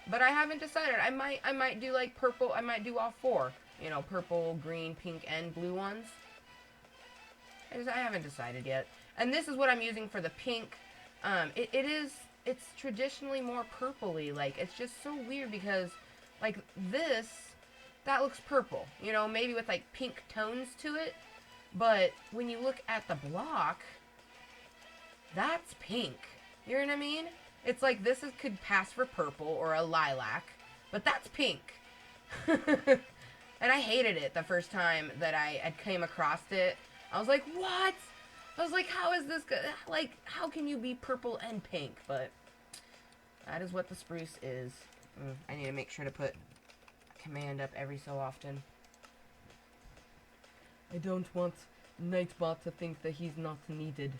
But I haven't decided. I might do like purple. I might do all four. Purple, green, pink, and blue ones. I haven't decided yet. And this is what I'm using for the pink. It's traditionally more purpley. Like, it's just so weird because, like, this... that looks purple, maybe with like pink tones to it. But when you look at the block, that's pink. You know what I mean? It's like this could pass for purple or a lilac, but that's pink. And I hated it the first time that I came across it. I was like, what? I was like, how is this good? Like, how can you be purple and pink? But that is what the spruce is. I need to make sure to put command up every so often. I don't want Nightbot to think that he's not needed.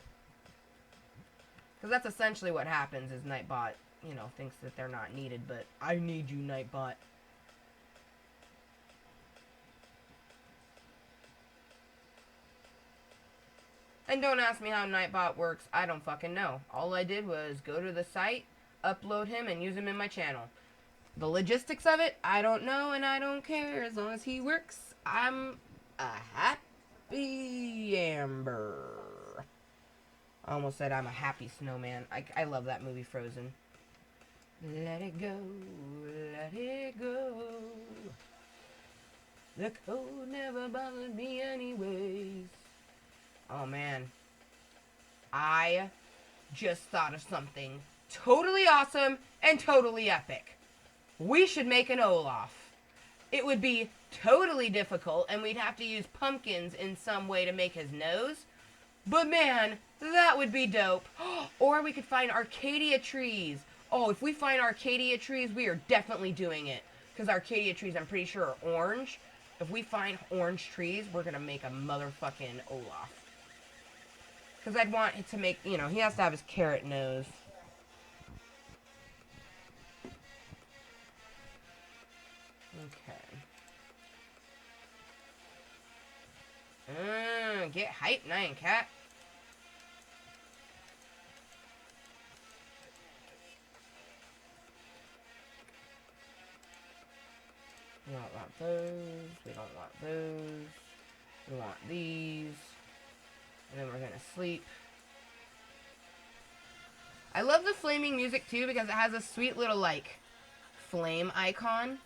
Because that's essentially what happens is Nightbot, thinks that they're not needed, but I need you, Nightbot. And don't ask me how Nightbot works, I don't fucking know. All I did was go to the site, upload him, and use him in my channel. The logistics of it, I don't know, and I don't care. As long as he works, I'm a happy Amber. I almost said I'm a happy snowman. I love that movie, Frozen. Let it go, let it go. The cold never bothered me anyways. Oh, man. I just thought of something totally awesome and totally epic. We should make an Olaf. It would be totally difficult, and we'd have to use pumpkins in some way to make his nose. But man, that would be dope. Or we could find Arcadia trees. Oh, if we find Arcadia trees, we are definitely doing it. Because Arcadia trees, I'm pretty sure, are orange. If we find orange trees, we're going to make a motherfucking Olaf. Because I'd want it to make, you know, he has to have his carrot nose. Okay. Get hype, Nyan Cat. We don't want those. We don't want those. We want these. And then we're gonna sleep. I love the flaming music too because it has a sweet little like flame icon.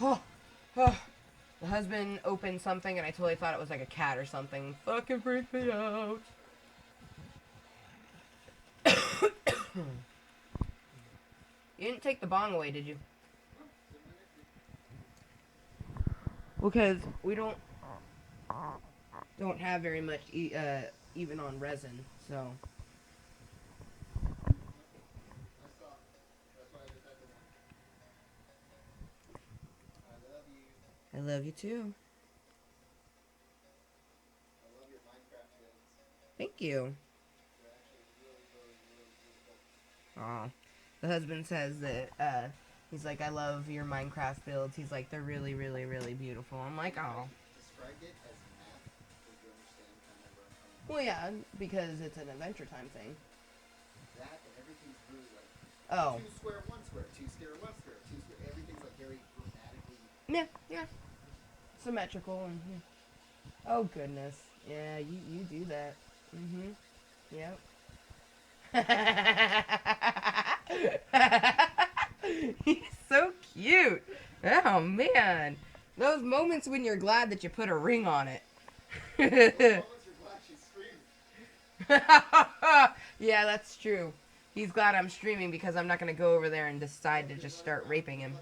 Oh, the husband opened something and I totally thought it was like a cat or something. Fucking freaked me out. You didn't take the bong away, did you? Well, because we don't have very much even on resin, so. I love you too. I love your Minecraft builds. Thank you. They're actually really, really, really beautiful. Aw. The husband says that, he's like, I love your Minecraft builds. He's like, they're really, really, really beautiful. I'm like, oh. Described it as math. Did you understand kind of where I'm coming from? Well, yeah, because it's an Adventure Time thing. That and everything's really like Oh. 2 square, 1 square, 2 square, 1 square, 2 square. Everything's like very grammatically. Yeah, yeah. Symmetrical and yeah. Oh goodness. Yeah, you do that. Mm-hmm. Yep. He's so cute. Oh man. Those moments when you're glad that you put a ring on it. Yeah, that's true. He's glad I'm streaming because I'm not going to go over there and decide to just start raping him.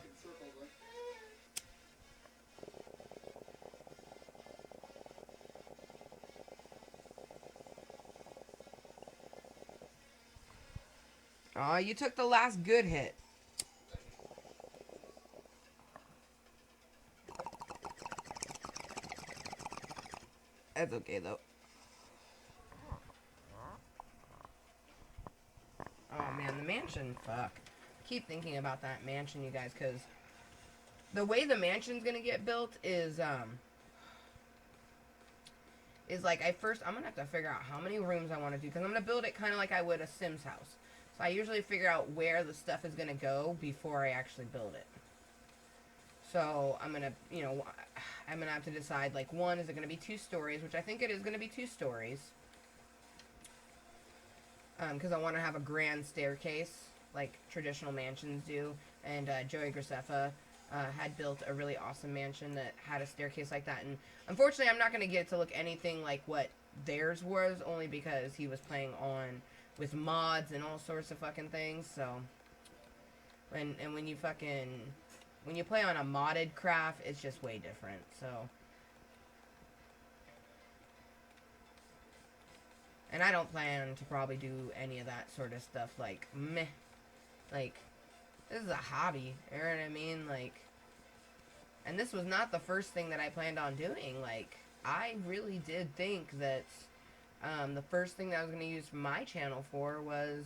Aw, you took the last good hit. That's okay, though. Oh, man, the mansion, fuck. Keep thinking about that mansion, you guys, because the way the mansion's gonna get built is like, I'm gonna have to figure out how many rooms I want to do, because I'm gonna build it kind of like I would a Sims house. So I usually figure out where the stuff is gonna go before I actually build it. So I'm gonna, you know, I'm gonna have to decide, like, one, is it gonna be 2 stories, which I think it is gonna be 2 stories. Because I want to have a grand staircase, like traditional mansions do. And Joey Graceffa had built a really awesome mansion that had a staircase like that. And unfortunately, I'm not going to get to look anything like what theirs was, only because he was playing on with mods and all sorts of fucking things. So, and when you play on a modded craft, it's just way different. So. And I don't plan to probably do any of that sort of stuff, like, meh. Like, this is a hobby, you know what I mean? Like, and this was not the first thing that I planned on doing. Like, I really did think that the first thing that I was going to use my channel for was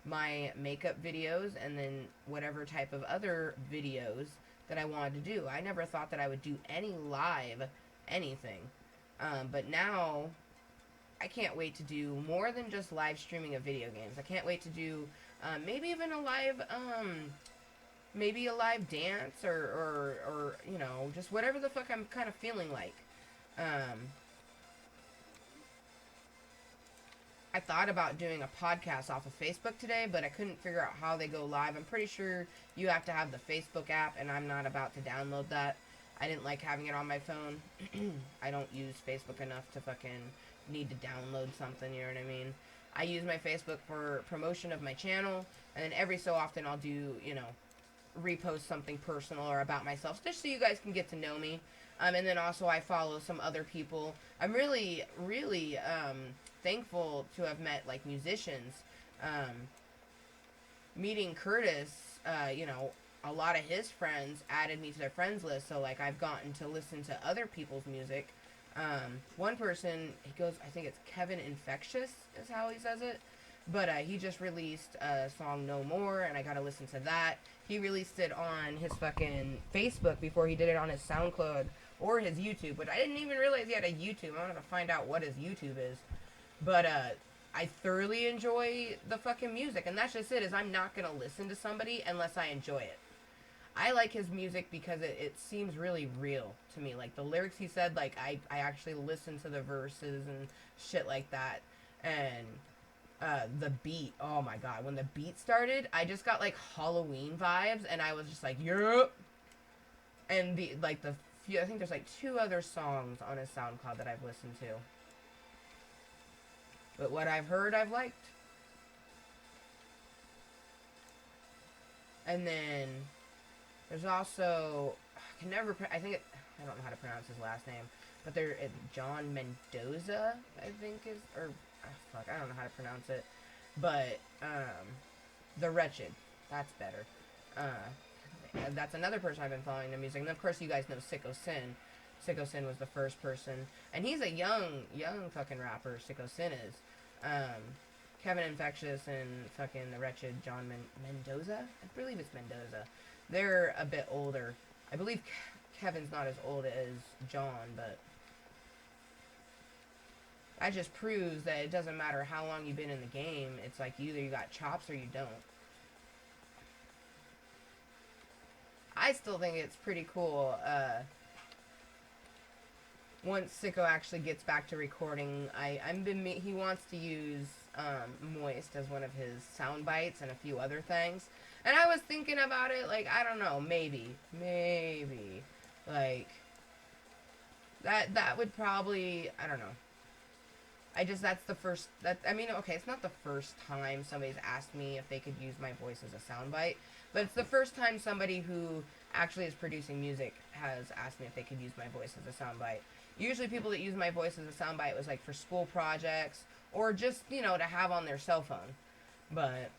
my makeup videos and then whatever type of other videos that I wanted to do. I never thought that I would do any live anything. But now I can't wait to do more than just live streaming of video games. I can't wait to do maybe even a live dance or you know, just whatever the fuck I'm kind of feeling like. I thought about doing a podcast off of Facebook today, but I couldn't figure out how they go live. I'm pretty sure you have to have the Facebook app, and I'm not about to download that. I didn't like having it on my phone. I don't use Facebook enough to fucking need to download something, you know what I mean? I use my Facebook for promotion of my channel, and then every so often I'll do, you know, repost something personal or about myself, just so you guys can get to know me. And then also I follow some other people. I'm really, really thankful to have met, like, musicians. Meeting Curtis, you know, a lot of his friends added me to their friends list, so, like, I've gotten to listen to other people's music. One person, he goes, I think it's Kevin Infectious is how he says it, but he just released a song No More, and I got to listen to that. He released it on his fucking Facebook before he did it on his SoundCloud or his YouTube, which I didn't even realize he had a YouTube. I wanted to find out what his YouTube is. But I thoroughly enjoy the fucking music, and that's just it, is I'm not going to listen to somebody unless I enjoy it. I like his music because it seems really real to me. Like, the lyrics he said, like, I actually listen to the verses and shit like that. And the beat, oh my god, when the beat started, I just got, like, Halloween vibes, and I was just like, yup. And the, like, the few, I think there's, like, 2 other songs on his SoundCloud that I've listened to. But what I've heard, I've liked. And then there's also, I can never, I think it, I don't know how to pronounce his last name, but there, John Mendoza, I think is, or, fuck, I don't know how to pronounce it, but, The Wretched, that's better. That's another person I've been following the music, and of course you guys know Sicko Sin. Sicko Sin was the first person, and he's a young fucking rapper, Sicko Sin is. Kevin Infectious and fucking The Wretched, John Mendoza? I believe it's Mendoza. They're a bit older. I believe Kevin's not as old as John, but that just proves that it doesn't matter how long you've been in the game. It's like either you got chops or you don't. I still think it's pretty cool, once Sicko actually gets back to recording, he wants to use Mooiisstt as one of his sound bites and a few other things. And I was thinking about it, like, I don't know, maybe, like, that would probably, I don't know. That's the first, I mean, okay, it's not the first time somebody's asked me if they could use my voice as a soundbite, but it's the first time somebody who actually is producing music has asked me if they could use my voice as a soundbite. Usually people that use my voice as a soundbite was, like, for school projects, or just, you know, to have on their cell phone. But,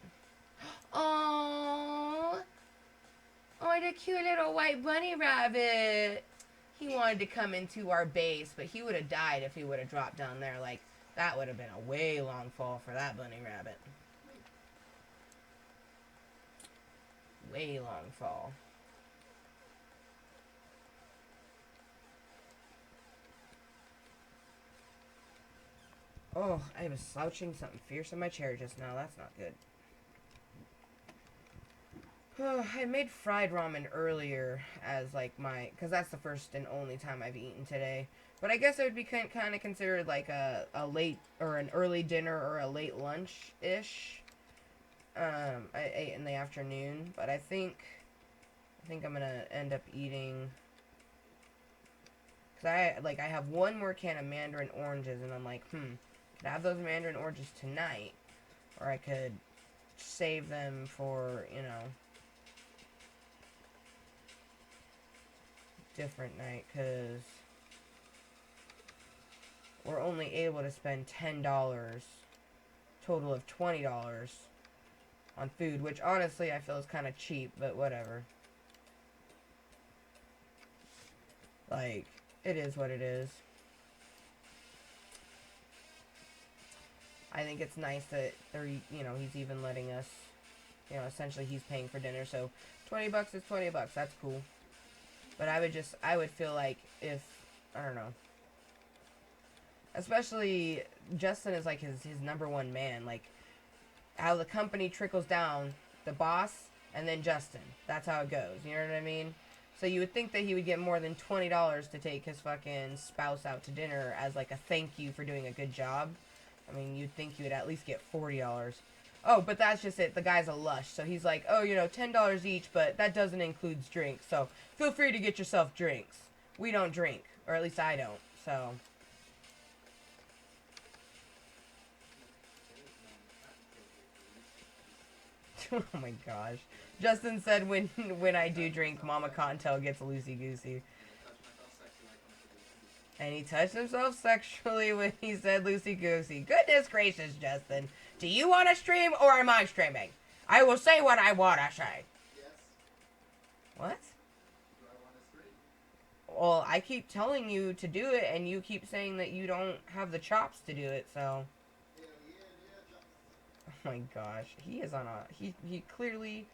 oh, the cute little white bunny rabbit. He wanted to come into our base, but he would have died if he would have dropped down there. Like, that would have been a way long fall for that bunny rabbit. Way long fall. Oh, I was slouching something fierce in my chair just now. That's not good. Oh, I made fried ramen earlier as, like, because that's the first and only time I've eaten today. But I guess it would be kind of considered like a late or an early dinner or a late lunch-ish. I ate in the afternoon, but I think I'm gonna end up eating, because I have one more can of mandarin oranges, and I'm like, could I have those mandarin oranges tonight, or I could save them for, you know, different night, because we're only able to spend $10, total of $20 on food, which honestly I feel is kind of cheap, but whatever. Like, it is what it is. I think it's nice that they're, you know, he's even letting us, you know, essentially he's paying for dinner, so $20 is $20, that's cool. But I would feel like if, I don't know, especially Justin is like his number one man, like how the company trickles down, the boss, and then Justin. That's how it goes, you know what I mean? So you would think that he would get more than $20 to take his fucking spouse out to dinner as like a thank you for doing a good job. I mean, you'd think you would at least get $40. Oh, but that's just it. The guy's a lush. So he's like, oh, you know, $10 each, but that doesn't include drinks. So feel free to get yourself drinks. We don't drink. Or at least I don't. So Oh my gosh. Justin said when I do drink, Mama Contel gets loosey goosey. And he touched himself sexually when he said loosey goosey. Goodness gracious, Justin. Do you want to stream or am I streaming? I will say what I want to say. Yes. What? Do I want to stream? Well, I keep telling you to do it, and you keep saying that you don't have the chops to do it, so... Oh my gosh. He is on a... He clearly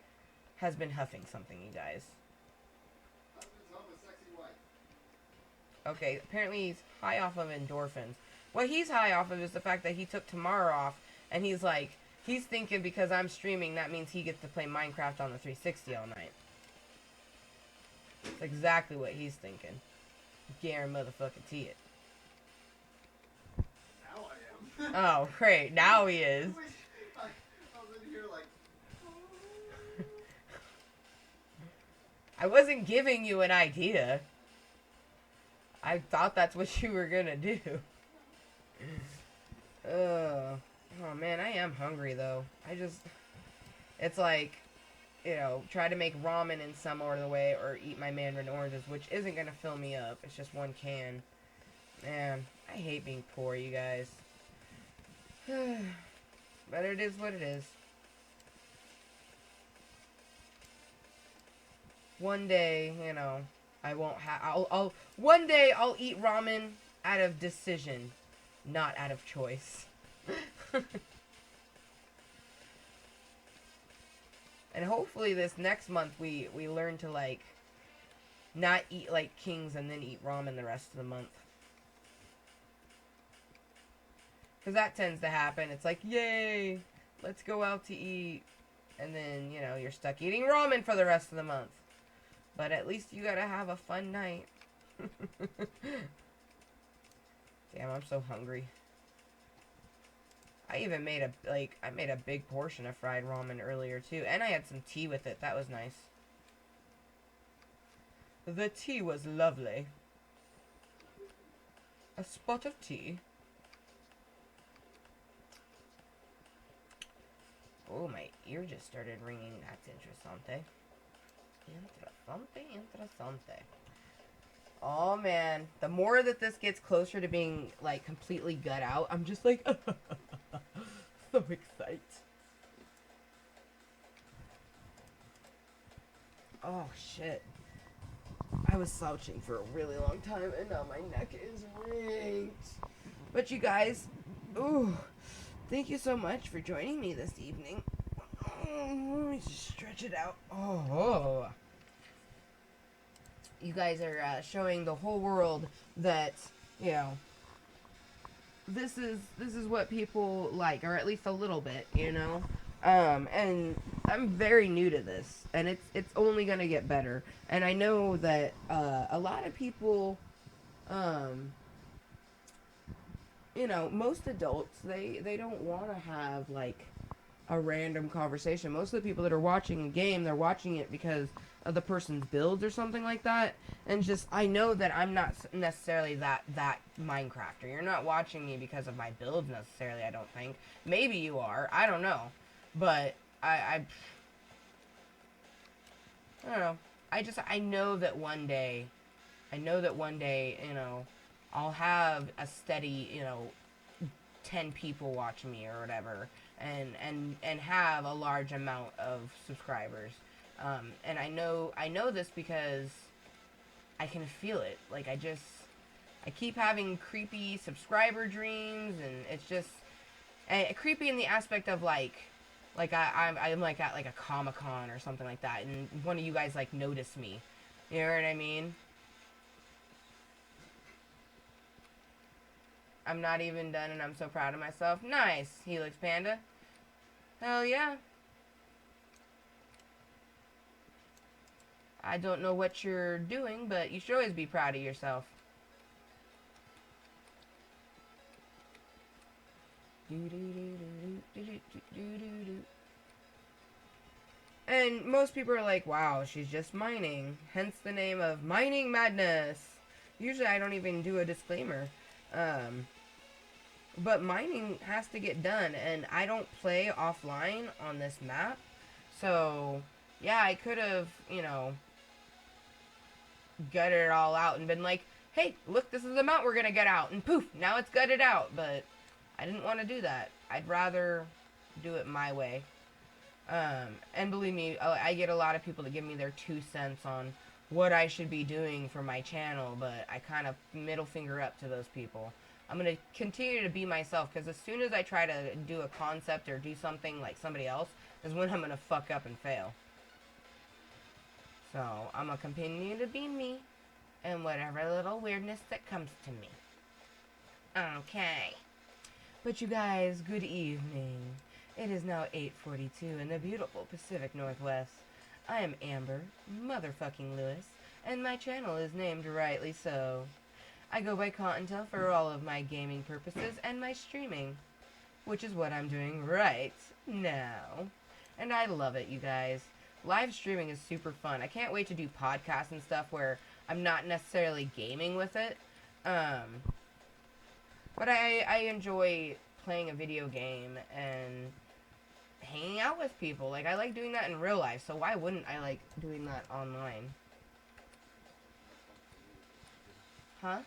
has been huffing something, you guys. Husband's home with sexy wife. Okay, apparently he's high off of endorphins. What he's high off of is the fact that he took tomorrow off, and he's like... He's thinking because I'm streaming, that means he gets to play Minecraft on the 360 all night. That's exactly what he's thinking. Garen motherfucking T it. Now I am. Oh, great. Now he is. I was in here like... I wasn't giving you an idea. I thought that's what you were gonna do. Oh man, I am hungry though. It's like, you know, try to make ramen in some other way or eat my mandarin oranges, which isn't gonna fill me up. It's just one can. Man, I hate being poor, you guys. But it is what it is. One day, you know, I won't have. One day I'll eat ramen out of decision, not out of choice. And hopefully this next month we learn to like not eat like kings and then eat ramen the rest of the month. Because that tends to happen. It's like, yay, let's go out to eat. And then, you know, you're stuck eating ramen for the rest of the month. But at least you gotta have a fun night. Damn, I'm so hungry. I even made I made a big portion of fried ramen earlier too. And I had some tea with it. That was nice. The tea was lovely. A spot of tea. Oh, my ear just started ringing. That's interessante. Interessante. Oh, man. The more that this gets closer to being, like, completely gut out, I'm just like, so excited. Oh, shit. I was slouching for a really long time, and now my neck is ranked. But you guys, ooh, thank you so much for joining me this evening. Oh, let me just stretch it out. Oh. You guys are showing the whole world that, you know, this is what people like, or at least a little bit, you know. And I'm very new to this, and it's only gonna get better. And I know that a lot of people, you know, most adults they don't want to have like a random conversation. Most of the people that are watching a game, they're watching it because of the person's builds or something like that. And just, I know that I'm not necessarily that Minecrafter. You're not watching me because of my builds necessarily, I don't think. Maybe you are. I don't know. But I don't know. I know that one day, you know, I'll have a steady, you know, 10 people watch me or whatever, and have a large amount of subscribers. And I know this because I can feel it. Like, I keep having creepy subscriber dreams, and it's just creepy in the aspect of like I'm like at like a Comic-Con or something like that, and one of you guys like notice me. You know what I mean? I'm not even done, and I'm so proud of myself. Nice, Helix Panda. Hell yeah. I don't know what you're doing, but you should always be proud of yourself. And most people are like, wow, she's just mining. Hence the name of Mining Madness. Usually I don't even do a disclaimer. But mining has to get done, and I don't play offline on this map. So, yeah, I could have, you know, gutted it all out and been like, hey, look, this is the amount we're going to get out. And poof, now it's gutted out. But I didn't want to do that. I'd rather do it my way. And believe me, I get a lot of people to give me their 2 cents on what I should be doing for my channel, but I kind of middle finger up to those people. I'm going to continue to be myself, because as soon as I try to do a concept or do something like somebody else is when I'm going to fuck up and fail. So, I'm going to continue to be me and whatever little weirdness that comes to me. Okay. But you guys, good evening. It is now 8:42 in the beautiful Pacific Northwest. I am Amber, motherfucking Lewis, and my channel is named rightly so. I go by Kottontale for all of my gaming purposes and my streaming, which is what I'm doing right now. And I love it, you guys. Live streaming is super fun. I can't wait to do podcasts and stuff where I'm not necessarily gaming with it. But I enjoy playing a video game and hanging out with people. Like, I like doing that in real life, so why wouldn't I like doing that online? Huh?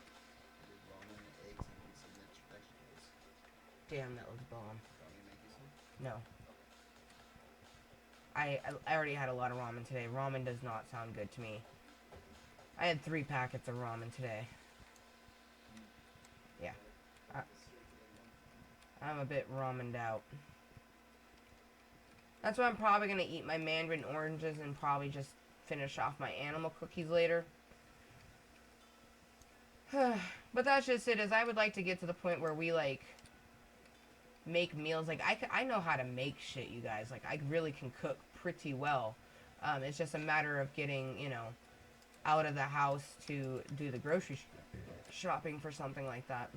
Damn, that was bomb. No. I already had a lot of ramen today. Ramen does not sound good to me. I had 3 packets of ramen today. Yeah. I'm a bit ramened out. That's why I'm probably going to eat my mandarin oranges and probably just finish off my animal cookies later. But that's just it, is I would like to get to the point where we, like, make meals. Like, I know how to make shit, you guys. Like, I really can cook pretty well. It's just a matter of getting, you know, out of the house to do the grocery shopping for something like that.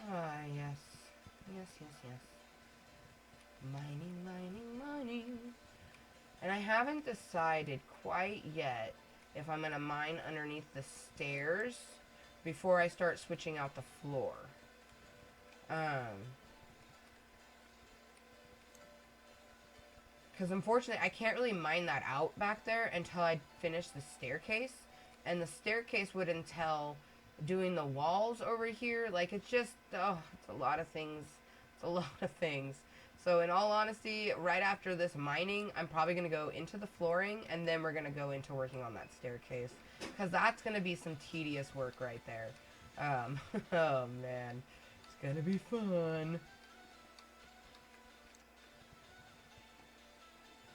Ah, yes. Yes, yes, yes. Mining, mining, mining. And I haven't decided quite yet if I'm going to mine underneath the stairs before I start switching out the floor. Because unfortunately, I can't really mine that out back there until I finish the staircase. And the staircase would entail doing the walls over here. Like, it's just, oh, it's a lot of things. It's a lot of things. So in all honesty, right after this mining, I'm probably going to go into the flooring, and then we're going to go into working on that staircase. Because that's going to be some tedious work right there. Oh man, it's going to be fun.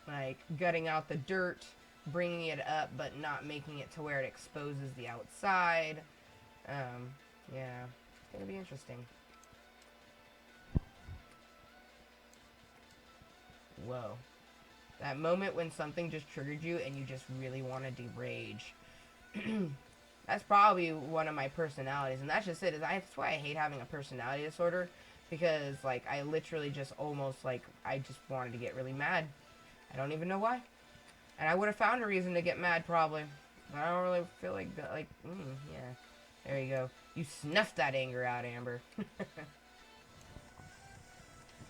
Like, gutting out the dirt, bringing it up, but not making it to where it exposes the outside. Yeah, it's going to be interesting. Whoa. That moment when something just triggered you and you just really wanted to rage. That's probably one of my personalities, and that's just it. That's why I hate having a personality disorder, because, like, I literally just almost, like, I just wanted to get really mad. I don't even know why. And I would have found a reason to get mad, probably. But I don't really feel like, yeah. There you go. You snuffed that anger out, Amber.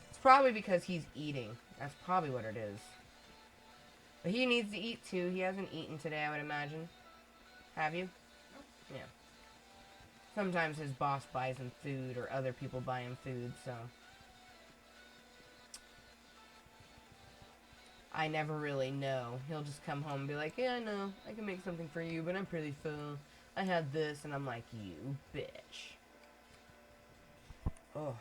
It's probably because he's eating. That's probably what it is. But he needs to eat, too. He hasn't eaten today, I would imagine. Have you? No. Yeah. Sometimes his boss buys him food, or other people buy him food, so... I never really know. He'll just come home and be like, yeah, I know, I can make something for you, but I'm pretty full. I had this, and I'm like, you bitch. Oh.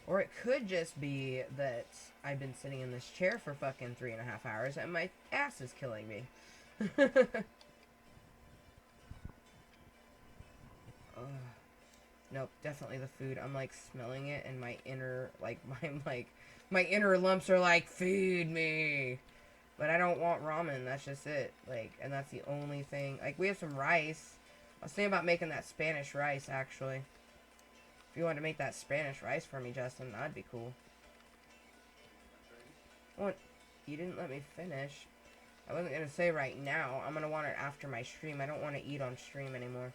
Or it could just be that I've been sitting in this chair for fucking 3.5 hours, and my ass is killing me. Nope, definitely the food. I'm like smelling it, and my inner, like, my inner lumps are like, feed me. But I don't want ramen, that's just it. Like, and that's the only thing. Like, we have some rice. I was thinking about making that Spanish rice, actually. If you wanted to make that Spanish rice for me, Justin, that'd be cool. What? You didn't let me finish. I wasn't gonna say right now. I'm gonna want it after my stream. I don't want to eat on stream anymore.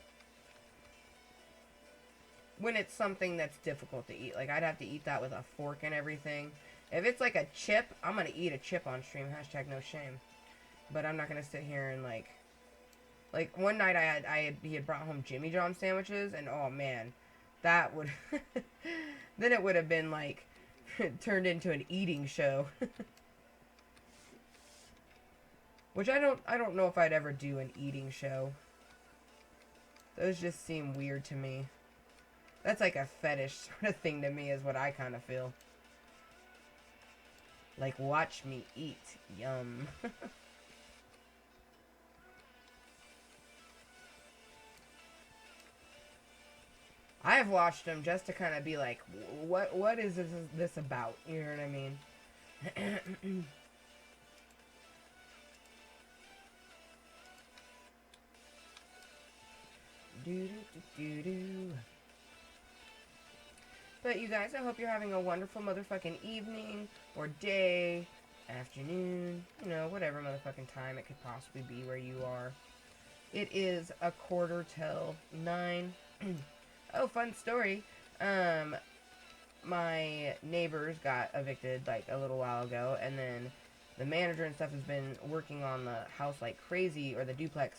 When it's something that's difficult to eat. Like, I'd have to eat that with a fork and everything. If it's like a chip, I'm gonna eat a chip on stream. Hashtag no shame. But I'm not gonna sit here and like one night he had brought home Jimmy John sandwiches, and oh man, that would then it would have been like turned into an eating show. Which I don't know if I'd ever do an eating show. Those just seem weird to me. That's like a fetish sort of thing to me, is what I kind of feel. Like, watch me eat. Yum. I have watched them just to kind of be like, what is this about? You know what I mean? But you guys, I hope you're having a wonderful motherfucking evening or day, afternoon, you know, whatever motherfucking time it could possibly be where you are. It is 9:15. Oh, fun story. My neighbors got evicted like a little while ago, and then the manager and stuff has been working on the house like crazy, or the duplex,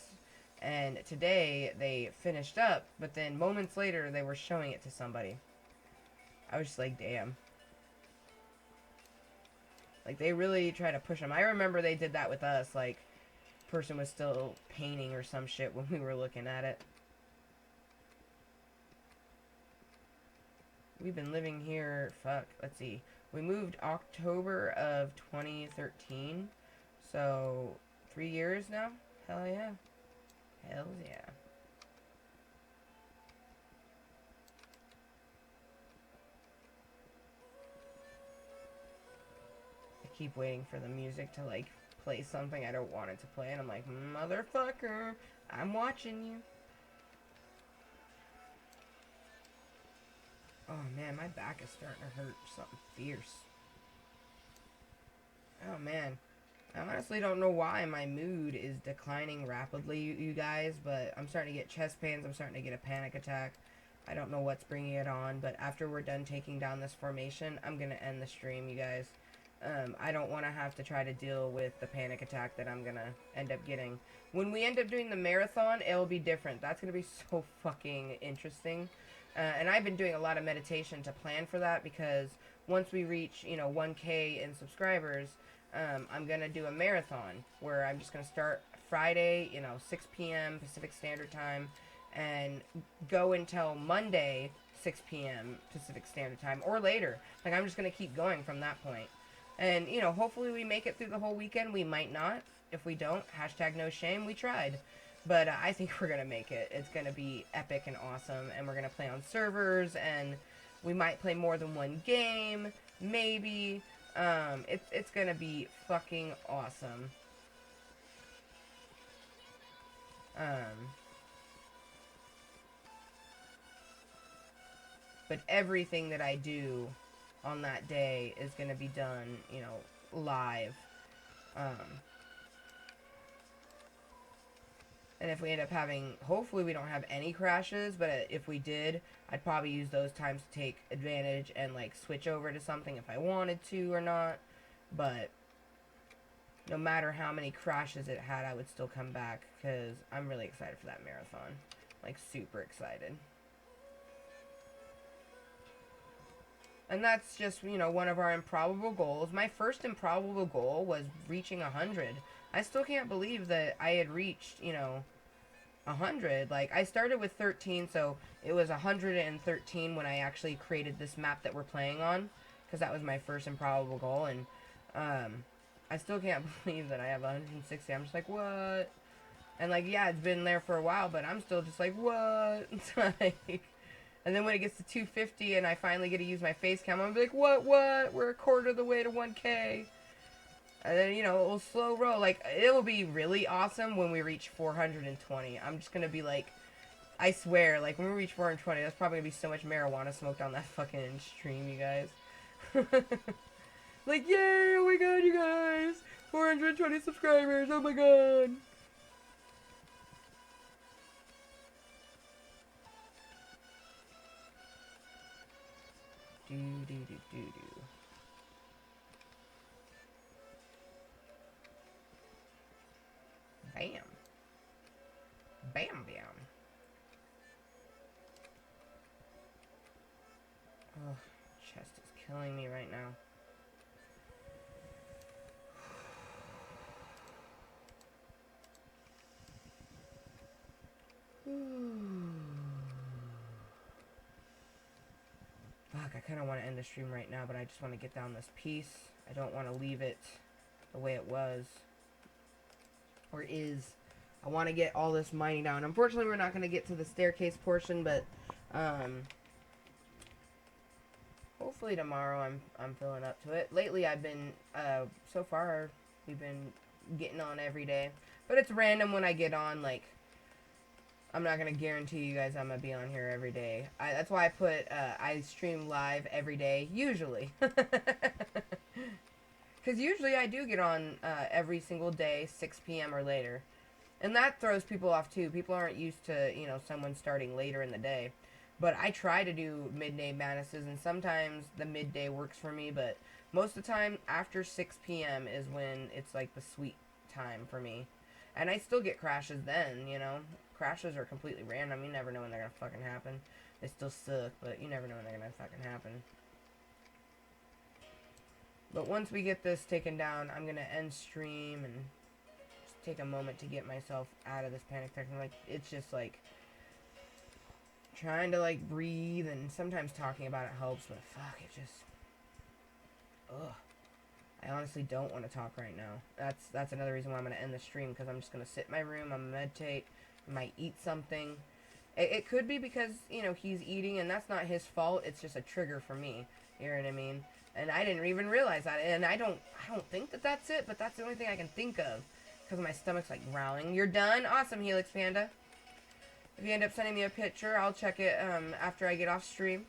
and today they finished up, but then moments later they were showing it to somebody. I was just like, damn. Like, they really try to push them. I remember they did that with us, like, person was still painting or some shit when we were looking at it. We've been living here, fuck, let's see. We moved October of 2013, so 3 years now? Hell yeah. Hell yeah. I keep waiting for the music to, like, play something I don't want it to play, and I'm like, motherfucker, I'm watching you. Oh man, my back is starting to hurt. Something fierce. Oh man. I honestly don't know why my mood is declining rapidly, you guys, but I'm starting to get chest pains. I'm starting to get a panic attack. I don't know what's bringing it on, but after we're done taking down this formation, I'm going to end the stream, you guys. I don't want to have to try to deal with the panic attack that I'm going to end up getting. When we end up doing the marathon, it'll be different. That's going to be so fucking interesting. And I've been doing a lot of meditation to plan for that, because once we reach, 1K in subscribers, I'm going to do a marathon where I'm just going to start Friday, 6 p.m. Pacific Standard Time, and go until Monday, 6 p.m. Pacific Standard Time, or later. Like, I'm just going to keep going from that point. And, hopefully we make it through the whole weekend. We might not. If we don't, hashtag no shame, we tried. But I think we're going to make it. It's going to be epic and awesome, and we're going to play on servers, and we might play more than one game, maybe. It's going to be fucking awesome. But everything that I do on that day is going to be done, live. And if we end up having, hopefully we don't have any crashes, but if we did, I'd probably use those times to take advantage and, like, switch over to something if I wanted to or not. But no matter how many crashes it had, I would still come back, because I'm really excited for that marathon. Like, super excited. And that's just, one of our improbable goals. My first improbable goal was reaching 100. I still can't believe that I had reached, 100. Like, I started with 13, so it was 113 when I actually created this map that we're playing on, because that was my first improbable goal, and I still can't believe that I have 160. I'm just like, what? And, like, yeah, it's been there for a while, but I'm still just like, what? Like, and then when it gets to 250 and I finally get to use my face cam, I'm gonna be like, what? We're a quarter of the way to 1K. And then, it will slow roll. Like, it will be really awesome when we reach 420. I'm just gonna be like, I swear, like, when we reach 420, that's probably gonna be so much marijuana smoked on that fucking stream, you guys. Like, yay, oh my god, you guys! 420 subscribers. Oh my god. Do do do do do. Bam. Bam bam. Oh, chest is killing me right now. Fuck, I kind of want to end the stream right now, but I just want to get down this piece. I don't want to leave it the way it was. Or is. I want to get all this mining down. Unfortunately, we're not going to get to the staircase portion, but hopefully tomorrow I'm feeling up to it. Lately, I've been, so far, we've been getting on every day. But it's random when I get on, like, I'm not going to guarantee you guys I'm going to be on here every day. That's why I put, I stream live every day, usually. Because usually I do get on every single day, 6 p.m. or later. And that throws people off too. People aren't used to, you know, someone starting later in the day. But I try to do midday madnesses, and sometimes the midday works for me. But most of the time, after 6 p.m. is when it's like the sweet time for me. And I still get crashes then, you know. Crashes are completely random. You never know when they're going to fucking happen. They still suck, but you never know when they're going to fucking happen. But once we get this taken down, I'm going to end stream and just take a moment to get myself out of this panic attack. Like, it's just like trying to like breathe, and sometimes talking about it helps, but fuck, it just, ugh. I honestly don't want to talk right now. That's another reason why I'm going to end the stream, because I'm just going to sit in my room, I'm going to meditate, I might eat something. It could be because, you know, he's eating, and that's not his fault, it's just a trigger for me, you know what I mean? And I didn't even realize that, and I don't think that that's it, but that's the only thing I can think of, because my stomach's like growling. You're done? Awesome, Helix Panda. If you end up sending me a picture, I'll check it after I get off stream,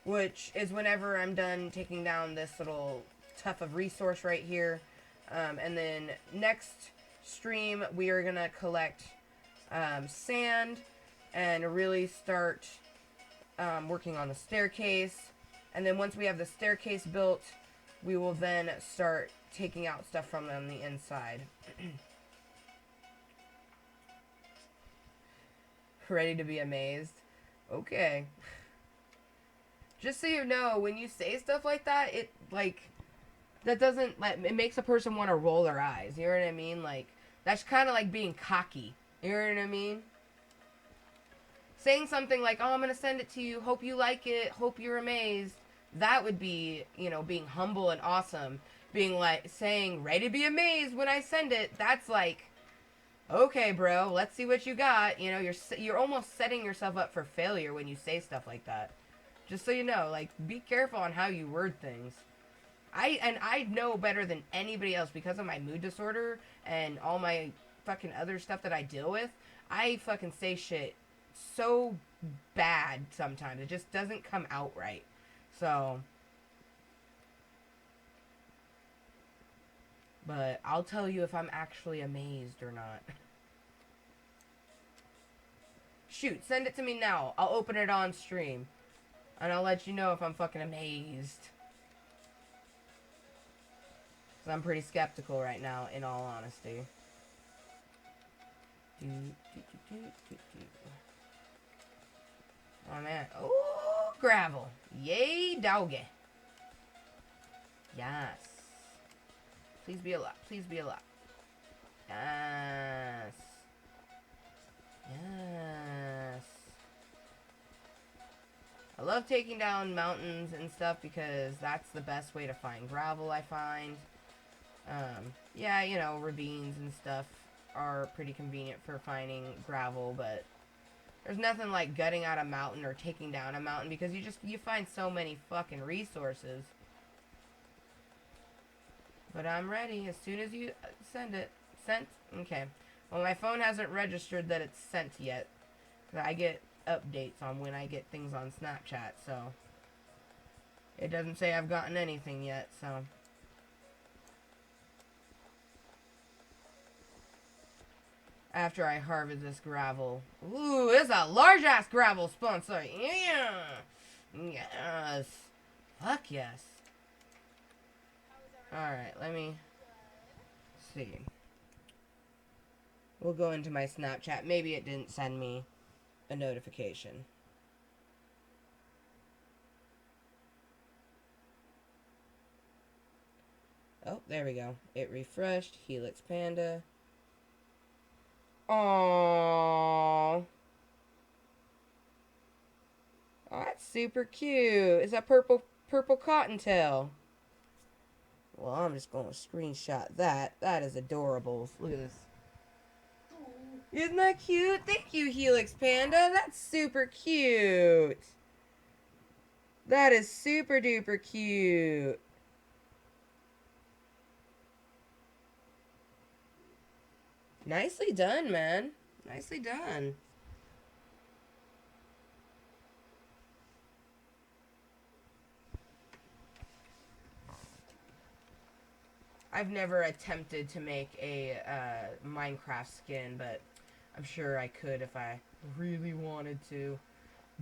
which is whenever I'm done taking down this little tuff of resource right here. And then next stream, we are going to collect sand and really start working on the staircase. And then once we have the staircase built, we will then start taking out stuff from on the inside. Ready to be amazed? Okay. Just so you know, when you say stuff like that, it, like, that doesn't, like, it makes a person want to roll their eyes. You know what I mean? Like, that's kind of like being cocky. You know what I mean? Saying something like, oh, I'm going to send it to you, hope you like it, hope you're amazed. That would be, you know, being humble and awesome. Being like, saying, ready to be amazed when I send it. That's like, okay, bro, let's see what you got. You know, you're almost setting yourself up for failure when you say stuff like that. Just so you know, like, be careful on how you word things. I know better than anybody else because of my mood disorder and all my fucking other stuff that I deal with. I fucking say shit so bad sometimes. It just doesn't come out right. So, but I'll tell you if I'm actually amazed or not. Shoot, send it to me now. I'll open it on stream. And I'll let you know if I'm fucking amazed. Because I'm pretty skeptical right now, in all honesty. Oh, man. Oh, gravel. Yay, doggy. Yes. Please be a lot. Please be a lot. Yes. Yes. I love taking down mountains and stuff because that's the best way to find gravel, I find. Yeah, you know, ravines and stuff are pretty convenient for finding gravel, but there's nothing like gutting out a mountain or taking down a mountain because you find so many fucking resources. But I'm ready as soon as you send it. Sent? Okay. Well, my phone hasn't registered that it's sent yet. I get updates on when I get things on Snapchat, so it doesn't say I've gotten anything yet, so after I harvest this gravel. Ooh, it's a large ass gravel sponsor. Yeah. Yes. Fuck yes. Alright, let me see. We'll go into my Snapchat. Maybe it didn't send me a notification. Oh, there we go. It refreshed. Helix Panda. Aww. Oh, that's super cute. Is that purple cottontail? Well, I'm just going to screenshot that. That is adorable. Look at this. Isn't that cute? Thank you, Helix Panda. That's super cute. That is super duper cute. Nicely done, man. Nicely done. I've never attempted to make a Minecraft skin, but I'm sure I could if I really wanted to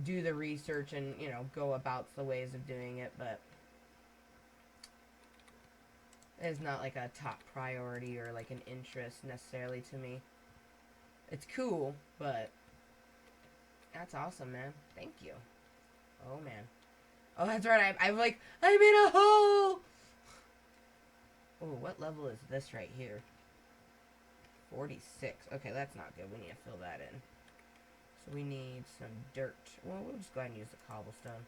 do the research and, you know, go about the ways of doing it, but it's not like a top priority or like an interest necessarily to me. It's cool, but that's awesome, man. Thank you. Oh, man. Oh, that's right. I'm in a hole! Oh, what level is this right here? 46. Okay, that's not good. We need to fill that in. So we need some dirt. Well, we'll just go ahead and use the cobblestone.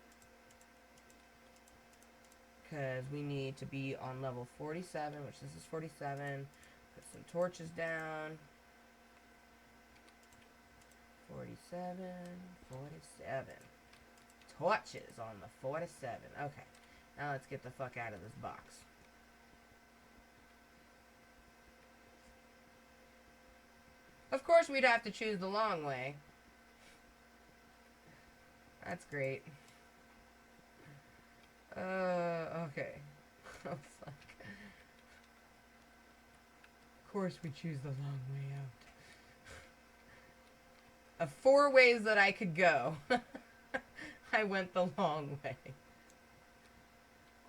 Because we need to be on level 47, which this is 47. Put some torches down. 47, 47. Torches on the 47. Okay. Now let's get the fuck out of this box. Of course we'd have to choose the long way. That's great. Okay. I was like, of course we choose the long way out. Of 4 ways that I could go, I went the long way.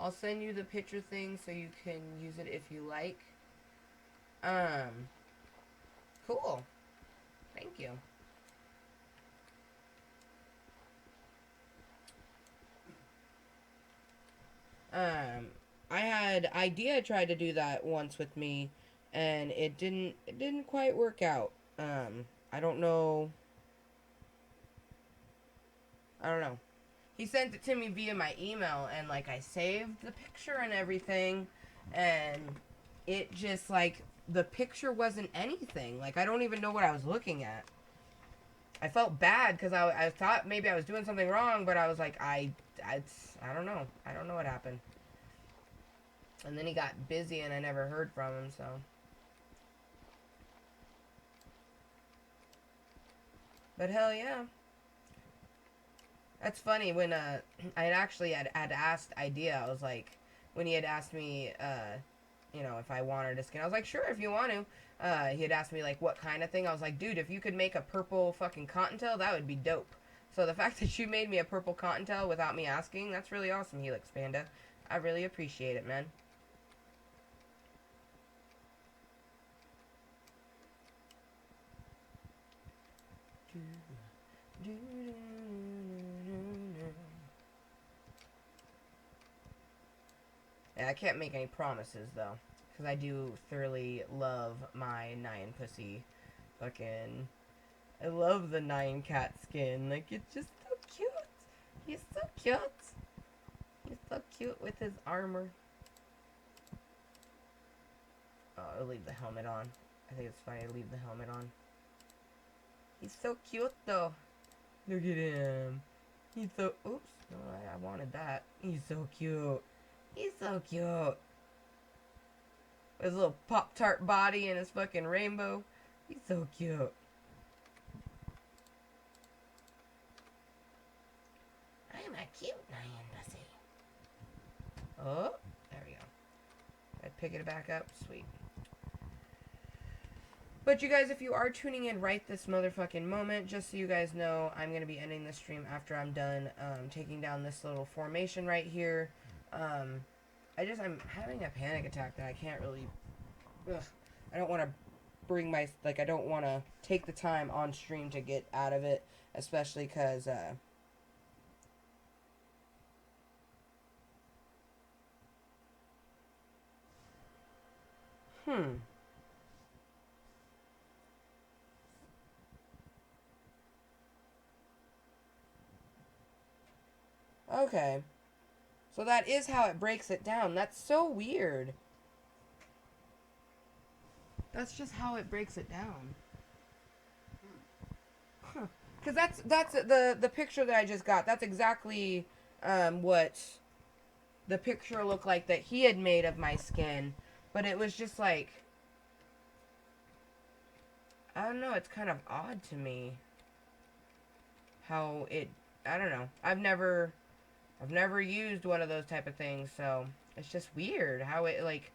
I'll send you the picture thing so you can use it if you like. Cool. Thank you. Idea tried to do that once with me, and it didn't quite work out. I don't know. He sent it to me via my email, and like I saved the picture and everything, and it just like the picture wasn't anything. Like I don't even know what I was looking at. I felt bad because I thought maybe I was doing something wrong, but I was like I don't know. I don't know what happened. And then he got busy and I never heard from him, so. But hell yeah. That's funny, when I had asked Idea, I was like, when he had asked me, you know, if I wanted a skin, I was like, sure, if you want to. He had asked me, like, what kind of thing. I was like, dude, if you could make a purple fucking cottontail, that would be dope. So the fact that you made me a purple cottontail without me asking, that's really awesome, Helix Panda. I really appreciate it, man. Yeah, I can't make any promises, though. Because I do thoroughly love my 9 pussy. Fucking... I love the 9 cat skin. Like, it's just so cute. He's so cute. He's so cute with his armor. Oh, I'll leave the helmet on. I think it's funny to leave the helmet on. He's so cute, though. Look at him. He's so... Oops. No, I wanted that. He's so cute. He's so cute. His little Pop-Tart body and his fucking rainbow. He's so cute. I'm a cute lion pussy. Oh, there we go. I pick it back up. Sweet. But you guys, if you are tuning in right this motherfucking moment, just so you guys know, I'm going to be ending the stream after I'm done taking down this little formation right here. I'm having a panic attack that I can't really... Ugh, I don't want to bring my... Like, I don't want to take the time on stream to get out of it, especially because... Okay. So that is how it breaks it down. That's so weird. That's just how it breaks it down. Huh. Because that's the picture that I just got. That's exactly what the picture looked like that he had made of my skin. But it was just like... I don't know. It's kind of odd to me. How it... I don't know. I've never used one of those type of things, so it's just weird how it, like,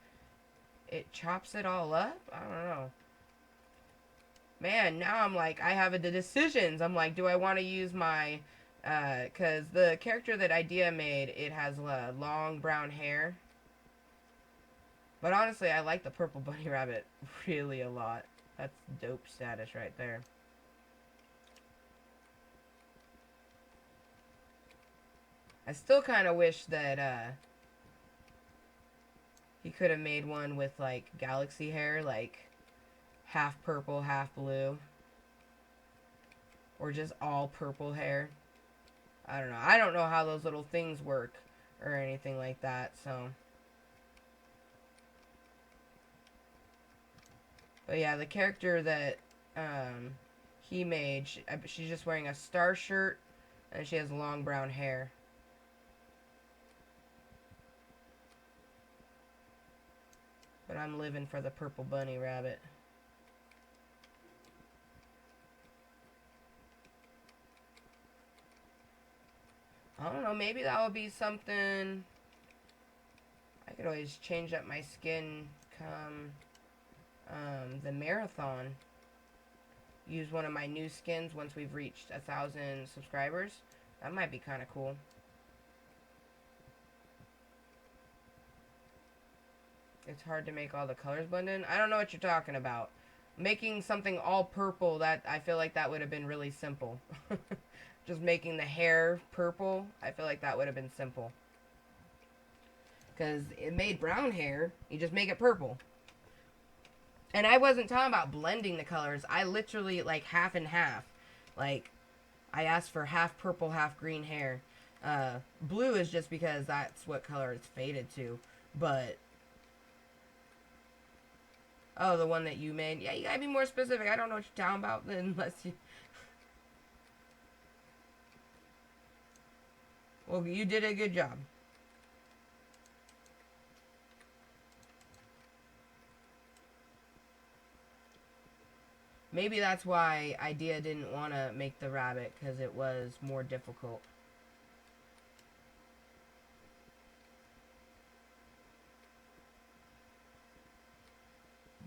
it chops it all up. I don't know. Man, now I'm like, I have the decisions. I'm like, do I want to use my, because the character that Idea made, it has long brown hair. But honestly, I like the purple bunny rabbit really a lot. That's dope status right there. I still kind of wish that he could have made one with, like, galaxy hair, like half purple, half blue. Or just all purple hair. I don't know. I don't know how those little things work or anything like that, so. But yeah, the character that he made, she's just wearing a star shirt and she has long brown hair. But I'm living for the purple bunny rabbit. I don't know, maybe that would be something... I could always change up my skin come the marathon. Use one of my new skins once we've reached 1,000 subscribers. That might be kind of cool. It's hard to make all the colors blend in. I don't know what you're talking about. Making something all purple, that I feel like that would have been really simple. Just making the hair purple, I feel like that would have been simple. Because it made brown hair, you just make it purple. And I wasn't talking about blending the colors. I literally, like, half and half. Like, I asked for half purple, half green hair. Blue is just because that's what color it's faded to. But... Oh, the one that you made? Yeah, you gotta be more specific. I don't know what you're talking about unless you... Well, you did a good job. Maybe that's why Idea didn't want to make the rabbit, because it was more difficult.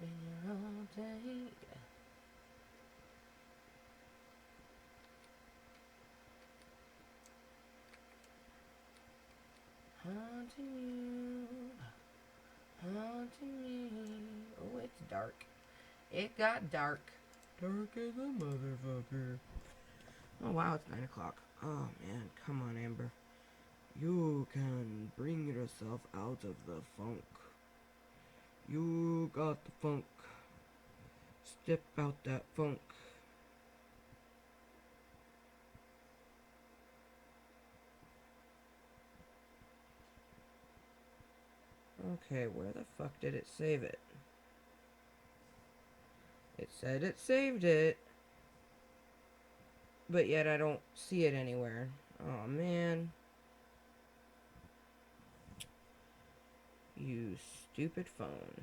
Been here all day. Haunting you, haunting me. Oh, it's dark. It got dark. Dark as a motherfucker. Oh, wow, it's 9 o'clock. Oh, man, come on, Amber. You can bring yourself out of the funk. You got the funk. Step out that funk. Okay, where the fuck did it save it? It said it saved it. But yet I don't see it anywhere. Oh, man. You stupid phone.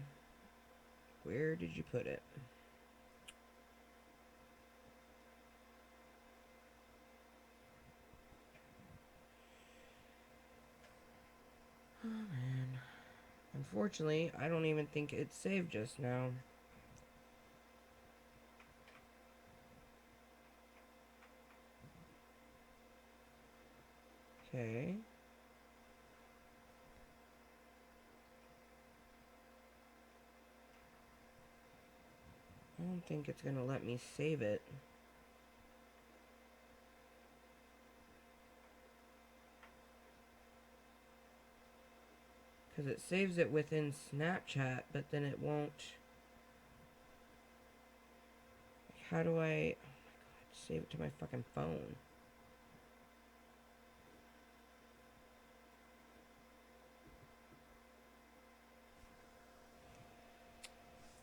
Where did you put it? Oh, man. Unfortunately, I don't even think it saved just now. Okay. I don't think it's gonna let me save it. Because it saves it within Snapchat, but then it won't. How do I... Oh my god, save it to my fucking phone.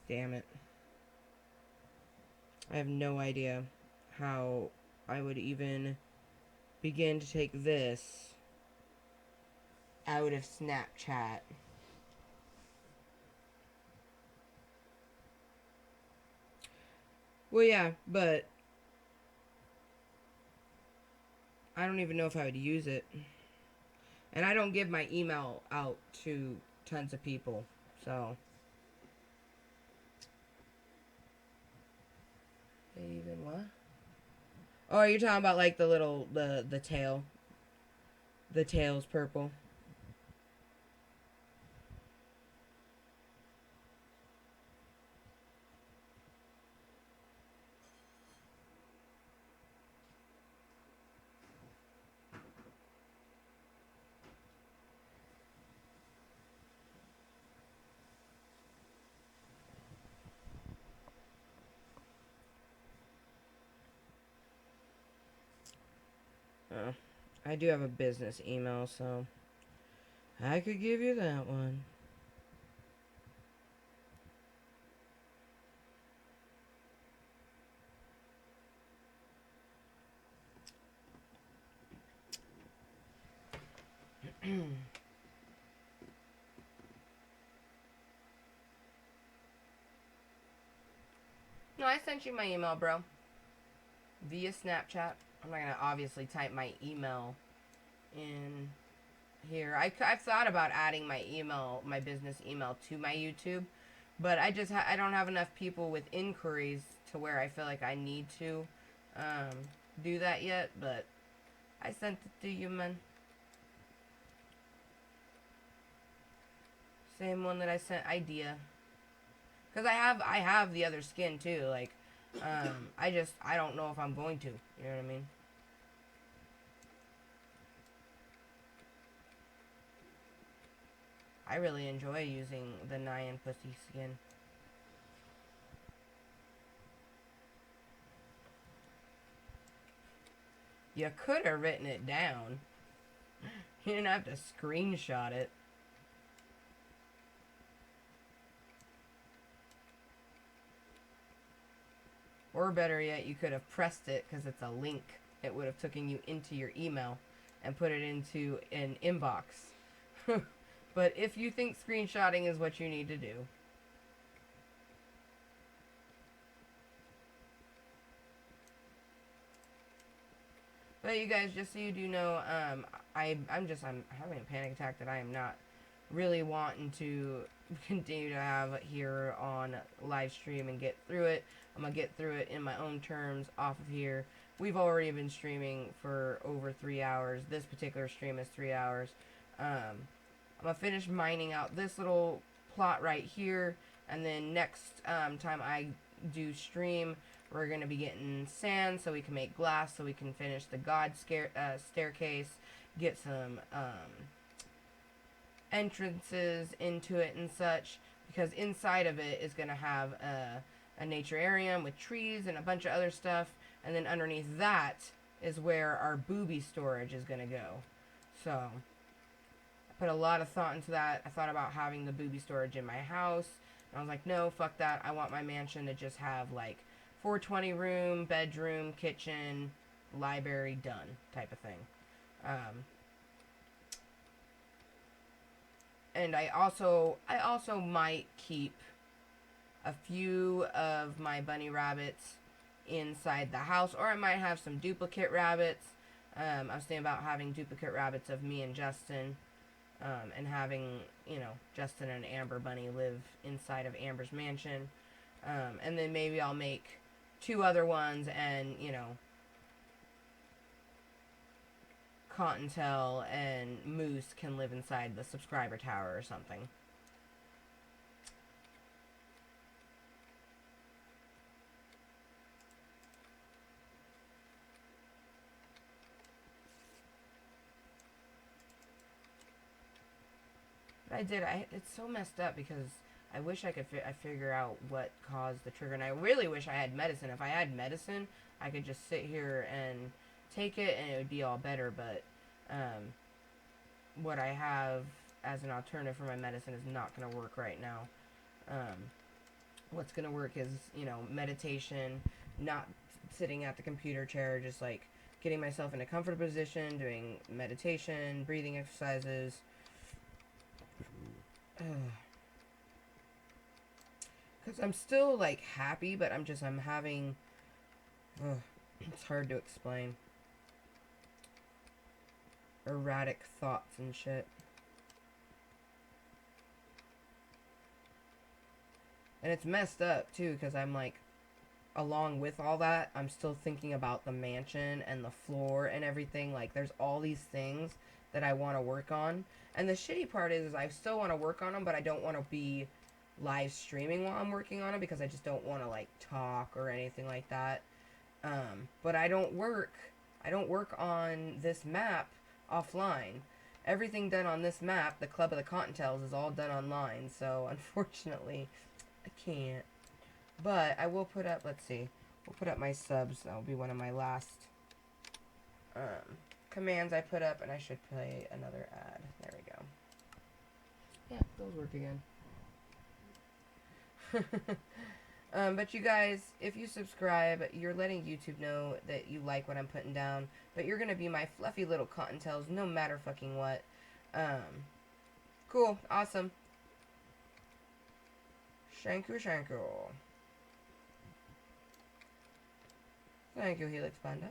Damn it. I have no idea how I would even begin to take this out of Snapchat. Well, yeah, but I don't even know if I would use it. And I don't give my email out to tons of people, so... Even what? Oh, are you talking about like the little, the tail? The tail's purple. Oh, I do have a business email, so I could give you that one. No, I sent you my email, bro. Via Snapchat. I'm not gonna obviously type my email in here. I've thought about adding my email, my business email, to my YouTube, but I just I don't have enough people with inquiries to where I feel like I need to do that yet. But I sent it to you, man. Same one that I sent Idea. Cause I have the other skin too. Like, I don't know if I'm going to. You know what I mean? I really enjoy using the Nyan pussy skin. You could have written it down. You didn't have to screenshot it. Or better yet, you could have pressed it because it's a link. It would have taken you into your email and put it into an inbox. But if you think screenshotting is what you need to do. But you guys, just so you do know, I'm having a panic attack that I am not really wanting to continue to have here on live stream and get through it. I'm gonna get through it in my own terms off of here. We've already been streaming for over 3 hours. This particular stream is 3 hours. I'm gonna finish mining out this little plot right here, and then next time I do stream, we're gonna be getting sand so we can make glass, so we can finish the staircase, get some entrances into it and such, because inside of it is gonna have a nature area with trees and a bunch of other stuff, and then underneath that is where our booby storage is gonna go. So I put a lot of thought into that. I thought about having the booby storage in my house, and I was like, no, fuck that. I want my mansion to just have like 420 room, bedroom, kitchen, library, done type of thing. And I also might keep a few of my bunny rabbits inside the house, or I might have some duplicate rabbits. I was thinking about having duplicate rabbits of me and Justin, and having, you know, Justin and Amber Bunny live inside of Amber's mansion. And then maybe I'll make 2 other ones and, you know, Kottontale and Mooiisstt can live inside the subscriber tower or something. But it's so messed up because I wish I could figure out what caused the trigger, and I really wish I had medicine. If I had medicine, I could just sit here and take it and it would be all better, but what I have as an alternative for my medicine is not going to work right now. What's going to work is, you know, meditation, not sitting at the computer chair, just like getting myself in a comfortable position, doing meditation, breathing exercises. Because I'm still, like, happy, but I'm having, it's hard to explain. Erratic thoughts and shit. And it's messed up, too, because I'm, like, along with all that, I'm still thinking about the mansion and the floor and everything. Like, there's all these things that I want to work on. And the shitty part is I still want to work on them, but I don't want to be live streaming while I'm working on them because I just don't want to, like, talk or anything like that. But I don't work on this map offline. Everything done on this map, the Klub Kottontales, is all done online. So, unfortunately, I can't. But I will put up, let's see, we'll put up my subs. That'll be one of my last commands I put up, and I should play another ad. There we go. Yeah, those work again. But you guys, if you subscribe, you're letting YouTube know that you like what I'm putting down, but you're gonna be my fluffy little Kottontales no matter fucking what. Cool, awesome. Shanku Shanku. Thank you, Helix Panda.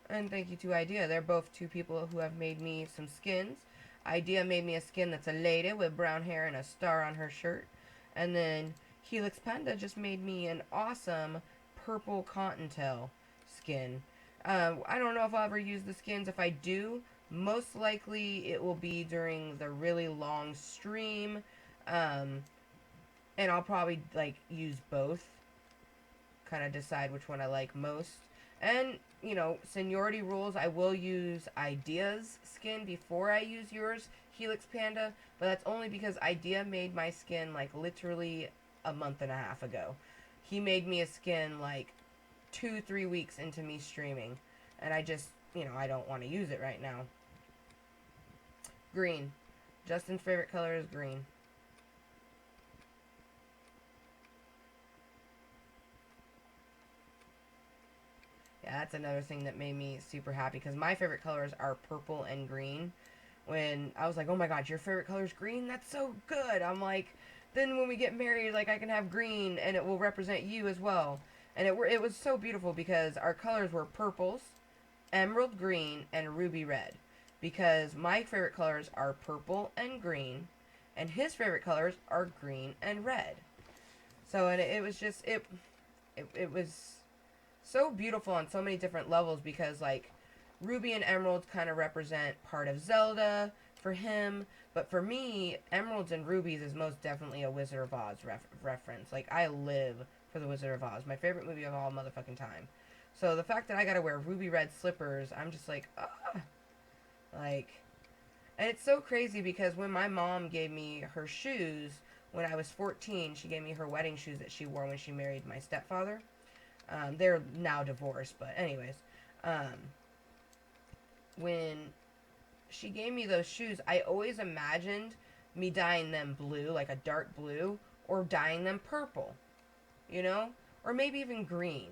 And thank you to Idea. They're both two people who have made me some skins. Idea made me a skin that's a lady with brown hair and a star on her shirt. And then Helix Panda just made me an awesome purple Kottontale skin. I don't know if I'll ever use the skins. If I do, most likely it will be during the really long stream. And I'll probably, like, use both. Kind of decide which one I like most. And, you know, seniority rules, I will use Idea's skin before I use yours, Helix Panda. But that's only because Idea made my skin, like, literally a month and a half ago. He made me a skin, like, 2-3 weeks into me streaming. And I just, you know, I don't want to use it right now. Green. Justin's favorite color is green. Yeah, that's another thing that made me super happy, because my favorite colors are purple and green. When I was like, oh my god, your favorite color is green? That's so good! I'm like, then when we get married, like, I can have green, and it will represent you as well. And it was so beautiful, because our colors were purples, emerald green, and ruby red. Because my favorite colors are purple and green, and his favorite colors are green and red. So, and it was just, it was so beautiful on so many different levels, because, like, Ruby and Emerald kind of represent part of Zelda for him, but for me, Emeralds and Rubies is most definitely a Wizard of Oz reference. Like, I live for the Wizard of Oz, my favorite movie of all motherfucking time. So the fact that I gotta wear ruby red slippers, I'm just like, ah. Like, and it's so crazy, because when my mom gave me her shoes when I was 14, she gave me her wedding shoes that she wore when she married my stepfather. They're now divorced, but anyways, when she gave me those shoes, I always imagined me dyeing them blue, like a dark blue, or dyeing them purple, you know, or maybe even green.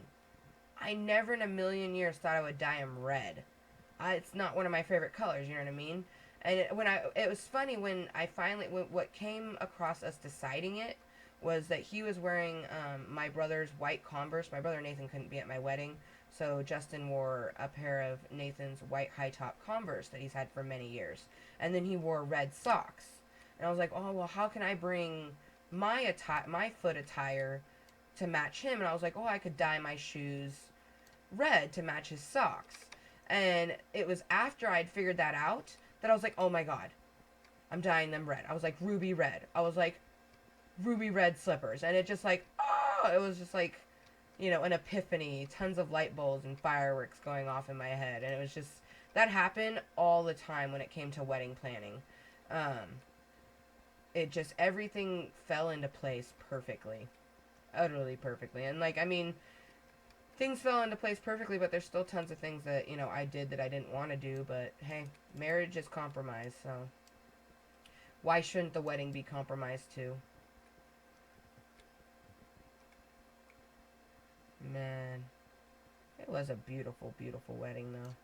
I never in a million years thought I would dye them red. It's not one of my favorite colors, you know what I mean? And it was funny when I finally, what came across us deciding it, was that he was wearing my brother's white Converse. My brother Nathan couldn't be at my wedding, so Justin wore a pair of Nathan's white high-top Converse that he's had for many years. And then he wore red socks. And I was like, oh, well, how can I bring my foot attire to match him? And I was like, oh, I could dye my shoes red to match his socks. And it was after I'd figured that out that I was like, oh my god, I'm dyeing them red. I was like, ruby red. I was like, ruby red slippers. And it just like, oh, it was just like, you know, an epiphany, tons of light bulbs and fireworks going off in my head. And it was just, that happened all the time when it came to wedding planning. It just, everything fell into place perfectly. Utterly perfectly. And like, I mean, things fell into place perfectly, but there's still tons of things that, you know, I did that I didn't want to do. But hey, marriage is compromise, so why shouldn't the wedding be compromised too? Man, it was a beautiful, beautiful wedding, though.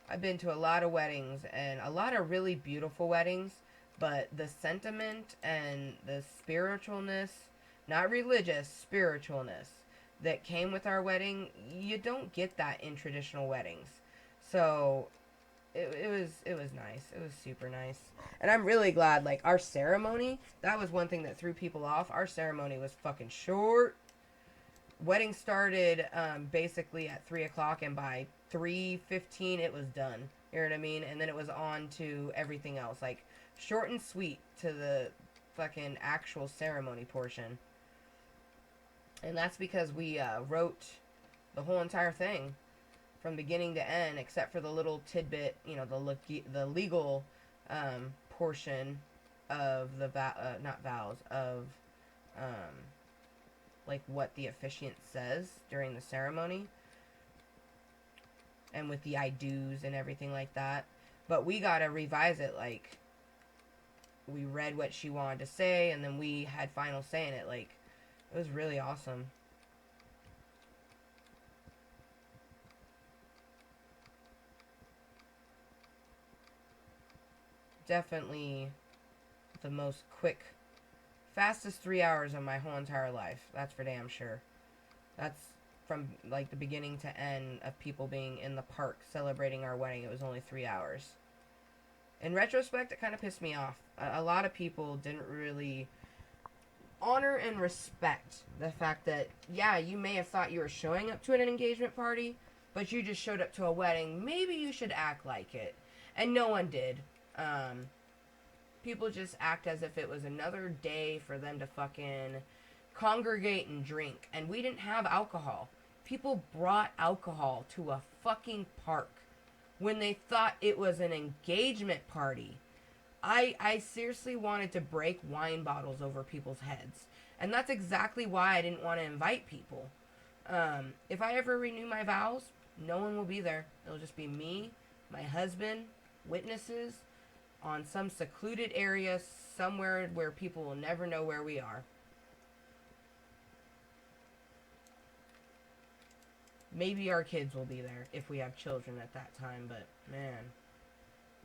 I've been to a lot of weddings, and a lot of really beautiful weddings, but the sentiment and the spiritualness, not religious, spiritualness, that came with our wedding, you don't get that in traditional weddings. So it was nice. It was super nice. And I'm really glad, like, our ceremony, that was one thing that threw people off. Our ceremony was fucking short. Wedding started basically at 3 o'clock, and by 3:15 it was done. You know what I mean? And then it was on to everything else. Like, short and sweet to the fucking actual ceremony portion. And that's because we wrote the whole entire thing from beginning to end, except for the little tidbit, you know, the legal portion of the not vows of um, like what the officiant says during the ceremony, and with the I do's and everything like that. But we gotta revise it. Like, we read what she wanted to say, and then we had final say in it. Like, it was really awesome. Definitely the most fastest 3 hours of my whole entire life. That's for damn sure. That's from like the beginning to end of people being in the park celebrating our wedding. It was only 3 hours. In retrospect, it kind of pissed me off. A lot of people didn't really honor and respect the fact that, yeah, you may have thought you were showing up to an engagement party, but you just showed up to a wedding. Maybe you should act like it. And no one did. People just act as if it was another day for them to fucking congregate and drink. And we didn't have alcohol. People brought alcohol to a fucking park when they thought it was an engagement party. I seriously wanted to break wine bottles over people's heads. And that's exactly why I didn't want to invite people. If I ever renew my vows, no one will be there. It'll just be me, my husband, witnesses, on some secluded area somewhere where people will never know where we are. Maybe our kids will be there if we have children at that time, but man,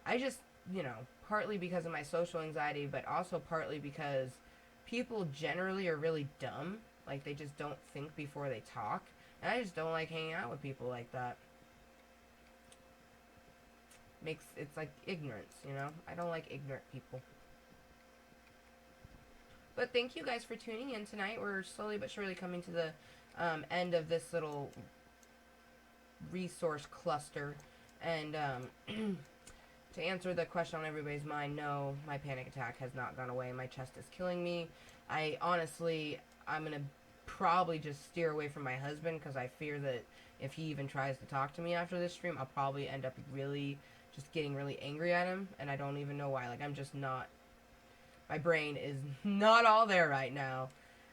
I just, you know, partly because of my social anxiety, but also partly because people generally are really dumb. Like, they just don't think before they talk. And I just don't like hanging out with people like that. It's like ignorance, you know? I don't like ignorant people. But thank you guys for tuning in tonight. We're slowly but surely coming to the end of this little resource cluster. And to answer the question on everybody's mind, no, my panic attack has not gone away. My chest is killing me. I'm going to probably just steer away from my husband, because I fear that if he even tries to talk to me after this stream, I'll probably end up just getting really angry at him, and I don't even know why. Like, I'm just not, my brain is not all there right now.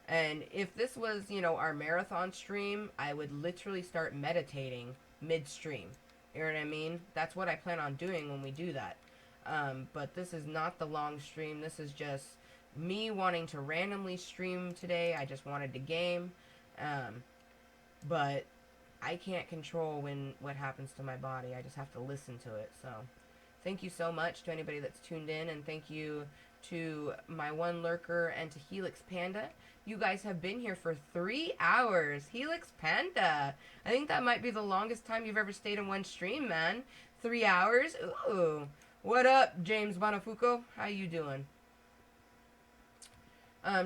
And if this was, you know, our marathon stream, I would literally start meditating mid-stream. You know what I mean? That's what I plan on doing when we do that. But this is not the long stream. This is just me wanting to randomly stream today. I just wanted to game. But I can't control what happens to my body. I just have to listen to it. So thank you so much to anybody that's tuned in. And thank you to my one lurker and to Helix Panda. You guys have been here for 3 hours. Helix Panda. I think that might be the longest time you've ever stayed in one stream, man. 3 hours? Ooh. What up, James Bonafuco? How you doing?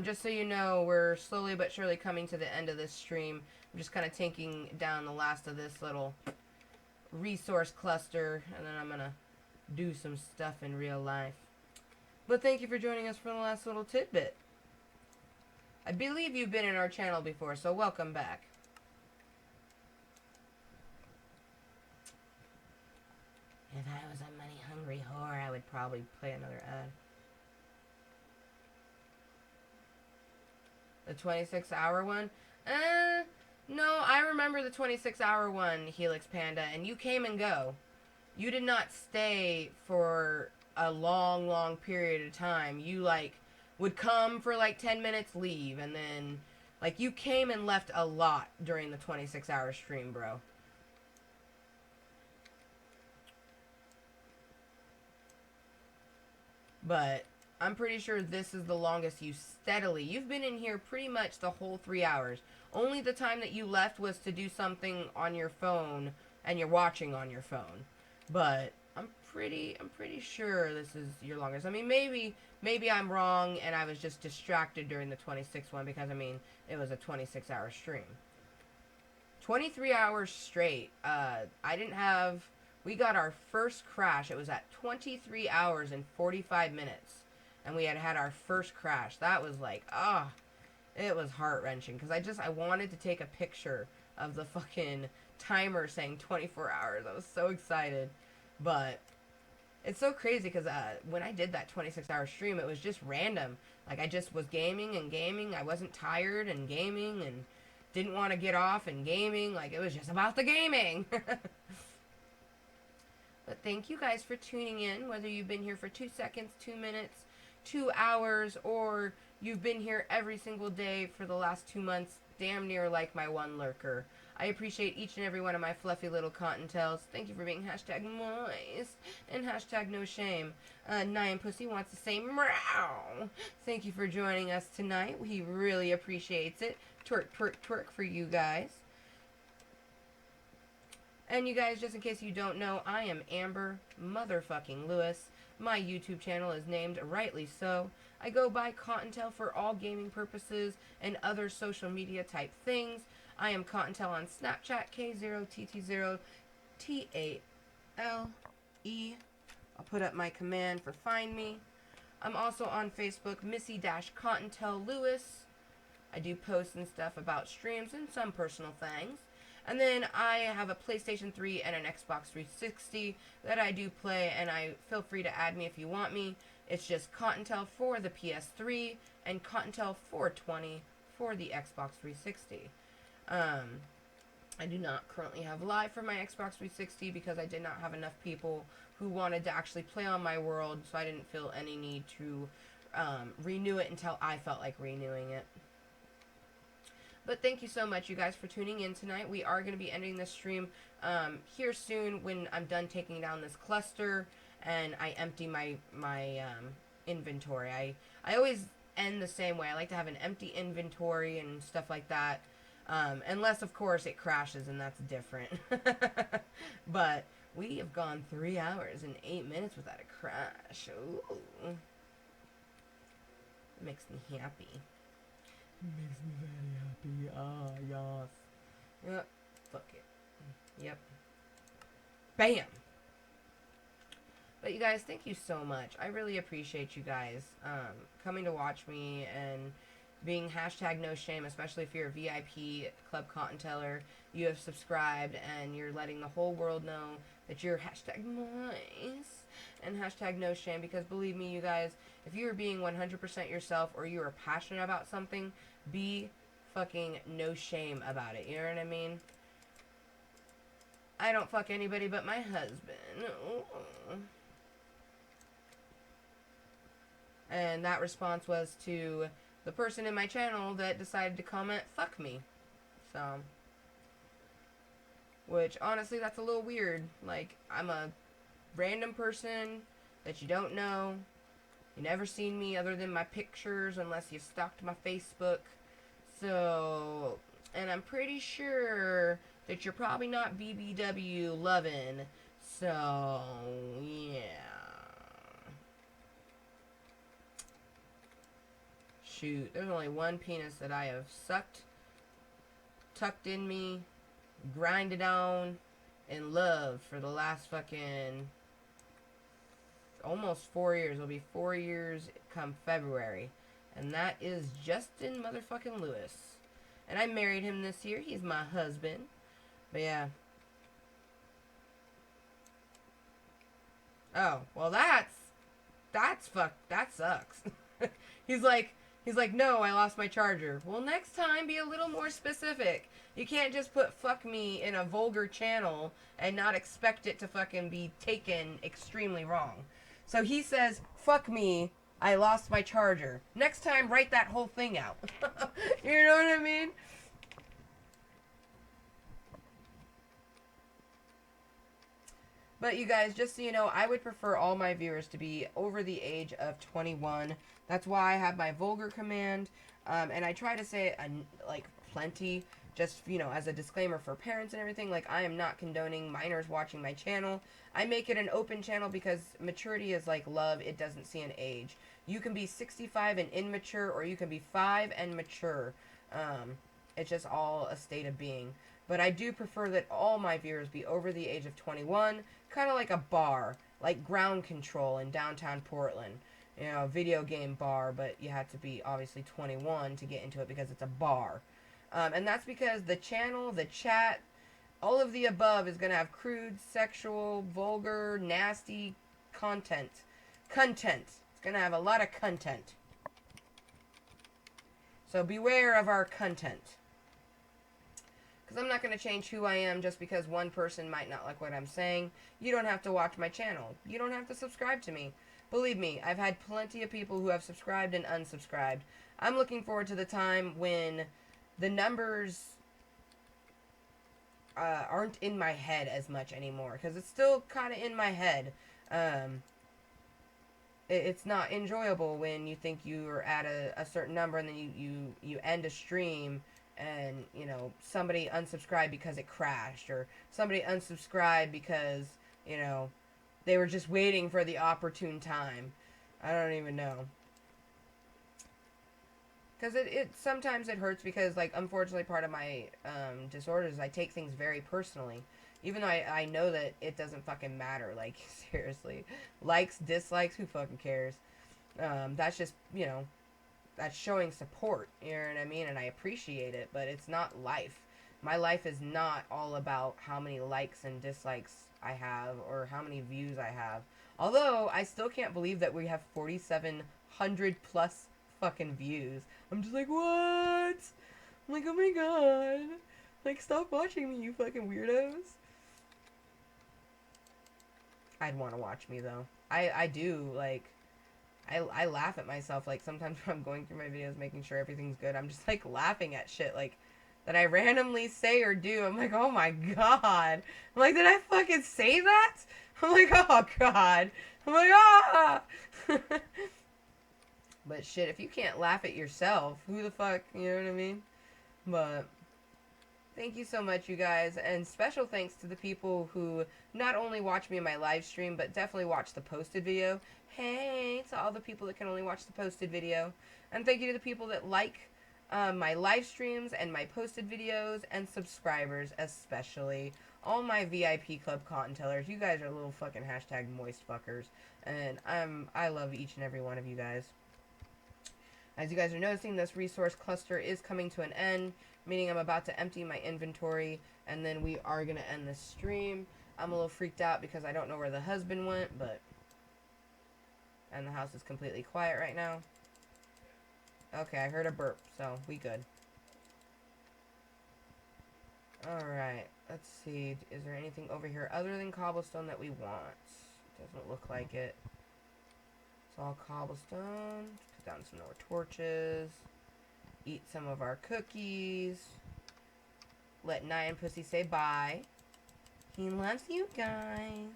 Just so you know, we're slowly but surely coming to the end of this stream. I'm just kind of taking down the last of this little resource cluster, and then I'm gonna do some stuff in real life. But thank you for joining us for the last little tidbit. I believe you've been in our channel before, so welcome back. If I was a money-hungry whore, I would probably play another ad. The 26-hour one? No, I remember the 26-hour one, Helix Panda, and you came and go. You did not stay for a long, long period of time. You, like, would come for, like, 10 minutes, leave, and then, like, you came and left a lot during the 26-hour stream, bro. But I'm pretty sure this is the longest you steadily. You've been in here pretty much the whole 3 hours. Only the time that you left was to do something on your phone and you're watching on your phone. But I'm pretty sure this is your longest. I mean, maybe I'm wrong and I was just distracted during the 26 one because, I mean, it was a 26-hour stream. 23 hours straight. We got our first crash. It was at 23 hours and 45 minutes. And we had our first crash. That was like, it was heart-wrenching. Because I wanted to take a picture of the fucking timer saying 24 hours. I was so excited. But it's so crazy because when I did that 26-hour stream, it was just random. Like, I just was gaming and gaming. I wasn't tired and gaming and didn't want to get off and gaming. Like, it was just about the gaming. But thank you guys for tuning in, whether you've been here for 2 seconds, 2 minutes, 2 hours, or you've been here every single day for the last 2 months, damn near like my one lurker. I appreciate each and every one of my fluffy little Kottontales. Thank you for being hashtag Mooiisstt and hashtag no shame. Nyan Pussy wants to say meow. Thank you for joining us tonight. He really appreciates it. Twerk, twerk, twerk for you guys. And you guys, just in case you don't know, I am Amber motherfucking Lewis. My YouTube channel is named rightly so. I go by Kottontale for all gaming purposes and other social media type things. I am Kottontale on Snapchat, K0TT0TALE. I'll put up my command for find me. I'm also on Facebook, Missy-Kottontale Lewis. I do posts and stuff about streams and some personal things. And then I have a PlayStation 3 and an Xbox 360 that I do play, and feel free to add me if you want me. It's just Kottontale for the PS3 and Kottontale 420 for the Xbox 360. I do not currently have live for my Xbox 360 because I did not have enough people who wanted to actually play on my world, so I didn't feel any need to renew it until I felt like renewing it. But thank you so much, you guys, for tuning in tonight. We are going to be ending this stream here soon when I'm done taking down this cluster and I empty my inventory. I always end the same way. I like to have an empty inventory and stuff like that. Unless, of course, it crashes, and that's different. But we have gone 3 hours and 8 minutes without a crash. Ooh. It makes me happy. Makes me very happy. Ah, yes. Yep. Fuck it. Yep. Bam! But you guys, thank you so much. I really appreciate you guys coming to watch me and being hashtag no shame, especially if you're a VIP Klub Kottontale. You have subscribed and you're letting the whole world know that you're hashtag Mooiisstt and hashtag no shame, because believe me, you guys, if you are being 100% yourself or you are passionate about something, be fucking no shame about it. You know what I mean? I don't fuck anybody but my husband. Ooh. And that response was to the person in my channel that decided to comment, fuck me. So, which, honestly, that's a little weird. Like, I'm a random person that you don't know. You never seen me other than my pictures unless you stalked my Facebook. So, and I'm pretty sure that you're probably not BBW loving. So, yeah. Shoot, there's only one penis that I have sucked, tucked in me, grinded on, in love for the last fucking almost 4 years. It'll be 4 years come February. And that is Justin motherfucking Lewis. And I married him this year. He's my husband. But yeah. Oh, well that sucks. he's like, no, I lost my charger. Well, next time be a little more specific. You can't just put fuck me in a vulgar channel and not expect it to fucking be taken extremely wrong. So he says, fuck me, I lost my charger. Next time, write that whole thing out. You know what I mean? But you guys, just so you know, I would prefer all my viewers to be over the age of 21. That's why I have my vulgar command. And I try to say it, like, plenty, just, you know, as a disclaimer for parents and everything. Like, I am not condoning minors watching my channel. I make it an open channel because maturity is like love. It doesn't see an age. You can be 65 and immature, or you can be 5 and mature. It's just all a state of being. But I do prefer that all my viewers be over the age of 21, kind of like a bar, like Ground Control in downtown Portland. You know, a video game bar, but you have to be obviously 21 to get into it because it's a bar. And that's because the channel, the chat, all of the above is going to have crude, sexual, vulgar, nasty content. It's going to have a lot of content. So beware of our content. Because I'm not going to change who I am just because one person might not like what I'm saying. You don't have to watch my channel. You don't have to subscribe to me. Believe me, I've had plenty of people who have subscribed and unsubscribed. I'm looking forward to the time when the numbers aren't in my head as much anymore. Because it's still kind of in my head. It's not enjoyable when you think you're at a certain number and then you end a stream and, you know, somebody unsubscribed because it crashed, or somebody unsubscribed because, you know, they were just waiting for the opportune time. I don't even know. Because sometimes it hurts because, like, unfortunately part of my disorder is I take things very personally. Even though I know that it doesn't fucking matter. Like, seriously. Likes, dislikes, who fucking cares? That's just, you know, that's showing support, you know what I mean? And I appreciate it, but it's not life. My life is not all about how many likes and dislikes I have or how many views I have. Although, I still can't believe that we have 4,700 plus fucking views. I'm just like, what? I'm like, oh my god. Like, stop watching me, you fucking weirdos. I'd want to watch me, though. I do, like, I laugh at myself, like, sometimes when I'm going through my videos making sure everything's good, I'm just, like, laughing at shit, like, that I randomly say or do. I'm like, oh my god. I'm like, did I fucking say that? I'm like, oh god. I'm like, ah! But shit, if you can't laugh at yourself, who the fuck, you know what I mean? But thank you so much, you guys, and special thanks to the people who not only watch me in my live stream, but definitely watch the posted video. Hey, to all the people that can only watch the posted video. And thank you to the people that like my live streams and my posted videos, and subscribers especially. All my VIP Klub Kottontalers, you guys are little fucking hashtag moist fuckers. And I love each and every one of you guys. As you guys are noticing, this resource cluster is coming to an end, meaning I'm about to empty my inventory, and then we are going to end this stream. I'm a little freaked out because I don't know where the husband went, but... And the house is completely quiet right now. Okay, I heard a burp, so we good. Alright, let's see. Is there anything over here other than cobblestone that we want? Doesn't look like it. It's all cobblestone. Put down some more torches. Eat some of our cookies. Let Nyan Pussy say bye. He loves you guys.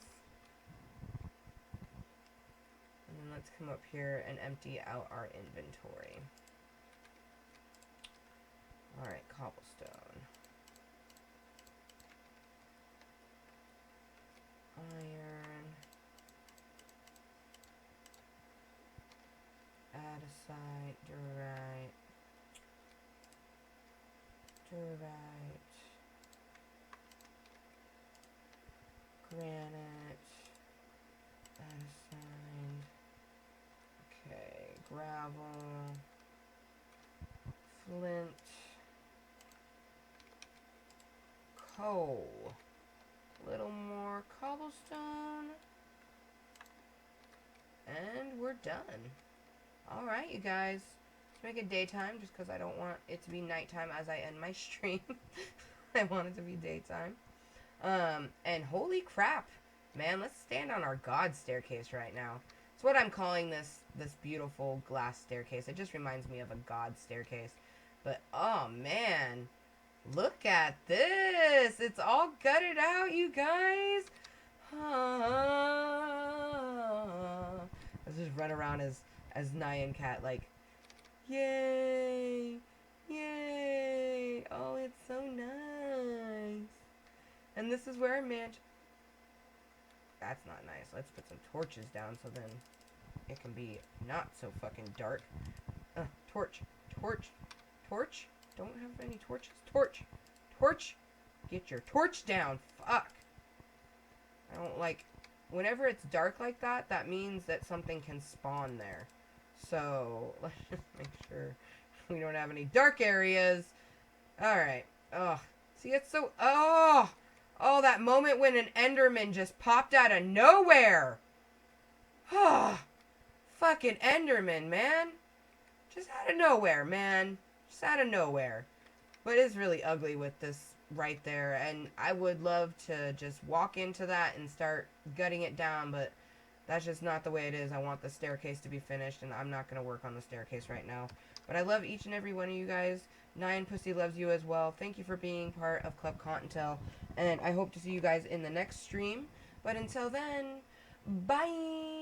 And then let's come up here and empty out our inventory. Alright, cobblestone. Iron. Andesite, diorite. Diorite. Granite. Assigned. Okay, gravel. Flint. Coal. Little more cobblestone. And we're done. Alright, you guys. Let's make it daytime just because I don't want it to be nighttime as I end my stream. I want it to be daytime. And holy crap. Man, let's stand on our God staircase right now. It's what I'm calling this beautiful glass staircase. It just reminds me of a God staircase. But, oh man. Look at this. It's all gutted out, you guys. Let's just run around as Nyan Cat, like, yay, yay. Oh, it's so nice. And this is where our mansion. That's not nice. Let's put some torches down so then it can be not so fucking dark. Torch. Don't have any torches. Torch. Get your torch down. Fuck. I don't like... Whenever it's dark like that, that means that something can spawn there. So, let's just make sure we don't have any dark areas. Alright. Ugh. See, it's so... Oh! Oh, that moment when an Enderman just popped out of nowhere! Oh! Fucking Enderman, man. Just out of nowhere, man. Just out of nowhere. But it's really ugly with this right there, and I would love to just walk into that and start gutting it down, but that's just not the way it is. I want the staircase to be finished, and I'm not going to work on the staircase right now. But I love each and every one of you guys. Nyan Pussy loves you as well. Thank you for being part of Klub Kottontale, and I hope to see you guys in the next stream. But until then, bye!